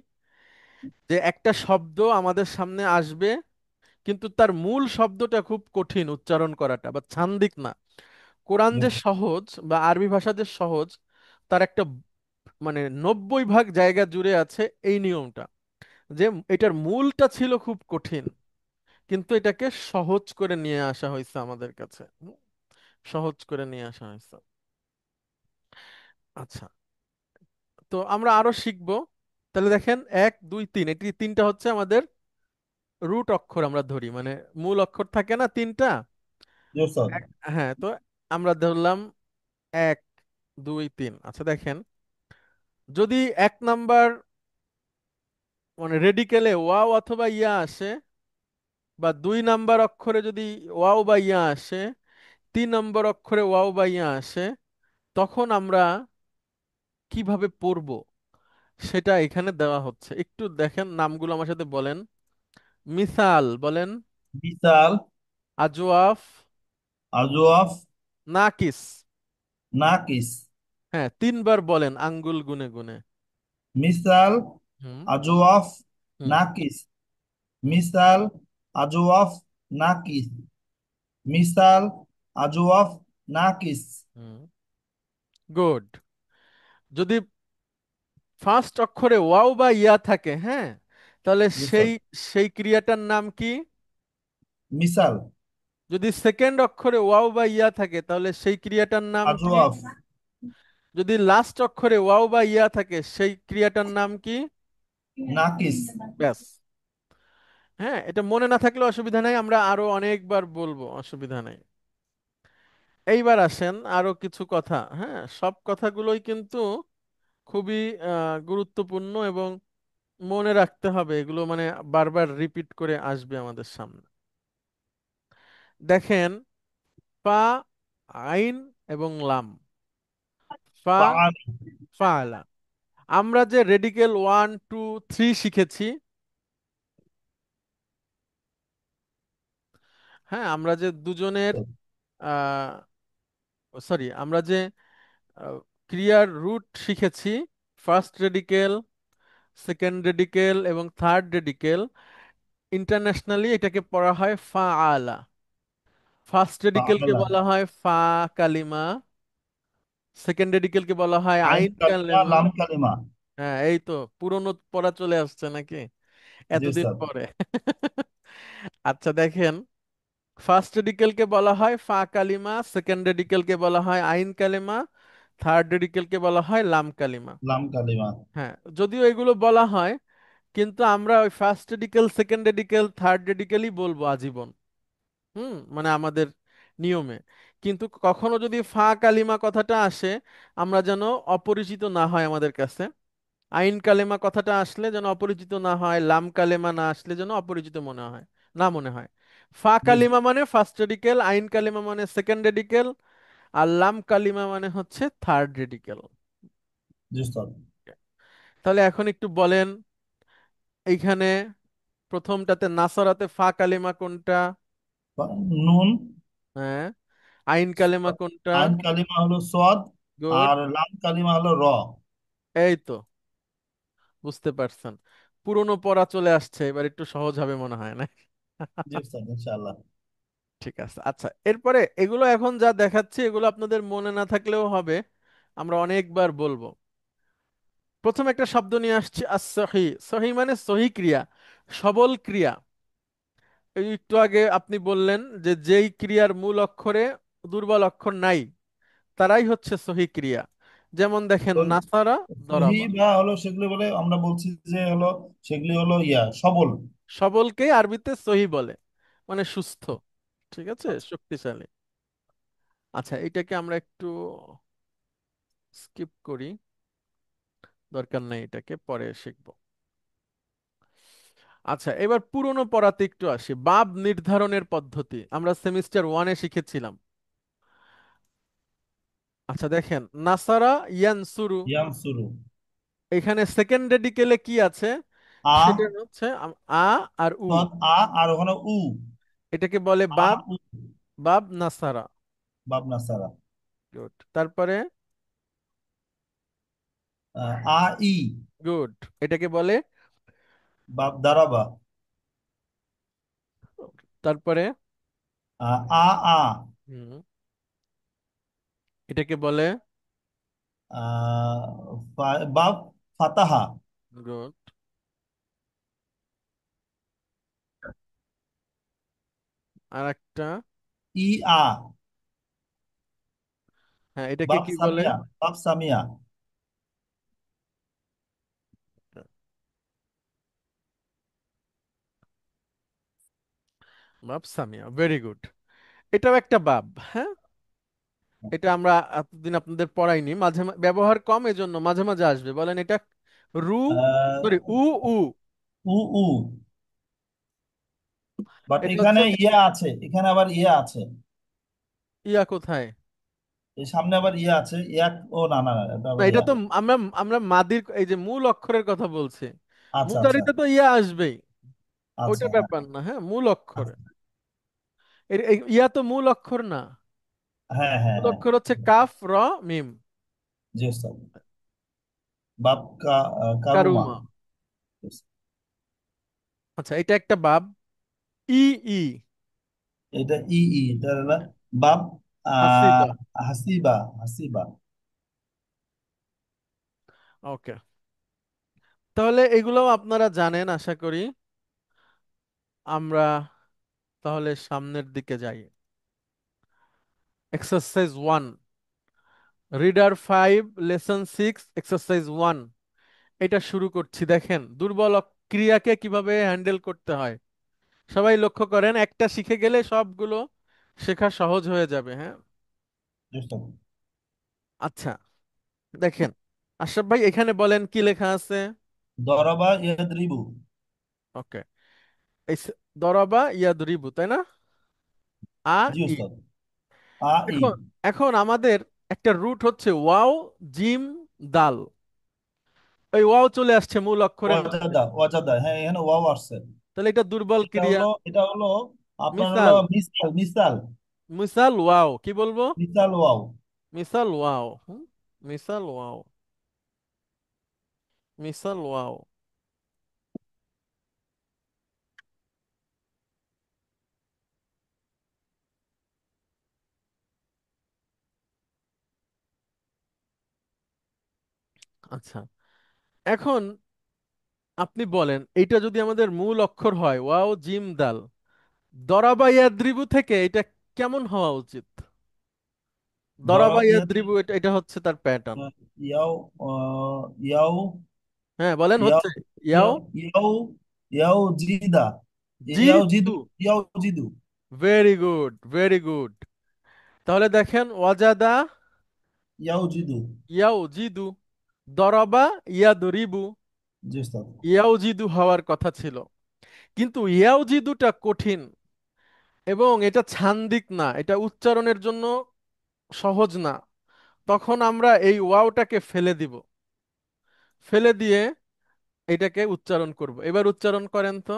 যে একটা শব্দ আমাদের সামনে আসবে, কিন্তু তার মূল শব্দটা খুব কঠিন উচ্চারণ করাটা, বা ছান্দিক না। কোরআন যে সহজ বা আরবি ভাষা যে সহজ, তার একটা মানে 90% জায়গা জুড়ে আছে এই নিয়মটা, যে এটার মূলটা ছিল খুব কঠিন, কিন্তু এটাকে সহজ করে নিয়ে আসা হয়েছে আমাদের কাছে। সহজ করে নিয়ে আসা হয়েছে। আচ্ছা, তো আমরা আরো শিখবো। তাহলে দেখেন, 1 2 3, এটি তিনটা হচ্ছে আমাদের রুট অক্ষর আমরা ধরি, মানে মূল অক্ষর থাকে না তিনটা। জি স্যার। হ্যাঁ, তো আমরা ধরলাম 1 2 3। আচ্ছা দেখেন, যদি 1 নাম্বার মানে রেডিকেলে ওয়াও অথবা ইয়া আসে, বা 2 নাম্বার অক্ষরে যদি ওয়াও বা ইয়া আসে, 3 নম্বর অক্ষরে ওয়াও বা ইয়া আসে, তখন আমরা কিভাবে পড়ব সেটা এখানে দেওয়া হচ্ছে। একটু দেখেন, নামগুলো আমার সাথে বলেন। মিসাল বলেন। বিশাল, আজওয়াফ। আজওয়াফ, নাকিস। নাকিস। হ্যাঁ, 3 বার বলেন আঙ্গুল গুনে গুনে। মিসাল, হুম। আজওয়াফ, হুম। নাকিস। মিসাল, আজওয়াফ, নাকিস। মিসাল, আজওয়াফ, নাকিস। হুম। গুড। যদি ফার্স্ট অক্ষরে ওয়াও বা ইয়া থাকে, হ্যাঁ, তাহলে জি স্যার। সেই সেই ক্রিয়াটার নাম কি? মিসাল, যদি সেকেন্ড অক্ষরে ওয়াও বা ইয়া থাকে, তাহলে সেই ক্রিয়াটার নাম কি? আজওয়াফ, যদি লাস্ট অক্ষরে ওয়াও বা ইয়া থাকে, সেই ক্রিয়াটার নাম কি? নাকিস। ব্যাস। হ্যাঁ, এটা মনে না থাকলে অসুবিধা নাই, আমরা আরো অনেকবার বলবো, অসুবিধা নাই। এইবার আসেন আরো কিছু কথা। হ্যাঁ, সব কথাগুলোই কিন্তু খুবই গুরুত্বপূর্ণ, এবং মনে রাখতে হবে এগুলো, মানে বারবার রিপিট করে আসবে আমাদের সামনে। দেখেন, ফা, আইন এবং লাম। ফা, ফাআল, ফালা। আমরা যে রেডিকেল 1 2 3 শিখেছি, হ্যাঁ, আমরা যে দুজনের সরি, আমরা যে ক্রিয়ার রুট শিখেছি, ফার্স্ট রেডিকেল, সেকেন্ড রেডিকেল এবং থার্ড রেডিকেল, ইন্টারন্যাশনালি এটাকে পড়া হয় ফা আলা। ফার্স্ট রেডিকেলকে ফাআলা। বলা হয় ফা কালিমা, সেকেন্ড রেডিকেলকে বলা হয় আইন আইন কালিমা, কালিমা। লাম কালিমা। হ্যাঁ, এই তো পুরনো পড়া চলে আসছে নাকি জি এতদিন স্যার। পরে? আচ্ছা দেখেন, ফার্স্ট রেডিকেলকে বলা হয় ফা কালিমা, সেকেন্ড রেডিকেলকে বলা হয় আইন কালিমা, থার্ড রেডিকেলকে বলা হয় লাম কালিমা। লাম কালিমা। হ্যাঁ, যদিও এগুলো বলা হয়, কিন্তু আমরা ওই first radical, second radical, third রেডিকেলই বলবো আজীবন। মানে আমাদের নিয়মে। কিন্তু কখনো যদি ফা কালিমা কথাটা আসে, আমরা যেন অপরিচিত না হয় আমাদের কাছে। আইন কালেমা কথাটা আসলে যেন অপরিচিত না হয়, লাম কালেমা না আসলে যেন অপরিচিত মনে হয়, না মনে হয়। ফা জি কালিমা মানে ফার্স্ট রেডিকেল, আইন কালিমা মানে সেকেন্ড রেডিকেল, আর লাম কালিমা মানে হচ্ছে থার্ড রেডিকেল। জি স্যার। তাহলে এখন একটু বলেন, এইখানে প্রথমটাতে নাসরাতে ফা কালিমা কোনটা? নুন। হ্যাঁ। আইন কালেমা কোনটা? আইন কালিমা হলো সদ, গুড। আর লাম কালিমা হলো র। এই তো, বুঝতে পারছেন। পুরনো পড়া চলে আসছে, এবার একটু সহজ হবে মনে হয় না? জি স্যার, ইনশাআল্লাহ। ঠিক আছে। আচ্ছা, এরপরে এগুলো এখন যা দেখাচ্ছি এগুলো আপনাদের মনে না থাকলেও হবে, আমরা অনেকবার বলবো। প্রথম একটা শব্দ নিয়ে আসছি, সহি। সহি মানে সহি ক্রিয়া, সবল ক্রিয়া। এই একটু আগে আপনি বললেন যে যেই ক্রিয়ার মূল অক্ষরে দুর্বল অক্ষর নাই, তারাই হচ্ছে সহি ক্রিয়া। যেমন দেখেন, তো নাসারা, সহি দরাবা। বা হলো সেগুলি বলে আমরা বলছি যে হলো সেগুলি হলো সবল। সবলকেই আরবিতে সহি বলে, মানে সুস্থ, ঠিক আছে, আচ্ছা। শক্তিশালী। আচ্ছা, এটাকে আমরা একটু স্কিপ করি, দরকার নেই, এটাকে পরে শিখবো। আচ্ছা, এবার পুরনো পড়াতে একটু আসি। বাব নির্ধারণের পদ্ধতি আমরা সেমিস্টার 1-এ শিখেছিলাম। আচ্ছা দেখেন, নাসারা ইয়ানসুরু। ইয়াম শুরু। এখানে সেকেন্ড রেডিকেলে কি আছে? আ, সেটা হচ্ছে আ আর উ। আ, আর ওখানে উ। এটাকে বলে আ বাব। উ, বাব নাসারা। ভাবনা সারা। গুড। তারপরে আ ই, গুড, এটাকে বলে। বাপ দারাবা। তারপরে আ আ আ, হুম, এটাকে বলে। বাপ ফাতাহা। গুড। আর একটা। ই আ, হ্যাঁ, এটাকে বাপ কি বলে? সামিয়া, বাপ সামিয়া। বাব সামিয়া, ভেরি গুড। এটাও একটা বাব। হ্যাঁ, এটা আমরা এতদিন আপনাদের পড়াইনি, মাঝে ব্যবহার কম, এজন্য মাঝে মাঝে আসবে। বলেন এটা। রু, আহ, sorry, uh. Uh. Uh uh, but এটা এখানে হচ্ছে। ইয়া আছে, এখানে আবার ইয়া আছে। ইয়া কোথায়? এই সামনে আবার ইয়া আছে, ইয়া। ও না না না, এটা না, আবার এটা ইয়া। তো আমরা আমরা মাদির এই যে মূল অক্ষরের কথা বলছি। আচ্ছা আচ্ছা মুতারিতে তো ইয়া আসবেই। আচ্ছা, ওইটা হ্যাঁ ব্যাপার না, হ্যাঁ, মূল অক্ষরে। আচ্ছা। ইয়া তো মূল অক্ষর না। হ্যাঁ হ্যাঁ মূল হ্যাঁ। অক্ষর হচ্ছে কাফ, র, মিম। জি ওস্তাদ। বাপ কারুমা। কারুমা। আচ্ছা, এটা একটা বাব। ই। ই। এটা ই ই, এটা হলো বাপ আহ হাসিবা। হাসিবা, হাসিবা। ওকে, তাহলে এগুলোও আপনারা জানেন আশা করি। আমরা তাহলে সামনের দিকে যাই। Exercise 1, reader 5, lesson 6, exercise 1। এটা শুরু করছি। দেখেন দুর্বল ক্রিয়াকে কিভাবে হ্যান্ডেল করতে হয়। সবাই লক্ষ্য করেন, একটা শিখে গেলে সবগুলো শেখা সহজ হয়ে যাবে। হ্যাঁ, জি ওস্তাদ। আচ্ছা, দেখেন আশরাফ ভাই, এখানে বলেন কি লেখা আছে। দরাবা ইয়াদরিবু। ওকে, এই দরাবা ইয়াদরিবু, তাই না? আ। জি ই। ওস্তাদ। আ ই, এখন এখন আমাদের একটা রুট হচ্ছে ওয়াও, জিম, দাল। ওই ওয়াও চলে আসছে মূল অক্ষরের মধ্যে। ওয়াজাদা, ওয়াজাদা, হ্যাঁ এখানে ওয়াও আসছে। তাহলে এটা দুর্বল ক্রিয়া। এটা হলো আপনার হলো মিসাল। মিসাল, মিসাল। মিসাল ওয়াও কি বলবো? মিসাল ওয়াও। মিসাল ওয়াও। মিসাল ওয়াও। মিসাল ওয়াও। আচ্ছা, এখন আপনি বলেন এইটা যদি আমাদের মূল অক্ষর হয় ওয়াও, জিম, দাল, দরাবা ইয়াদ্রিবু থেকে এটা কেমন হওয়া উচিত? দরাবা দরাব ইয়াদ্রিবু, ইয়াদরিবু। এটা এটা হচ্ছে তার প্যাটার্ন। ইয়াও ইয়াও হ্যাঁ, বলেন ইয়াও হচ্ছে। ইয়াও। ইয়াও ইয়াও ইয়াও জিদা। ইয়াও জিদু, জিদু। ইয়াও জিদু। Very good, very good. তাহলে দেখেন ওয়াজাদা ইয়াও জিদু। ইয়াও জিদু, দরাবা ইয়াদরিবু। জি ওস্তাদ। ইয়াও জিদু হওয়ার কথা ছিল, কিন্তু ইয়াও জিদুটা কঠিন এবং এটা ছান্দিক না, এটা উচ্চারণের জন্য সহজ না। তখন আমরা এই ওয়াওটাকে ফেলে দিব। ফেলে দিয়ে এটাকে উচ্চারণ করব। এবার উচ্চারণ করেন তো।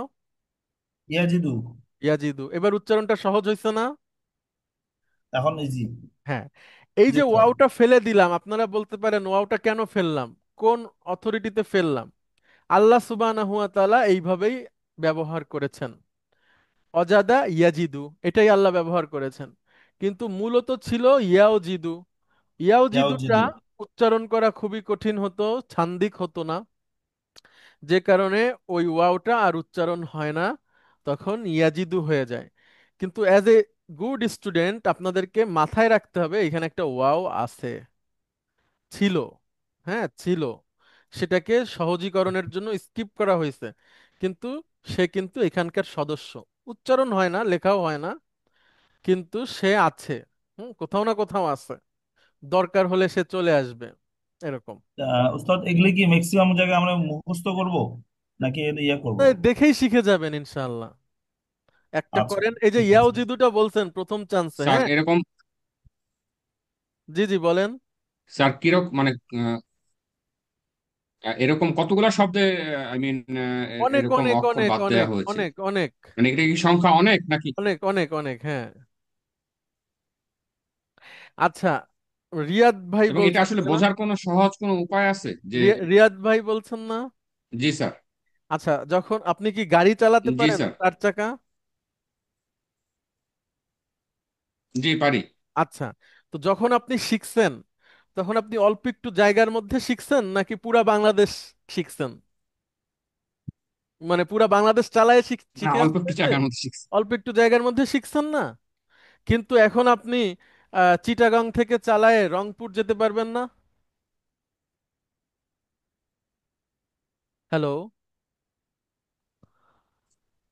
ইয়াজিদু। ইয়াজিদু, এবার উচ্চারণটা সহজ হয়েছে না? এখন ইজি। হ্যাঁ, এই জি যে ওস্তাদ। ওয়াওটা ফেলে দিলাম, আপনারা বলতে পারেন ওয়াওটা কেন ফেললাম, কোন অথরিটিতে ফেললাম? আল্লাহ সুবহানাহু ওয়া তাআলা এইভাবেই ব্যবহার করেছেন। অজাদা ইয়াজিদু, এটাই আল্লাহ ব্যবহার করেছেন, কিন্তু মূলত ছিল ইয়াওজিদু। ইয়াও ইয়াওজিদুটা জিদু। উচ্চারণ করা খুবই কঠিন হতো, ছান্দিক হতো না, যে কারণে ওই ওয়াওটা আর উচ্চারণ হয় না, তখন ইয়াজিদু হয়ে যায়। কিন্তু অ্যাজ এ গুড স্টুডেন্ট আপনাদেরকে মাথায় রাখতে হবে এখানে একটা ওয়াও আছে, ছিল। হ্যাঁ, ছিল। সেটাকে সহজীকরণের জন্য স্কিপ করা হয়েছে, কিন্তু সে কিন্তু এখানকার সদস্য। উচ্চারণ হয় না, লেখাও হয় না, কিন্তু সে আছে। কোথাও না কোথাও আছে, দরকার হলে সে চলে আসবে, এরকম। উস্তাদ এগুলি কি ম্যাক্সিমাম জায়গায় আমরা মুখস্থ করব নাকি এটা ইয়া করব? তাই দেখেই শিখে যাবেন ইনশাআল্লাহ। একটা আচ্ছা, করেন, এই যে ঠিক আছে। ইয়াওজিদুটা বলছেন প্রথম চান্সে। স্যার হ্যাঁ, এরকম, জি জি বলেন। স্যার কিরকম মানে এরকম কতগুলা শব্দে আই মিন অনেক এরকম অনেক অক্ষর অনেক বাদ দেওয়া অনেক হয়েছে? অনেক অনেক মানে এটা কি সংখ্যা অনেক নাকি? অনেক অনেক অনেক, হ্যাঁ। আচ্ছা, রিয়াদ ভাই এবং এটা বলছেন আসলে না? বোঝার কোনো সহজ কোনো উপায় আছে যে? রিয়াদ ভাই বলছেন না? জি স্যার। আচ্ছা, যখন আপনি কি গাড়ি চালাতে জি পারেন স্যার। 4 চাকা? জি পারি। আচ্ছা, তো যখন আপনি শিখছেন, তখন আপনি অল্প একটু জায়গার মধ্যে শিখছেন নাকি পুরা বাংলাদেশ শিখছেন? মানে পুরা বাংলাদেশ চালায় না, শিখে অল্প আসছেন একটু যে জায়গার মধ্যে শিখছি। অল্প একটু জায়গার মধ্যে শিখছেন না? কিন্তু এখন আপনি চিটাগাং থেকে চালায়ে রংপুর যেতে পারবেন না? হ্যালো,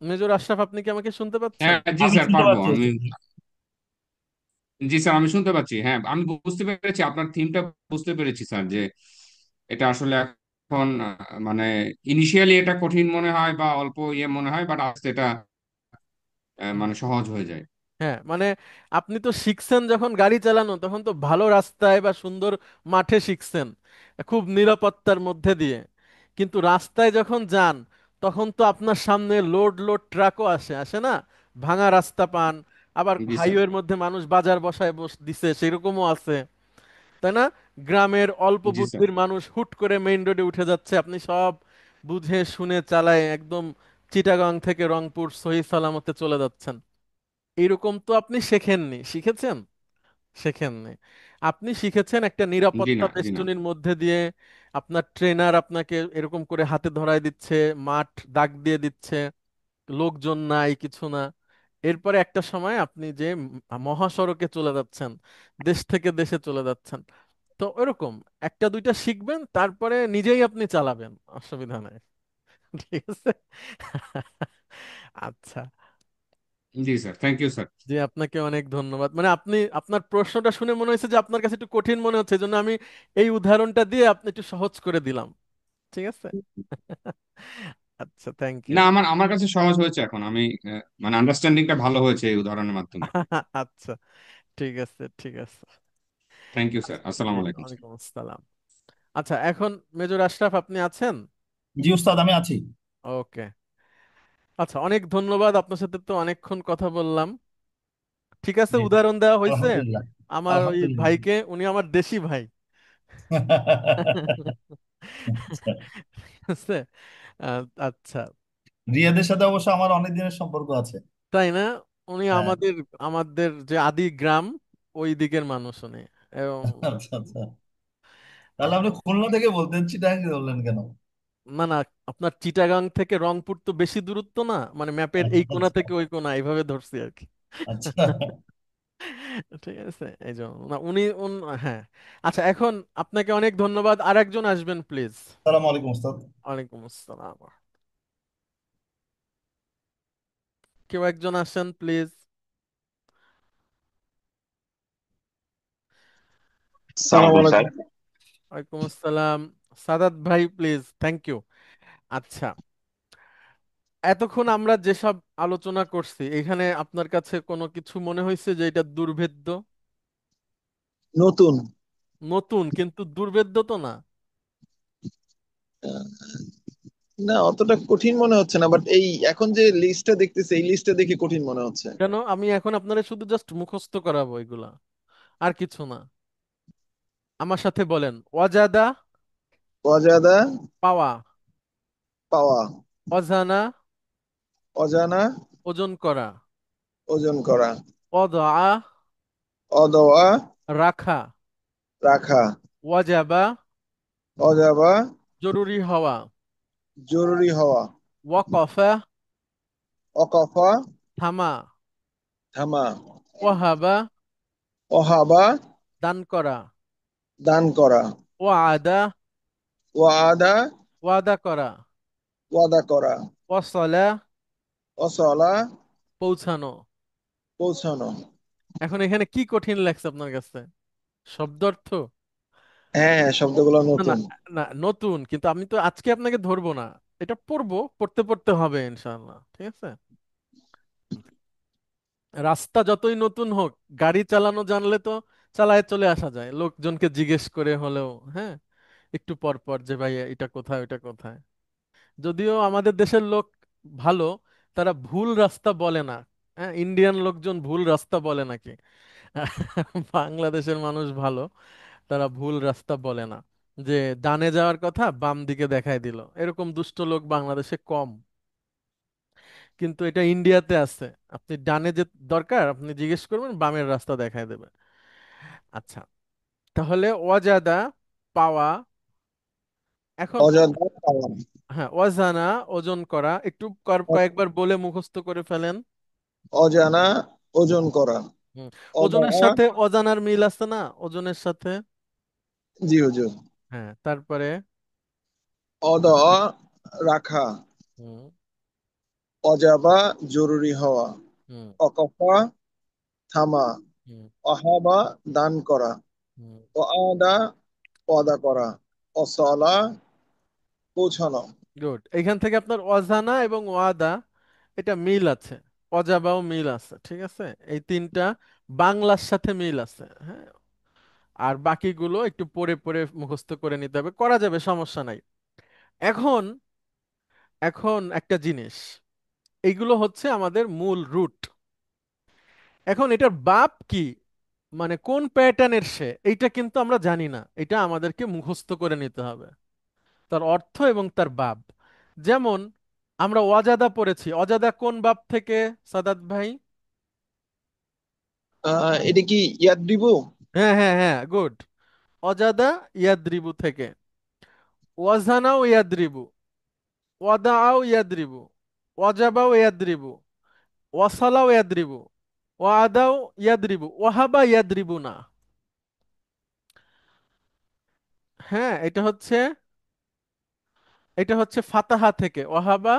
মেজর আশরাফ, আপনি কি আমাকে শুনতে পাচ্ছেন? হ্যাঁ জি আমি স্যার শুনতে পারবো পাচ্ছি। আমি। জি স্যার আমি শুনতে পাচ্ছি, হ্যাঁ আমি বুঝতে পেরেছি আপনার থিমটা, বুঝতে পেরেছি স্যার যে এটা আসলে এখন মানে ইনিশিয়ালি এটা কঠিন মনে হয় বা অল্প ইয়ে মনে হয়, বাট আস্তে এটা মানে সহজ হয়ে যায়। হ্যাঁ, মানে আপনি তো শিখছেন যখন গাড়ি চালানো, তখন তো ভালো রাস্তায় বা সুন্দর মাঠে শিখছেন, খুব নিরাপত্তার মধ্যে দিয়ে। কিন্তু রাস্তায় যখন যান, তখন তো আপনার সামনে লোড লোড ট্রাকও আসে, আসে না? ভাঙা রাস্তা পান, আবার জি স্যার। হাইওয়ের মধ্যে মানুষ বাজার বসায় দিছে, সেরকমও আছে, তাই না? গ্রামের অল্প জি স্যার। বুদ্ধির মানুষ হুট করে মেইন রোডে উঠে যাচ্ছে, আপনি সব বুঝে শুনে চালায় একদম চিটাগাং থেকে রংপুর সহি সালামতে চলে যাচ্ছেন। এরকম তো আপনি শেখেননি, শিখেছেন? শেখেননি। আপনি শিখেছেন একটা জি নিরাপত্তা না, জি না। বেষ্টনীর মধ্যে দিয়ে, আপনার ট্রেনার আপনাকে এরকম করে হাতে ধরায় দিচ্ছে, মাঠ দাগ দিয়ে দিচ্ছে, লোকজন নাই, কিছু না। এরপরে একটা সময় আপনি যে মহাসড়কে চলে যাচ্ছেন, দেশ থেকে দেশে চলে যাচ্ছেন। তো ওরকম একটা দুইটা শিখবেন, তারপরে নিজেই আপনি চালাবেন, অসুবিধা নাই। ঠিক আছে। আচ্ছা, জি স্যার, থ্যাংক ইউ স্যার। জি, আপনাকে অনেক ধন্যবাদ। মানে আপনি, আপনার প্রশ্নটা শুনে মনে হয়েছে যে আপনার কাছে একটু কঠিন মনে হচ্ছে, এই জন্য আমি এই উদাহরণটা দিয়ে আপনি একটু সহজ করে দিলাম। ঠিক আছে। আচ্ছা, থ্যাংক ইউ। না, আমার আমার কাছে সহজ হয়েছে এখন, আমি মানে আন্ডারস্ট্যান্ডিংটা ভালো হয়েছে এই উদাহরণের মাধ্যমে। আচ্ছা, ঠিক আছে, ঠিক আছে। থ্যাংক ইউ স্যার, আচ্ছা, জি, আসসালামু আলাইকুম স্যার। ওয়ালাইকুম আসসালাম। আচ্ছা, এখন মেজর আশরাফ আপনি আছেন? জি উস্তাদ, আমি আছি। ওকে। আচ্ছা, অনেক ধন্যবাদ, আপনার সাথে তো অনেকক্ষণ কথা বললাম। ঠিক আছে, জি, উদাহরণ দেওয়া হয়েছে আলহামদুলিল্লাহ। আমার ওই আলহামদুলিল্লাহ। ভাইকে, উনি আমার দেশি ভাই। আচ্ছা। ঠিক আছে। আচ্ছা, রিয়াদের সাথে অবশ্য আমার অনেক দিনের সম্পর্ক আছে। তাই না? উনি হ্যাঁ। আমাদের আমাদের যে আদি গ্রাম, ওই দিকের মানুষ উনি। এবং আচ্ছা আচ্ছা, তাহলে আপনি খুলনা থেকে বলতেন, চিটাগাং থেকে বললেন কেন? না না, আপনার চিটাগাং থেকে রংপুর তো বেশি দূরত্ব না, মানে ম্যাপের এই কোণা আচ্ছা থেকে ওই কোণা এইভাবে ধরছি আর কি। আচ্ছা। ঠিক আছে, এই জন্য না উনি হ্যাঁ। আচ্ছা, এখন আপনাকে অনেক ধন্যবাদ, আরেকজন আসবেন প্লিজ। সালাম আলাইকুম উস্তাদ। ওয়ালাইকুম আসসালাম। কেউ একজন আসেন প্লিজ। সালাম আসসালামু আলাইকুম স্যার। আলাইকুম। ওয়ালাইকুম আসসালাম। সাদাত ভাই প্লিজ, থ্যাংক ইউ। আচ্ছা, এতক্ষণ আমরা যেসব আলোচনা করছি, এখানে আপনার কাছে কোনো কিছু মনে হয়েছে যে এটা দুর্ভেদ্য? নতুন। নতুন কিন্তু দুর্ভেদ্য তো না। আহ, না, অতটা কঠিন মনে হচ্ছে না, বাট এই এখন যে লিস্টটা দেখতেছি এই লিস্টটা দেখে কঠিন মনে হচ্ছে। কেন? আমি এখন আপনারা শুধু জাস্ট মুখস্থ করাবো এগুলা, আর কিছু না। আমার সাথে বলেন, ওয়াজাদা অজাদা, পাওয়া, পাওয়া, অজানা অজানা, ওজন করা, ওজন করা, অদআ অদওয়া, রাখা, রাখা, ওয়াজাবা অজাবা, জরুরি হওয়া, জরুরি হওয়া, ওয়াকফা অকফা, থামা, থামা, ওয়াহাবা অহাবা, দান করা, দান করা, ওয়াদা ওয়াদা, ওয়াদা করা, ওয়াদা করা, ওয়াসলা অসলা, পৌঁছানো। পৌঁছানো। এখন এখানে কি কঠিন লাগছে আপনার কাছে? শব্দ অর্থ? হ্যাঁ হ্যাঁ, শব্দগুলো না না নতুন। না, নতুন কিন্তু আমি তো আজকে আপনাকে ধরবো না, এটা পড়বো, পড়তে পড়তে হবে ইনশাআল্লাহ। ঠিক আছে। রাস্তা যতই নতুন হোক, গাড়ি চালানো জানলে তো চালায় চলে আসা যায়, লোকজনকে জিজ্ঞেস করে হলেও, হ্যাঁ। একটু পর পর যে ভাই এটা কোথায় ওটা কোথায়। যদিও আমাদের দেশের লোক ভালো, তারা ভুল রাস্তা বলে না। হ্যাঁ, ইন্ডিয়ান লোকজন ভুল রাস্তা বলে নাকি? বাংলাদেশের মানুষ ভালো, তারা ভুল রাস্তা বলে না। যে ডানে যাওয়ার কথা বাম দিকে দেখায় দিল, এরকম দুষ্ট লোক বাংলাদেশে কম। কিন্তু এটা ইন্ডিয়াতে আছে, আপনি ডানে যে দরকার আপনি জিজ্ঞেস করবেন, বামের রাস্তা দেখায় দেবে। আচ্ছা, তাহলে ওয়াজাদা পাওয়া। এখন অজানা পাওয়া। হ্যাঁ, ওয়াজানা ওজন করা, একটু কয়েকবার বলে মুখস্থ করে ফেলেন। অজানা ওজন করা। হুম, অদা। ওজনের সাথে অজানার মিল আছে না, ওজনের সাথে? জি হুজুর। হ্যাঁ, তারপরে? অদা রাখা। হুম। অজাবা জরুরি হওয়া। হুম। অকফা থামা। হুম। অহাবা দান করা। হুম। অআদা ওয়াদা করা। অসলা পৌঁছানো। গুড, এখান থেকে আপনার অজানা এবং ওয়াদা এটা মিল আছে, অজাবাও মিল আছে, ঠিক আছে। এই তিনটা বাংলার সাথে মিল আছে, হ্যাঁ। আর বাকিগুলো একটু পড়ে পড়ে মুখস্থ করে নিতে হবে, করা যাবে, সমস্যা নাই। এখন এখন একটা জিনিস, এইগুলো হচ্ছে আমাদের মূল রুট। এখন এটার বাপ কি, মানে কোন প্যাটার্নের সে, এইটা কিন্তু আমরা জানি না, এটা আমাদেরকে মুখস্থ করে নিতে হবে, তার অর্থ এবং তার বাপ। যেমন আমরা অজাদা পড়েছি, অজাদা কোন বাপ থেকে, সাদাত ভাই? এটা কি ইয়াদ্রিবু? হ্যাঁ হ্যাঁ হ্যাঁ, গুড। অজাদা ইয়াদ্রিবু থেকে। ওয়াজানাও ইয়াদ্রিবু, ওয়াদাও ইয়াদ্রিবু, ওয়াজাবাও ইয়াদ্রিবু, ওয়াসালাও ইয়াদ্রিবু, ওয়াদাও ইয়াদ্রিবু, ওয়াহাবা ইয়াদ্রিবু না। হ্যাঁ, এটা হচ্ছে ফাতাহা থেকে, ওয়াহাবা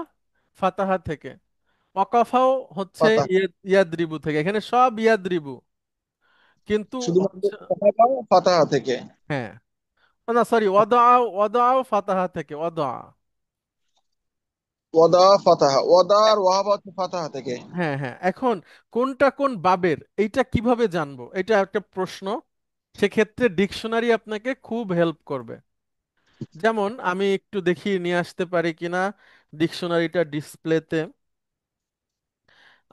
ফাতাহা থেকে। ওয়াকাফাও হচ্ছে পাতা। ইয়াদ্রিবু থেকে, এখানে সব ইয়াদ্রিবু, কিন্তু শুধুমাত্র হচ্ছে অহাবা ফাতাহা থেকে। হ্যাঁ, না সরি, ওয়াদাও ওয়াদাও ফাতাহা থেকে, ওয়াদা। ওয়াদা ফাতাহা। ওয়াদা আর ওয়াহাবা হচ্ছে ফাতাহা থেকে। হ্যাঁ হ্যাঁ, এখন কোনটা কোন বাবের এইটা কিভাবে জানবো, এটা একটা প্রশ্ন। সেক্ষেত্রে ডিকশনারি আপনাকে খুব হেল্প করবে। যেমন আমি একটু দেখি নিয়ে আসতে পারি কিনা ডিকশনারিটা ডিসপ্লেতে,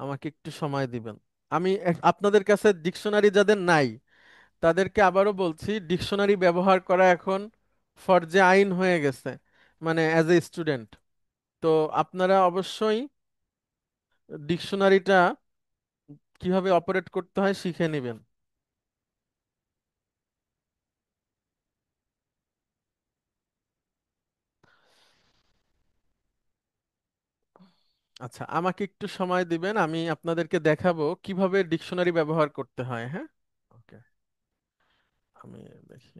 আমাকে একটু সময় দিবেন। আমি আপনাদের কাছে ডিকশনারি যাদের নাই তাদেরকে আবারও বলছি, ডিকশনারি ব্যবহার করা এখন ফরজে আইন হয়ে গেছে, মানে অ্যাজ এ স্টুডেন্ট। তো আপনারা অবশ্যই ডিকশনারিটা কিভাবে অপারেট করতে হয় শিখে নেবেন। আচ্ছা, আমাকে একটু সময় দিবেন, আমি আপনাদেরকে দেখাবো কিভাবে ডিকশনারি ব্যবহার করতে হয়, হ্যাঁ। ওকে, আমি দেখি।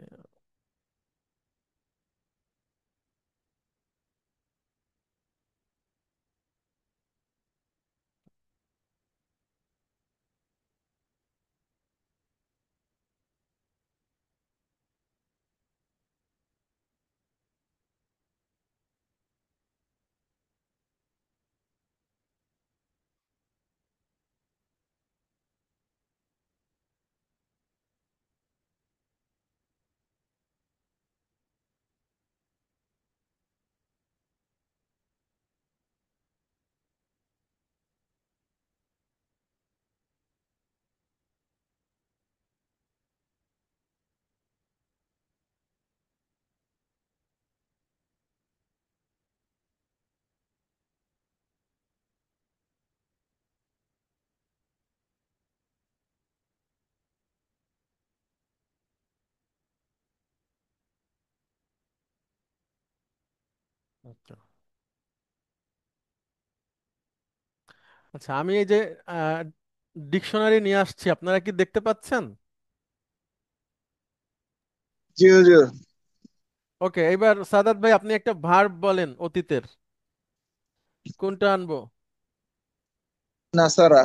আচ্ছা আচ্ছা, আমি এই যে ডিকশনারি নিয়ে আসছি, আপনারা কি দেখতে পাচ্ছেন? জি হুজুর। ওকে, এবার সাদাত ভাই আপনি একটা ভার্ব বলেন অতীতের, কোনটা আনবো? নাসারা।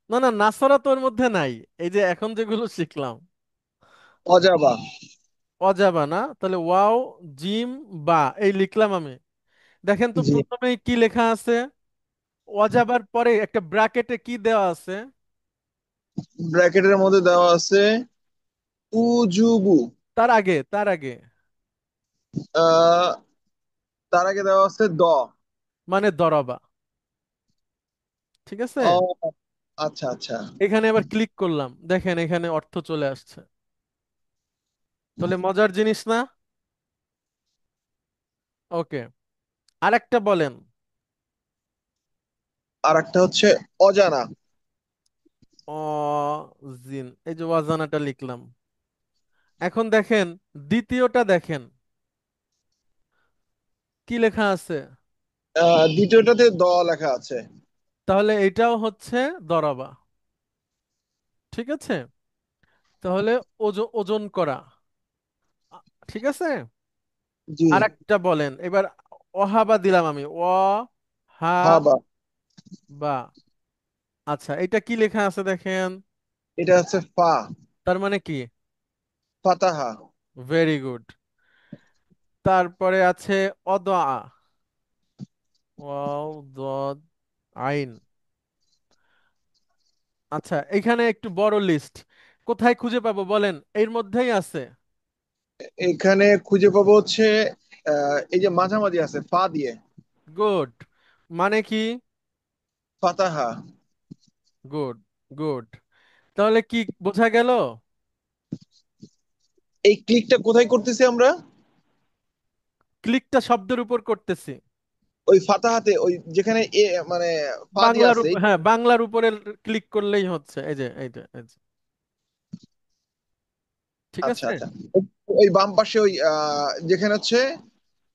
না না, নাসারা তো ওর মধ্যে নাই, এই যে এখন যেগুলো শিখলাম। অজাবা। অজাবা না, তাহলে ওয়াও জিম বা এই লিখলাম আমি। দেখেন তো জি। প্রথমে কি লেখা আছে, অজাবার পরে একটা ব্র্যাকেটে কি দেওয়া আছে? ব্র্যাকেটের মধ্যে দেওয়া আছে উজুবু। তার আগে আহ তার আগে দেওয়া আছে দ। মানে দরবা। ঠিক আছে, ও আচ্ছা আচ্ছা। এখানে এবার ক্লিক করলাম, দেখেন এখানে অর্থ চলে আসছে। তাহলে মজার জিনিস না? ওকে, আরেকটা বলেন। আর একটা হচ্ছে অজানা। অজিন, এই যে অজানাটা লিখলাম। এখন দেখেন দ্বিতীয়টা, দেখেন কি লেখা আছে। দ্বিতীয়টাতে দ লেখা আছে। তাহলে এটাও হচ্ছে দরবা। ঠিক আছে, তাহলে ওজন করা। ঠিক আছে, জি। আরেকটা বলেন এবার। অহাবা দিলাম আমি, হা হা বা। বা। আচ্ছা, এটা কি লেখা আছে দেখেন। এটা হচ্ছে ফা। তার মানে কি? ফাতাহা। Very good. তারপরে আছে অদআ, ওয়াও দদ আইন। আচ্ছা, এখানে একটু বড় লিস্ট, কোথায় খুঁজে পাবো বলেন? এর মধ্যেই আছে। এখানে খুঁজে পাবো হচ্ছে এই যে মাঝামাঝি আছে ফা দিয়ে। গুড, মানে কি? ফাতাহা। Good, good. তাহলে কি বোঝা গেল? এই ক্লিকটা কোথায় করতেছি আমরা? ক্লিকটা শব্দের উপর করতেছি। ওই ফাতাহাতে, ওই যেখানে মানে ফা দিয়ে বাংলার আছে হ্যাঁ, বাংলার উপরে ক্লিক করলেই হচ্ছে, এই যে এইটা, এই যে। ঠিক আচ্ছা আছে, আচ্ছা। ওই বাম পাশে ওই যেখানে হচ্ছে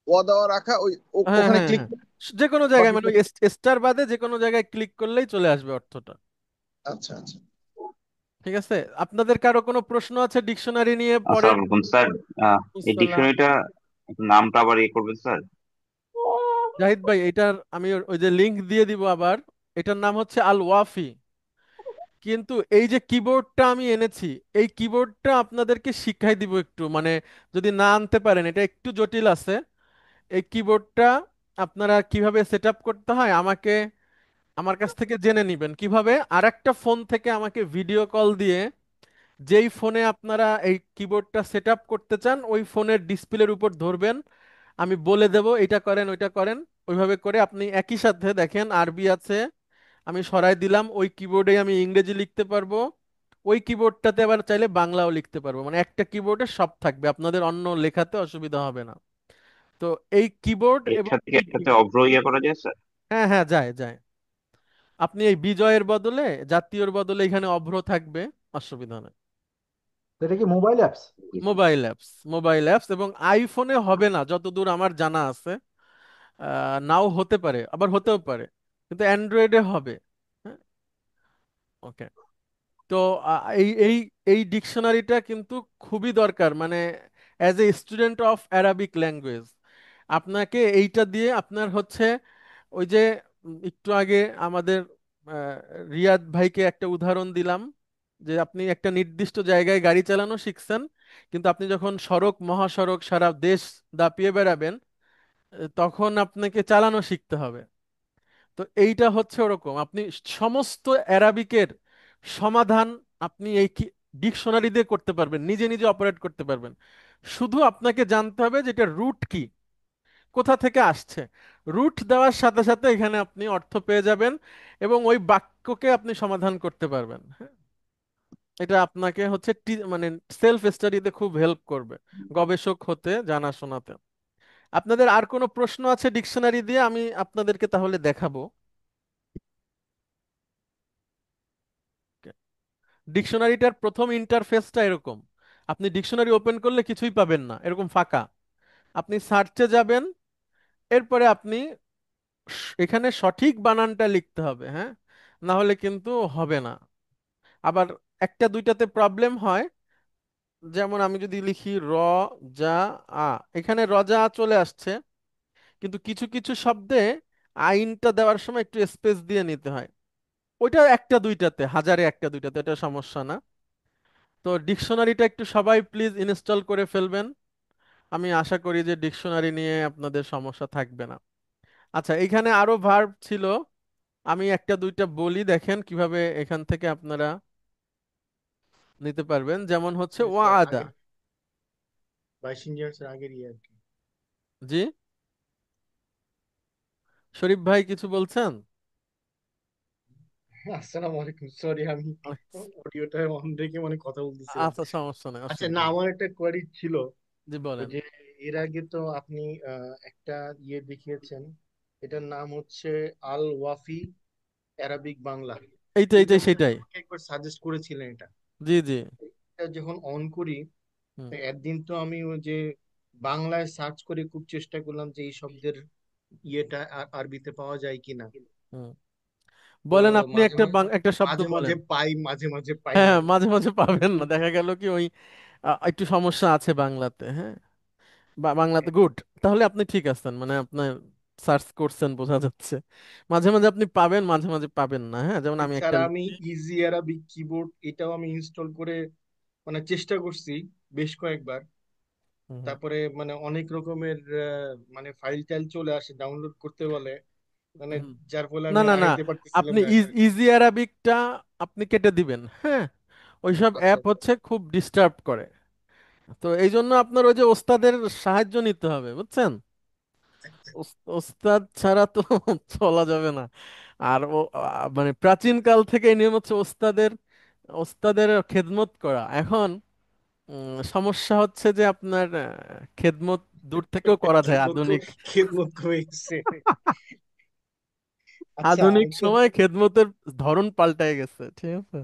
ওয়াদাওয়া রাখা ওই হ্যাঁ ওখানে হ্যাঁ ক্লিক। হ্যাঁ, যে কোনো জায়গায় মানে ওই স্টার বাদে যে কোনো জায়গায় ক্লিক করলেই চলে আসবে অর্থটা। আচ্ছা আচ্ছা। ঠিক আছে, আপনাদের কারো কোনো প্রশ্ন আছে ডিকশনারি নিয়ে পড়েন? আসসালামু আলাইকুম স্যার। এই আসসালাম। ডিকশনারিটা নামটা আবার করবেন স্যার? জাহিদ ভাই, এটার আমি ওই যে লিংক দিয়ে দিব আবার। এটার নাম হচ্ছে আল ওয়াফি। কিন্তু এই যে কিবোর্ডটা আমি এনেছি, এই কিবোর্ডটা আপনাদেরকে শিখাই দিব একটু, মানে যদি না আনতে পারেন, এটা একটু জটিল আছে। এই কিবোর্ডটা আপনারা কিভাবে সেট আপ করতে হয় আমাকে, আমার কাছ থেকে জেনে নেবেন কিভাবে। আরেকটা ফোন থেকে আমাকে ভিডিও কল দিয়ে, যেই ফোনে আপনারা এই কিবোর্ডটা সেট আপ করতে চান ওই ফোনের ডিসপ্লের উপর ধরবেন, আমি বলে দেব এটা করেন ওইটা করেন। ওইভাবে করে আপনি একই সাথে দেখেন আরবি আছে, আমি সরাই দিলাম, ওই কিবোর্ডে আমি ইংরেজি লিখতে পারবো, ওই কিবোর্ডটাতে আবার চাইলে বাংলাও লিখতে পারবো, মানে একটা কিবোর্ডে সব থাকবে, আপনাদের অন্য লেখাতে অসুবিধা হবে না। তো এই কিবোর্ড এবং একসাথে এই একসাথে অভ্র করা যায় স্যার? হ্যাঁ হ্যাঁ, যায় যায়। আপনি এই বিজয়ের বদলে, জাতীয়র বদলে এখানে অভ্র থাকবে, অসুবিধা নেই। তো এটা কি মোবাইল অ্যাপস? জি স্যার। মোবাইল অ্যাপস, মোবাইল অ্যাপস, এবং আইফোনে হবে না যতদূর আমার জানা আছে। নাও হতে পারে, আবার হতেও পারে, কিন্তু অ্যান্ড্রয়েডে হবে। হ্যাঁ, ওকে। তো এই এই এই ডিকশনারিটা কিন্তু খুবই দরকার, মানে as a student of Arabic language আপনাকে এইটা দিয়ে আপনার হচ্ছে ওই যে একটু আগে আমাদের আহ, রিয়াদ ভাইকে একটা উদাহরণ দিলাম, যে আপনি একটা নির্দিষ্ট জায়গায় গাড়ি চালানো শিখছেন, কিন্তু আপনি যখন সড়ক মহাসড়ক সারা দেশ দাপিয়ে বেড়াবেন, তখন আপনাকে চালানো শিখতে হবে। তো এইটা হচ্ছে ওরকম, আপনি সমস্ত অ্যারাবিকের সমাধান আপনি এই ডিকশনারি দিয়ে করতে পারবেন, নিজে নিজে অপারেট করতে পারবেন। শুধু আপনাকে জানতে হবে যে এটা রুট কি, কোথা থেকে আসছে। রুট দেওয়ার সাথে সাথে এখানে আপনি অর্থ পেয়ে যাবেন, এবং ওই বাক্যকে আপনি সমাধান করতে পারবেন। হ্যাঁ, এটা আপনাকে হচ্ছে মানে সেলফ স্টাডিতে খুব হেল্প করবে, গবেষক হতে, জানাশোনাতে। আপনাদের আর কোনো প্রশ্ন আছে ডিকশনারি দিয়ে? আমি আপনাদেরকে তাহলে দেখাবো। ডিকশনারিটার প্রথম ইন্টারফেসটা এরকম, আপনি ডিকশনারি ওপেন করলে কিছুই পাবেন না, এরকম ফাঁকা। আপনি সার্চে যাবেন, এরপরে আপনি এখানে সঠিক বানানটা লিখতে হবে, হ্যাঁ, না হলে কিন্তু হবে না। আবার একটা দুইটাতে প্রবলেম হয়, যেমন আমি যদি লিখি যা আ, এখানে রজা চলে আসছে, কিন্তু কিছু কিছু শব্দে আইনটা দেওয়ার সময় একটু স্পেস দিয়ে নিতে হয়। ওইটা একটা দুইটাতে, হাজারে একটা দুইটাতে, এটা সমস্যা না। তো ডিকশনারিটা একটু সবাই প্লিজ ইনস্টল করে ফেলবেন, আমি আশা করি যে ডিকশনারি নিয়ে আপনাদের সমস্যা থাকবে না। আচ্ছা, এখানে আরো ভার্ব ছিল, আমি একটা দুইটা বলি, দেখেন কিভাবে এখান থেকে আপনারা নিতে পারবেন। যেমন হচ্ছে স্যার ওয়াদা। আগের 22 ইয়ার্স আগের ইয়ে আর কি। জি, শরীফ ভাই কিছু বলছেন? আসসালামু আলাইকুম, সরি আমি অডিওটা অন রেখে মানে কথা বলতেছিলাম। আচ্ছা, সমস্যা নেই, আচ্ছা, না অসুবিধা নেই। আমার একটা কোয়ারি ছিল। জি, ওই বলেন। যে এর আগে তো আপনি একটা ইয়ে দেখিয়েছেন, এটার নাম হচ্ছে আল ওয়াফি অ্যারাবিক বাংলা। এইটাই এটা এইটাই মনে হয় সেটাই। আমাকে একবার সাজেস্ট করেছিলেন এটা। জি, জি। এটা যখন অন করি, হুম, তো একদিন তো আমি ওই যে বাংলায় সার্চ করে খুব চেষ্টা করলাম যে এই শব্দের ইয়েটা আরবিতে পাওয়া যায় কিনা। হুম। তো বলেন, আপনি মাঝে একটা মাঝে একটা শব্দ মাঝে মাঝে বলেন। পাই, মাঝে মাঝে পাই হ্যাঁ, না। হ্যাঁ, মাঝে মাঝে পাবেন না, দেখা গেল কি ওই একটু সমস্যা আছে বাংলাতে, হ্যাঁ। বাংলাতে গুড, তাহলে আপনি ঠিক আছেন, মানে আপনার সার্চ করছেন বোঝা যাচ্ছে। মাঝে মাঝে আপনি পাবেন, মাঝে মাঝে পাবেন না, হ্যাঁ, যেমন আমি একটা এছাড়া আমি লিখি। ইজি অ্যারাবিক কিবোর্ড এটাও আমি ইনস্টল করে মানে চেষ্টা করছি বেশ কয়েকবার। হুম, হুম, তারপরে মানে অনেক রকমের মানে ফাইল টাইল চলে আসে ডাউনলোড করতে বলে, মানে হুম। যার ফলে না, আমি না, না, আগাইতে পারতেছিলাম আপনি না আর কি। ইজি অ্যারাবিকটা আপনি কেটে দিবেন, হ্যাঁ। ওইসব আচ্ছা অ্যাপ আচ্ছা। হচ্ছে খুব ডিস্টার্ব করে। তো এই জন্য আপনার ওই যে ওস্তাদের সাহায্য নিতে হবে, বুঝছেন। ওস্তাদ ছাড়া তো চলা যাবে না। আর ও মানে প্রাচীন কাল থেকে এই নিয়ম হচ্ছে ওস্তাদের ওস্তাদের খেদমত করা। এখন সমস্যা হচ্ছে যে আপনার খেদমত দূর থেকেও করা যায় আধুনিক। খেদমত কমে গেছে। আচ্ছা আধুনিক আরেকটা, সময় খেদমতের ধরন পাল্টায় গেছে, ঠিক আছে।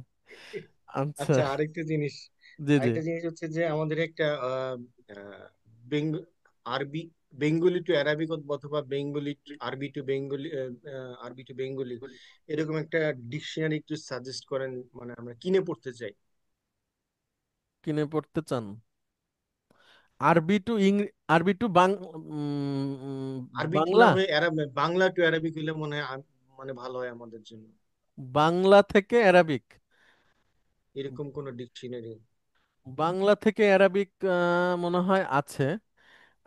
আচ্ছা। আচ্ছা আরেকটা জিনিস, জি, জি। আরেকটা জিনিস হচ্ছে যে আমাদের একটা আহ, বেঙ্গ- আরবি, বেঙ্গলি টু অ্যারাবিক অথবা বেঙ্গলি আরবি টু বেঙ্গলি, আরবি টু বেঙ্গলি, এরকম একটা ডিকশনারি একটু সাজেস্ট করেন, মানে আমরা কিনে পড়তে চাই। কিনে পড়তে চান? আরবি টু আরবি টু আরবি টু বাংলা। না হয়ে বাংলা টু অ্যারাবিক হলে মনে হয় মানে ভালো হয় আমাদের জন্য। বাংলা থেকে অ্যারাবিক। এরকম কোন ডিকশনারি? বাংলা থেকে অ্যারাবিক মনে হয় আছে।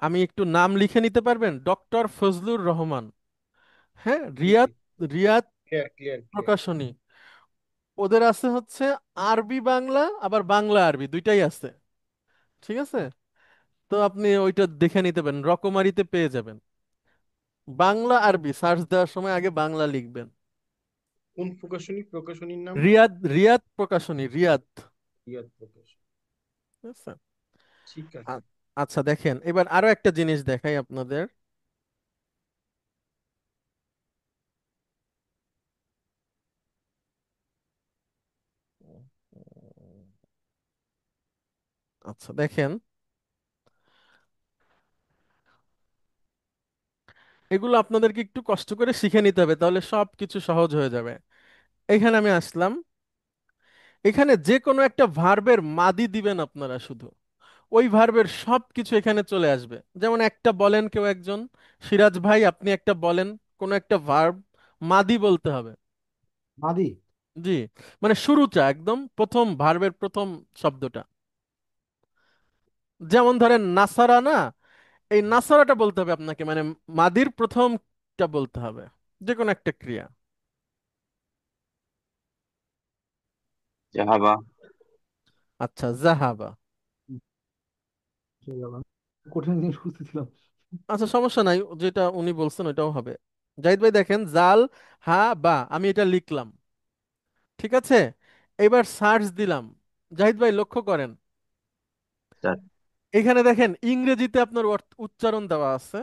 আমি একটু নাম লিখে নিতে পারবেন? ডক্টর ফজলুর রহমান, হ্যাঁ, জি জি, Riyad, Riyad clear clear clear. প্রকাশনী। ওদের আছে হচ্ছে আরবি বাংলা, আবার বাংলা আরবি দুইটাই আছে, ঠিক আছে। তো আপনি ওইটা দেখে নিতে পারেন, রকমারিতে পেয়ে যাবেন। বাংলা আরবি সার্চ দেওয়ার সময় আগে বাংলা লিখবেন। কোন প্রকাশনী, প্রকাশনীর নাম? রিয়াদ, রিয়াদ প্রকাশনী, রিয়াদ। রিয়াদ প্রকাশ। ঠিক আছে? ঠিক আছে। আ- আচ্ছা, দেখেন এবার আরো একটা জিনিস দেখাই আপনাদের। আচ্ছা, দেখেন এগুলো আপনাদেরকে একটু কষ্ট করে শিখে নিতে হবে, তাহলে সব কিছু সহজ হয়ে যাবে। এখানে আমি আসলাম, এখানে যে কোনো একটা ভার্বের মাদি দিবেন আপনারা শুধু, ওই ভার্বের সব কিছু এখানে চলে আসবে। যেমন একটা বলেন, কেউ একজন, সিরাজ ভাই আপনি একটা বলেন, কোনো একটা ভার্ব মাদি বলতে হবে। মাদি। জি, মানে শুরুটা একদম প্রথম ভার্বের প্রথম শব্দটা। যেমন ধরেন নাসারা, না, এই নাসারাটা বলতে হবে আপনাকে, মানে মাদির প্রথমটা বলতে হবে, যে কোনো একটা ক্রিয়া। জাহাবা। আচ্ছা, জাহাবা। চলে গেল। কঠিন জিনিস খুঁজতেছিলাম। আচ্ছা, সমস্যা নাই, যেটা উনি বলছেন ওইটাও হবে। জাহিদ ভাই দেখেন, জাল, হা, বা, আমি এটা লিখলাম, ঠিক আছে। এবার সার্চ দিলাম। জাহিদ ভাই লক্ষ্য করেন, স্যার। এখানে দেখেন ইংরেজিতে আপনার উচ্চারণ দেওয়া আছে।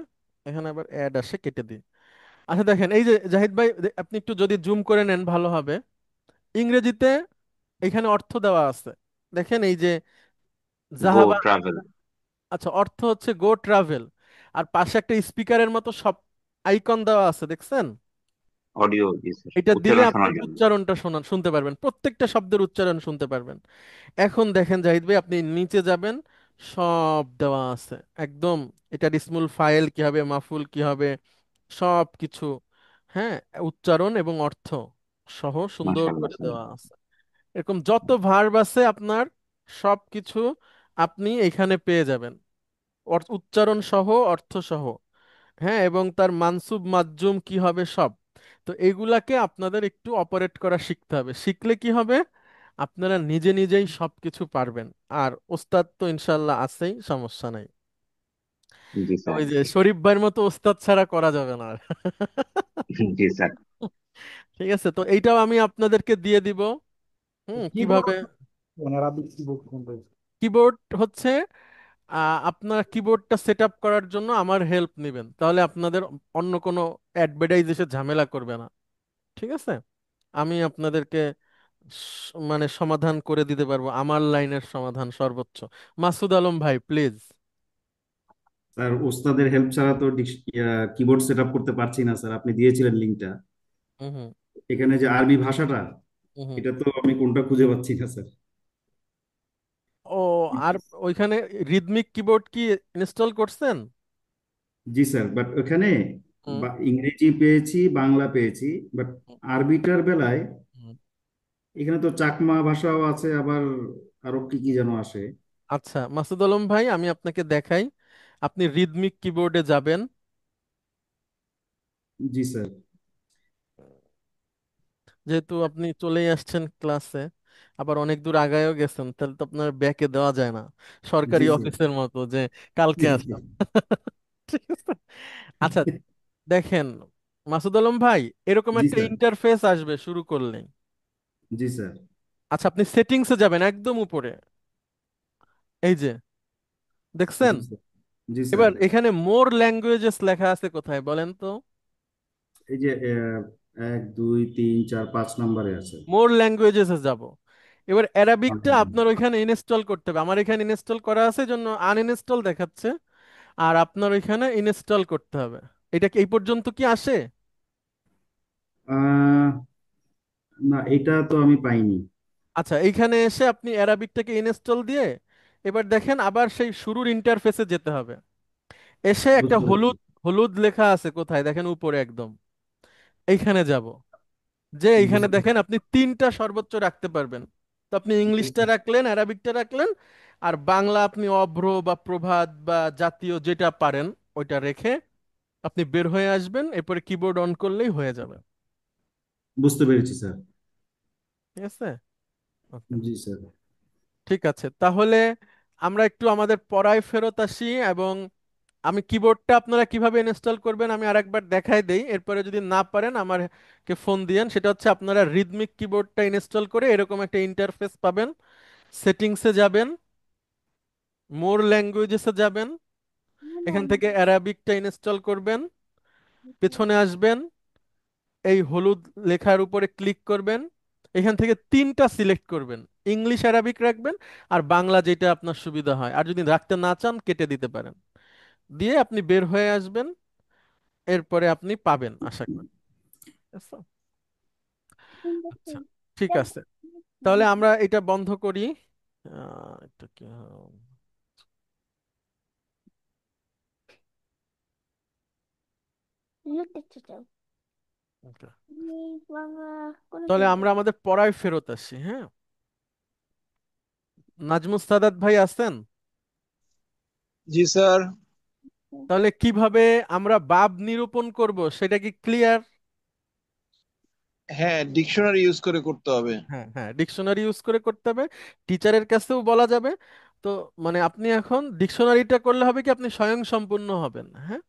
এখানে আবার অ্যাড আসে, কেটে দিই। আচ্ছা, দেখেন এই যে জাহিদ ভাই, আপনি একটু যদি জুম করে নেন ভালো হবে। ইংরেজিতে এখানে অর্থ দেওয়া আছে, দেখেন এই যে গো জাহাবা। ট্রাভেল। আচ্ছা, অর্থ হচ্ছে গো ট্রাভেল। আর পাশে একটা স্পিকারের মতো সব আইকন দেওয়া আছে, দেখছেন? অডিও, জি স্যার, এটা দিলে উচ্চারণ আপনি শোনার জন্য। উচ্চারণটা শুনতে পারবেন, প্রত্যেকটা শব্দের উচ্চারণ শুনতে পারবেন। এখন দেখেন জাহিদ ভাই, আপনি নিচে যাবেন, সব দেওয়া আছে একদম। এটার ইসমুল ফাইল কি হবে, মাফুল কি হবে, সব কিছু, হ্যাঁ, উচ্চারণ এবং অর্থ সহ সুন্দর মাশাআল্লাহ করে স্যার। দেওয়া আছে। এরকম যত ভার্ব আছে আপনার, সব কিছু আপনি এখানে পেয়ে যাবেন, উচ্চারণ সহ, অর্থ সহ, হ্যাঁ, এবং তার মানসুব মাজজুম কি হবে সব। তো এগুলাকে আপনাদের একটু অপারেট করা শিখতে হবে, শিখলে কি হবে, আপনারা নিজে নিজেই সবকিছু পারবেন। আর ওস্তাদ তো ইনশাল্লাহ আছেই, সমস্যা নাই। জি স্যার। ওই যে শরীফ ভাইয়ের মতো ওস্তাদ ছাড়া করা যাবে না আর। জি স্যার। ঠিক আছে, তো এইটাও আমি আপনাদেরকে দিয়ে দিব। কিভাবে। কিবোর্ড মানে আরবিক কিবোর্ড কোনটা? কিবোর্ড হচ্ছে আপনার কিবোর্ডটা সেট আপ করার জন্য আমার হেল্প নেবেন, তাহলে আপনাদের অন্য কোনো অ্যাডভার্টাইজ এসে ঝামেলা করবে না। ঠিক আছে, আমি আপনাদেরকে মানে সমাধান করে দিতে পারবো, আমার লাইনের সমাধান সর্বোচ্চ। মাসুদ আলম ভাই প্লিজ। স্যার ওস্তাদের হেল্প ছাড়া তো কিবোর্ড সেট আপ করতে পারছি না স্যার, আপনি দিয়েছিলেন লিঙ্কটা। হুম হুম এখানে যে আরবি ভাষাটা, হুম। এটা তো আমি কোনটা খুঁজে পাচ্ছি না স্যার। ও, আর ওইখানে রিদমিক কিবোর্ড কি ইনস্টল করছেন? জি স্যার, বাট ওখানে হুম ইংরেজি পেয়েছি, বাংলা পেয়েছি, বাট হুম, আরবিটার বেলায় হুম। এখানে তো চাকমা ভাষাও আছে, আবার আরো কি কি যেন আসে। আচ্ছা মাসুদ আলম ভাই, আমি আপনাকে দেখাই। আপনি রিদমিক কিবোর্ডে যাবেন। জি স্যার। যেহেতু আপনি চলেই আসছেন ক্লাসে, আবার অনেক দূর আগায়ও গেছেন, তাহলে তো আপনার ব্যাকে দেওয়া যায় না, সরকারি জি স্যার। অফিসের মতো যে কালকে জি জি। আসতাম। ঠিক আছে। আচ্ছা দেখেন মাসুদ আলম ভাই, এরকম জি একটা স্যার। ইন্টারফেস আসবে শুরু করলেই। জি স্যার। আচ্ছা আপনি সেটিংসে যাবেন একদম উপরে, এই যে দেখছেন। জি স্যার। জি স্যার। এবার এখানে মোর ল্যাঙ্গুয়েজেস লেখা আছে কোথায় বলেন তো? এই যে 1 2 3 4 5 নম্বরে আছে। মোর ল্যাঙ্গুয়েজেস এ যাব। এবার অ্যারাবিকটা আচ্ছা। আপনার ওইখানে ইনস্টল করতে হবে, আমার এখানে ইনস্টল করা আছে জন্য আনইনস্টল দেখাচ্ছে, আর আপনার ওইখানে ইনস্টল করতে হবে। এটা কি এই পর্যন্ত কি আসে? আহ না, এটা তো আমি পাইনি। আচ্ছা এইখানে এসে আপনি অ্যারাবিকটাকে ইনস্টল দিয়ে এবার দেখেন আবার সেই শুরুর ইন্টারফেসে যেতে হবে। এসে একটা বুঝতে পেরেছি। হলুদ হলুদ লেখা আছে কোথায় দেখেন, উপরে একদম এইখানে যাব। যে এইখানে বুঝতে দেখেন আপনি তিনটা সর্বোচ্চ রাখতে পারবেন। তো আপনি ইংলিশটা রাখলেন, অ্যারাবিকটা রাখলেন, আর বাংলা আপনি অভ্র বা প্রভাত বা জাতীয় যেটা পারেন ওইটা রেখে আপনি বের হয়ে আসবেন, এরপরে কিবোর্ড অন করলেই হয়ে যাবে। বুঝতে পেরেছি স্যার। ঠিক আছে। ওকে। জি স্যার। ঠিক আছে তাহলে আমরা একটু আমাদের পড়ায় ফেরত আসি, এবং আমি কিবোর্ডটা আপনারা কিভাবে ইনস্টল করবেন আমি আরেকবার দেখাই দেই, এরপরে যদি না পারেন আমাকে ফোন দিয়েন। সেটা হচ্ছে আপনারা রিদমিক কিবোর্ডটা ইনস্টল করে এরকম একটা ইন্টারফেস পাবেন। সেটিংসে যাবেন, মোর ল্যাঙ্গুয়েজেসে যাবেন, এখান থেকে অ্যারাবিকটা ইনস্টল করবেন, পেছনে আসবেন, এই হলুদ লেখার উপরে ক্লিক করবেন, এখান থেকে তিনটা সিলেক্ট করবেন, ইংলিশ অ্যারাবিক রাখবেন আর বাংলা যেটা আপনার সুবিধা হয়, আর যদি রাখতে না চান কেটে দিতে পারেন। দিয়ে আপনি বের হয়ে আসবেন, এরপরে আপনি পাবেন আশা করি। আচ্ছা আচ্ছা, ঠিক আছে, তাহলে আমরা এটা বন্ধ করি। এটা কি okay. তাহলে আমরা আমাদের পড়ায় ফেরত আসি, হ্যাঁ। নাজমুস সাদাত ভাই আছেন? জি স্যার। তাহলে কিভাবে আমরা বাব নিরূপণ করব সেটা কি ক্লিয়ার? হ্যাঁ, ডিকশনারি ইউজ করে করতে হবে। হ্যাঁ হ্যাঁ, ডিকশনারি ইউজ করে করতে হবে, টিচারের কাছেও বলা যাবে। তো মানে আপনি এখন ডিকশনারিটা করলে হবে কি আপনি স্বয়ং সম্পূর্ণ হবেন, হ্যাঁ।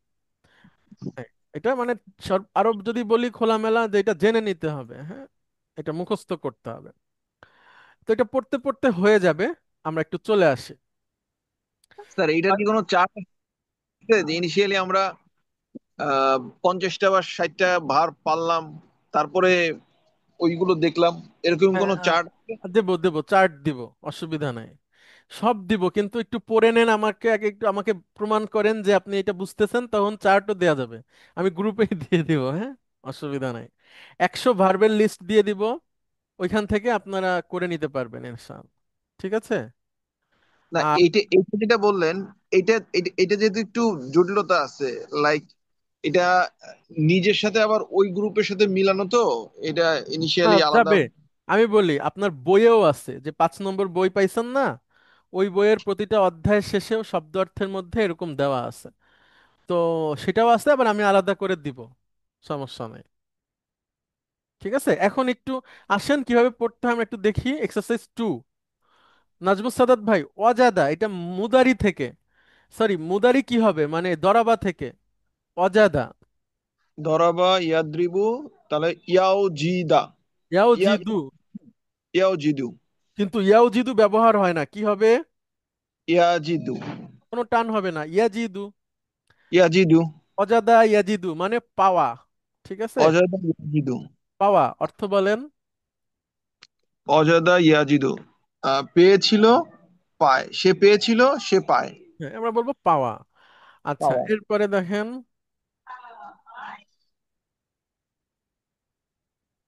হ্যাঁ, এটা মানে আরো যদি বলি খোলামেলা যে এটা জেনে নিতে হবে, হ্যাঁ, এটা মুখস্থ করতে হবে। তো এটা পড়তে পড়তে হয়ে যাবে, আমরা একটু চলে আসি। স্যার এইটার কি কোনো চার্ট আছে যে ইনিশিয়ালি আমরা 50টা বা 60টা ভার পারলাম, তারপরে ওইগুলো দেখলাম, এরকম হ্যাঁ কোনো চার্ট? দেব দেব, চার্ট দিব, অসুবিধা নাই, সব দিব, কিন্তু একটু পড়ে নেন, আমাকে আগে একটু আমাকে প্রমাণ করেন যে আপনি এটা বুঝতেছেন, তখন চার্টও দেয়া যাবে, আমি গ্রুপেই দিয়ে দিব, হ্যাঁ, অসুবিধা নাই। 100 ভার্বের লিস্ট দিয়ে দিব, ওইখান থেকে আপনারা করে নিতে পারবেন ইনশাআল্লাহ। ঠিক আছে। না, আর এইটা এইটা যেটা বললেন, এইটা এটা এটা যেহেতু একটু জটিলতা আছে, লাইক এটা নিজের সাথে আবার ওই গ্রুপের সাথে মিলানো, তো এটা ইনিশিয়ালি আলাদা। যাবে, আমি বলি আপনার বইয়েও আছে, যে 5 নম্বর বই পাইছেন না, ওই বইয়ের প্রতিটা অধ্যায়ের শেষেও শব্দ অর্থের মধ্যে এরকম দেওয়া আছে। তো সেটাও আছে, আবার আমি আলাদা করে দিব, সমস্যা নাই। ঠিক আছে, এখন একটু আসেন কিভাবে পড়তে হয় আমরা একটু দেখি। এক্সারসাইজ 2, নাজমুস সাদাত ভাই, ওয়াজাদা এটা মুদারি থেকে, সরি, মুদারি কি হবে, মানে দরাবা থেকে অজাদা। দরাবা ইয়াদ্রিবু, তাহলে ইয়াও জিদা। ইয়াও ইয়া জিদু, ইয়াও জিদু। কিন্তু ইয়াও জিদু ব্যবহার হয় না, কি হবে? ইয়াজিদু। কোনো টান হবে না, ইয়াজিদু। ইয়াজিদু। অজাদা ইয়াজিদু মানে পাওয়া, ঠিক আছে? অজাদা ইয়াজিদু। পাওয়া অর্থ বলেন। অজাদা ইয়াজিদু, পেয়েছিল, পায়, সে পেয়েছিল, সে পায়। হ্যাঁ, আমরা বলবো পাওয়া। আচ্ছা, পাওয়া। এরপরে দেখেন,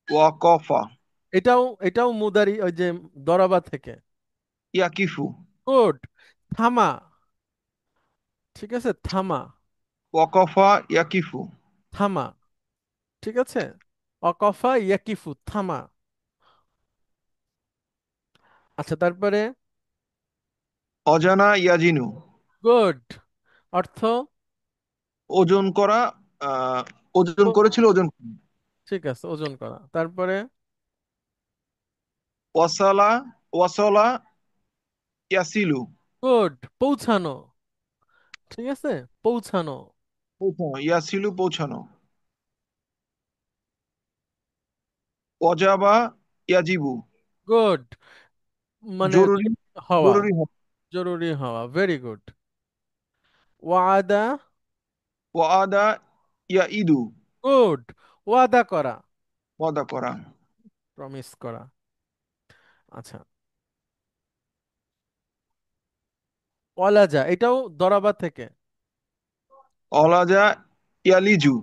ওয়াকফা। এটাও এটাও মুদারি, ওই যে দরাবা থেকে। ইয়াকিফু। গুড, থামা, ঠিক আছে, থামা। ওয়াকফা ইয়াকিফু। থামা, ঠিক আছে। অকফা ইয়াকিফু, থামা। আচ্ছা, তারপরে অজানা ইয়াজিনু। গুড, অর্থ ওজন করা, আহ ওজন ও- করেছিল, ওজন। ঠিক আছে, ওজন করা। তারপরে ওয়াসালা। ওয়াসলা ইয়াসিলু। গুড, পৌঁছানো, ঠিক আছে, পৌঁছানো। পৌঁছানো, ইয়াসিলু পৌঁছানো। ওয়াজাবা ইয়াজিবু। গুড, মানে জরুরি। হওয়া, জরুরি হবে। জরুরি হওয়া, ভেরি গুড। ওয়াদা, ওয়াদা ইয়াইদু। গুড, ওয়াদা করা, ওয়াদা করা। প্রমিস করা। আচ্ছা, ওয়ালাজা, এটাও দরাবা থেকে। অলাজা ইয়ালিজু।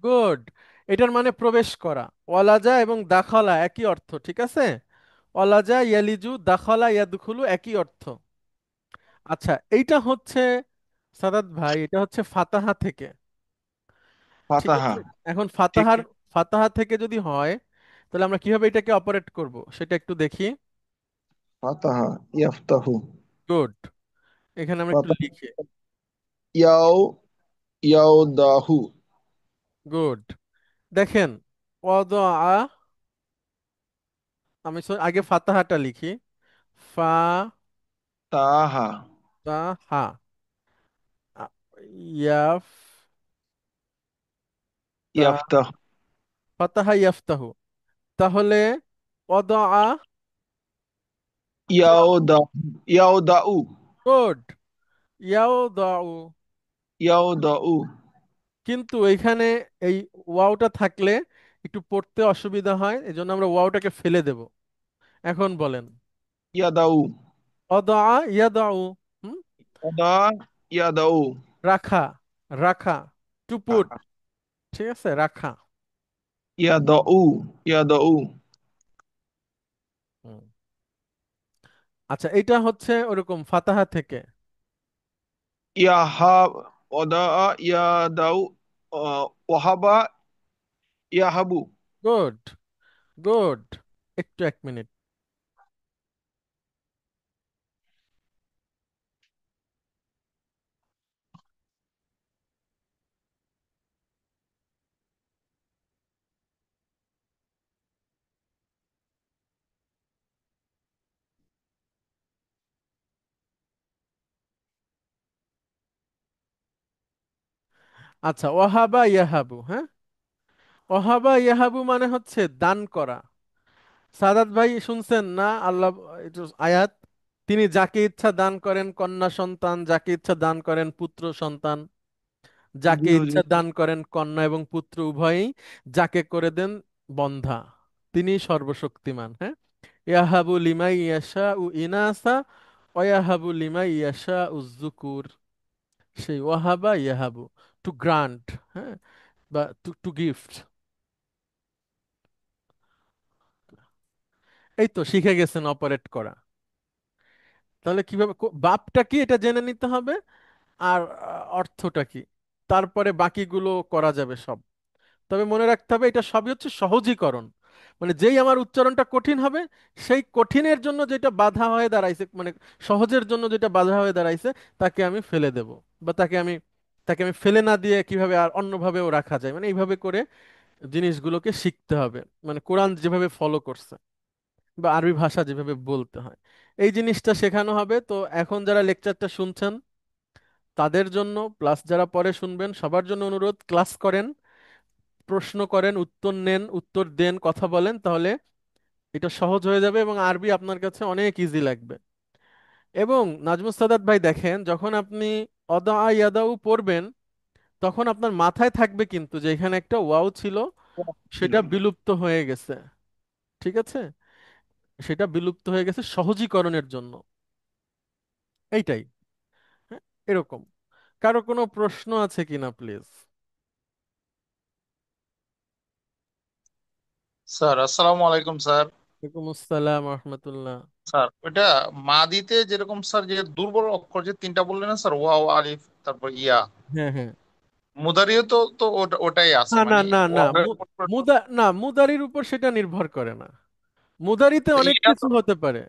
গুড, এটার মানে প্রবেশ করা। ওয়ালাজা এবং দাখলা একই অর্থ, ঠিক আছে। ওয়ালাজা ইয়ালিজু, দাখলা ইয়াদখুলু একই অর্থ। আচ্ছা, এইটা হচ্ছে সাদাত ভাই, এটা হচ্ছে ফাতাহা থেকে, ঠিক ফাতাহা। আছে। এখন ঠিক। ফাতাহার, ফাতাহা থেকে যদি হয়, তাহলে আমরা কিভাবে এটাকে অপারেট করব সেটা একটু দেখি। ফাতাহা ইয়াফতাহু। গুড, এখানে আমরা একটু ফাতাহা লিখি। ইয়াও ইয়াওদাহু। গুড, দেখেন, ওয়াদা, আমি আগে ফাতাহাটা লিখি। ফা তাহা তা হা, ইয়াফ তা, ইয়াফতাহু। ফাতাহা ইয়াফতাহু। তাহলে ওয়াদা, ইয়াওদাহু। ইয়াওদাউ। গুড, ইয়াও দাউ। ইয়াওদাউ। কিন্তু এখানে এই ওয়াওটা থাকলে একটু পড়তে অসুবিধা হয়, এজন্য আমরা ওয়াওটাকে ফেলে দেব। এখন বলেন, ইয়াদাউ। অদা ইয়াদাউ, হুম, অদা ইয়াদাউ। রাখা, রাখা, টু পুট, রাখা। ঠিক আছে, রাখা। ইয়াদাউ। ইয়াদাউ। হুম। আচ্ছা, এটা হচ্ছে ওরকম ফাতাহা থেকে। ইয়াহা। অদা ইয়াদাউ। ওয়াহাবা ইয়াহাবু। গুড, গুড, একটু এক মিনিট। আচ্ছা, ওয়াহাবা ইয়াহাবু, হ্যাঁ, ওয়াহাবা ইয়াহাবু মানে হচ্ছে দান করা। সাদাত ভাই শুনছেন না, আল্লাহ একটু আয়াত, তিনি যাকে ইচ্ছা দান করেন কন্যা সন্তান, যাকে ইচ্ছা দান করেন পুত্র সন্তান, জি যাকে ইচ্ছা হুজুর। দান করেন কন্যা এবং পুত্র উভয়ই, যাকে করে দেন বন্ধা, তিনি সর্বশক্তিমান। হ্যাঁ, ইয়াহাবু লিমাই ইয়াশা উ ইনাসা, ওয়াহাবু লিমাই ইয়াশা উজ্জুকুর। সেই ওয়াহাবা ইয়াহাবু, টু গ্রান্ট, হ্যাঁ, বা টু টু গিফট। এই তো শিখে গেছেন অপারেট করা। তাহলে কিভাবে বাপটা কি এটা জেনে নিতে হবে, আর অর্থটা কি, তারপরে বাকিগুলো করা যাবে সব। তবে মনে রাখতে হবে এটা সবই হচ্ছে সহজীকরণ, মানে যেই আমার উচ্চারণটা কঠিন হবে, সেই কঠিনের জন্য যেটা বাধা হয়ে দাঁড়াইছে, মানে সহজের জন্য যেটা বাধা হয়ে দাঁড়াইছে, তাকে আমি ফেলে দেব, বা তাকে আমি ফেলে না দিয়ে কিভাবে আর অন্যভাবেও রাখা যায়, মানে এইভাবে করে জিনিসগুলোকে শিখতে হবে, মানে কোরআন যেভাবে ফলো করছে বা আরবি ভাষা যেভাবে বলতে হয়, এই জিনিসটা শেখানো হবে। তো এখন যারা লেকচারটা শুনছেন, তাদের জন্য প্লাস যারা পরে শুনবেন সবার জন্য অনুরোধ, ক্লাস করেন, প্রশ্ন করেন, উত্তর নেন, উত্তর দেন, কথা বলেন, তাহলে এটা সহজ হয়ে যাবে এবং আরবি আপনার কাছে অনেক ইজি লাগবে। এবং নাজমুস সাদাত ভাই দেখেন, যখন আপনি অদা ইয়াদাউ পড়বেন তখন আপনার মাথায় থাকবে কিন্তু যে এখানে একটা ওয়াও ছিল, ছিল সেটা বিলুপ্ত হয়ে গেছে। ঠিক আছে, সেটা বিলুপ্ত হয়ে গেছে সহজীকরণের জন্য, এইটাই। হ্যাঁ, এরকম। কারো কোনো প্রশ্ন আছে কিনা প্লিজ? স্যার আসসালামু আলাইকুম স্যার। ওয়ালাইকুম আসসালাম রহমতুল্লাহ। স্যার ওইটা মাদিতে যেরকম স্যার যে দুর্বল অক্ষর যে তিনটা বললেন না স্যার, ওয়াও আলিফ তারপর ইয়া, হ্যাঁ হ্যাঁ। মুদারিও তো তো ওটাই আছে না না মানে না না, ওয়াও মুদারির উপর সেটা নির্ভর করে না। মুদারিতে অনেক ইয়া কিছু তো, হতে পারে।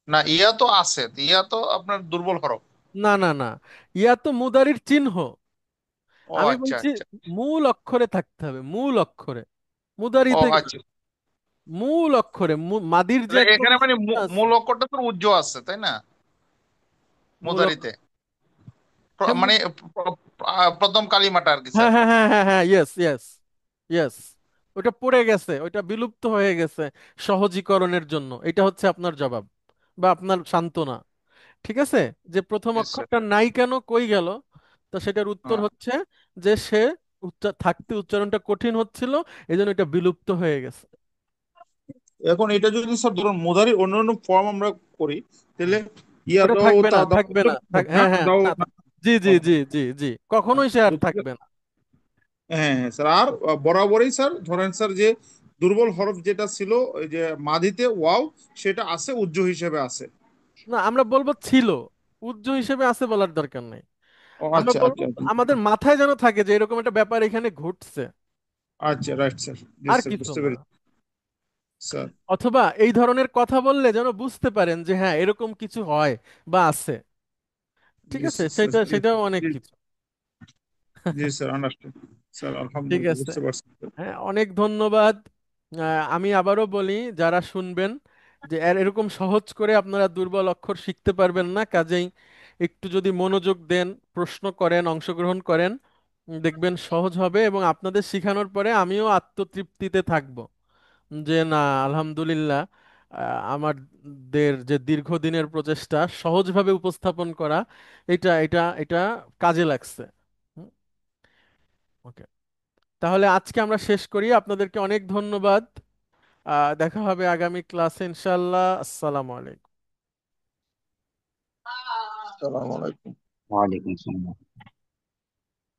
না ইয়া তো আছে, ইয়া তো আপনার দুর্বল হরফ। না না না, ইয়া তো মুদারির চিহ্ন। ও আমি আচ্ছা বলছি আচ্ছা। মূল অক্ষরে থাকতে হবে, মূল অক্ষরে। ও মুদারিতে আচ্ছা, মূল অক্ষরে মাদির যে তাহলে একটা এখানে মানে উচ্চারণ আছে, মূল অক্ষরটা তো উজ্জ্ব আছে তাই না মূল মুদারিতে, হ্যাঁ মানে প্রথম কালিমাটা আর কি হ্যাঁ স্যার। হ্যাঁ হ্যাঁ হ্যাঁ হ্যাঁ, ইয়েস ইয়েস ইয়েস। ওটা পড়ে গেছে, ওটা বিলুপ্ত হয়ে গেছে সহজীকরণের জন্য। এটা হচ্ছে আপনার জবাব বা আপনার সান্ত্বনা। ঠিক আছে, যে প্রথম জি স্যার। অক্ষরটা নাই কেন, কই গেল? তো সেটার উত্তর হ্যাঁ। হচ্ছে যে সে থাকতে উচ্চারণটা কঠিন হচ্ছিল, এই জন্য এটা বিলুপ্ত হয়ে গেছে। এখন এটা যদি স্যার ধরুন মুদারি অন্যান্য ফর্ম আমরা করি, তাহলে ইয়া ওটা দাও থাকবে তা না, দাও থাকবে না, না হ্যাঁ হ্যাঁ, দাও না, না। জি জি জি জি জি, কখনোই সে আর বুঝতে থাকবে না। হ্যাঁ হ্যাঁ স্যার। আর বরাবরই স্যার ধরেন স্যার যে দুর্বল হরফ যেটা ছিল ওই যে মাদিতে ওয়াও, সেটা আছে উজ্জ্ব হিসেবে আছে। না, আমরা বলবো ছিল, উজ্জ্ব হিসেবে আছে বলার দরকার নেই। ও আমরা আচ্ছা বলবো আচ্ছা আচ্ছা। আমাদের মাথায় যেন থাকে যে এরকম একটা ব্যাপার এখানে ঘটছে, আচ্ছা রাইট স্যার। জি আর স্যার কিছু বুঝতে না। পেরেছি স্যার। অথবা এই ধরনের কথা বললে যেন বুঝতে পারেন যে হ্যাঁ এরকম কিছু হয় বা আছে। ঠিক জি আছে, স্যার। সেটাও অনেক জি কিছু। জি স্যার আন্ডারস্ট্যান্ড স্যার, ঠিক আলহামদুলিল্লাহ আছে, বুঝতে পারছি। হ্যাঁ, অনেক ধন্যবাদ। আমি আবারও বলি, যারা শুনবেন যে এরকম সহজ করে আপনারা দুর্বল অক্ষর শিখতে পারবেন না, কাজেই একটু যদি মনোযোগ দেন, প্রশ্ন করেন, অংশগ্রহণ করেন, দেখবেন সহজ হবে এবং আপনাদের শিখানোর পরে আমিও আত্মতৃপ্তিতে থাকব যে না, আলহামদুলিল্লাহ, আমাদের যে দীর্ঘদিনের প্রচেষ্টা সহজভাবে উপস্থাপন করা, এটা এটা এটা কাজে লাগছে। ওকে, তাহলে আজকে আমরা শেষ করি। আপনাদেরকে অনেক ধন্যবাদ। দেখা হবে আগামী ক্লাসে ইনশাল্লাহ। আসসালামু আলাইকুম। আসসালামু আলাইকুম। ওয়ালাইকুম আসসালাম।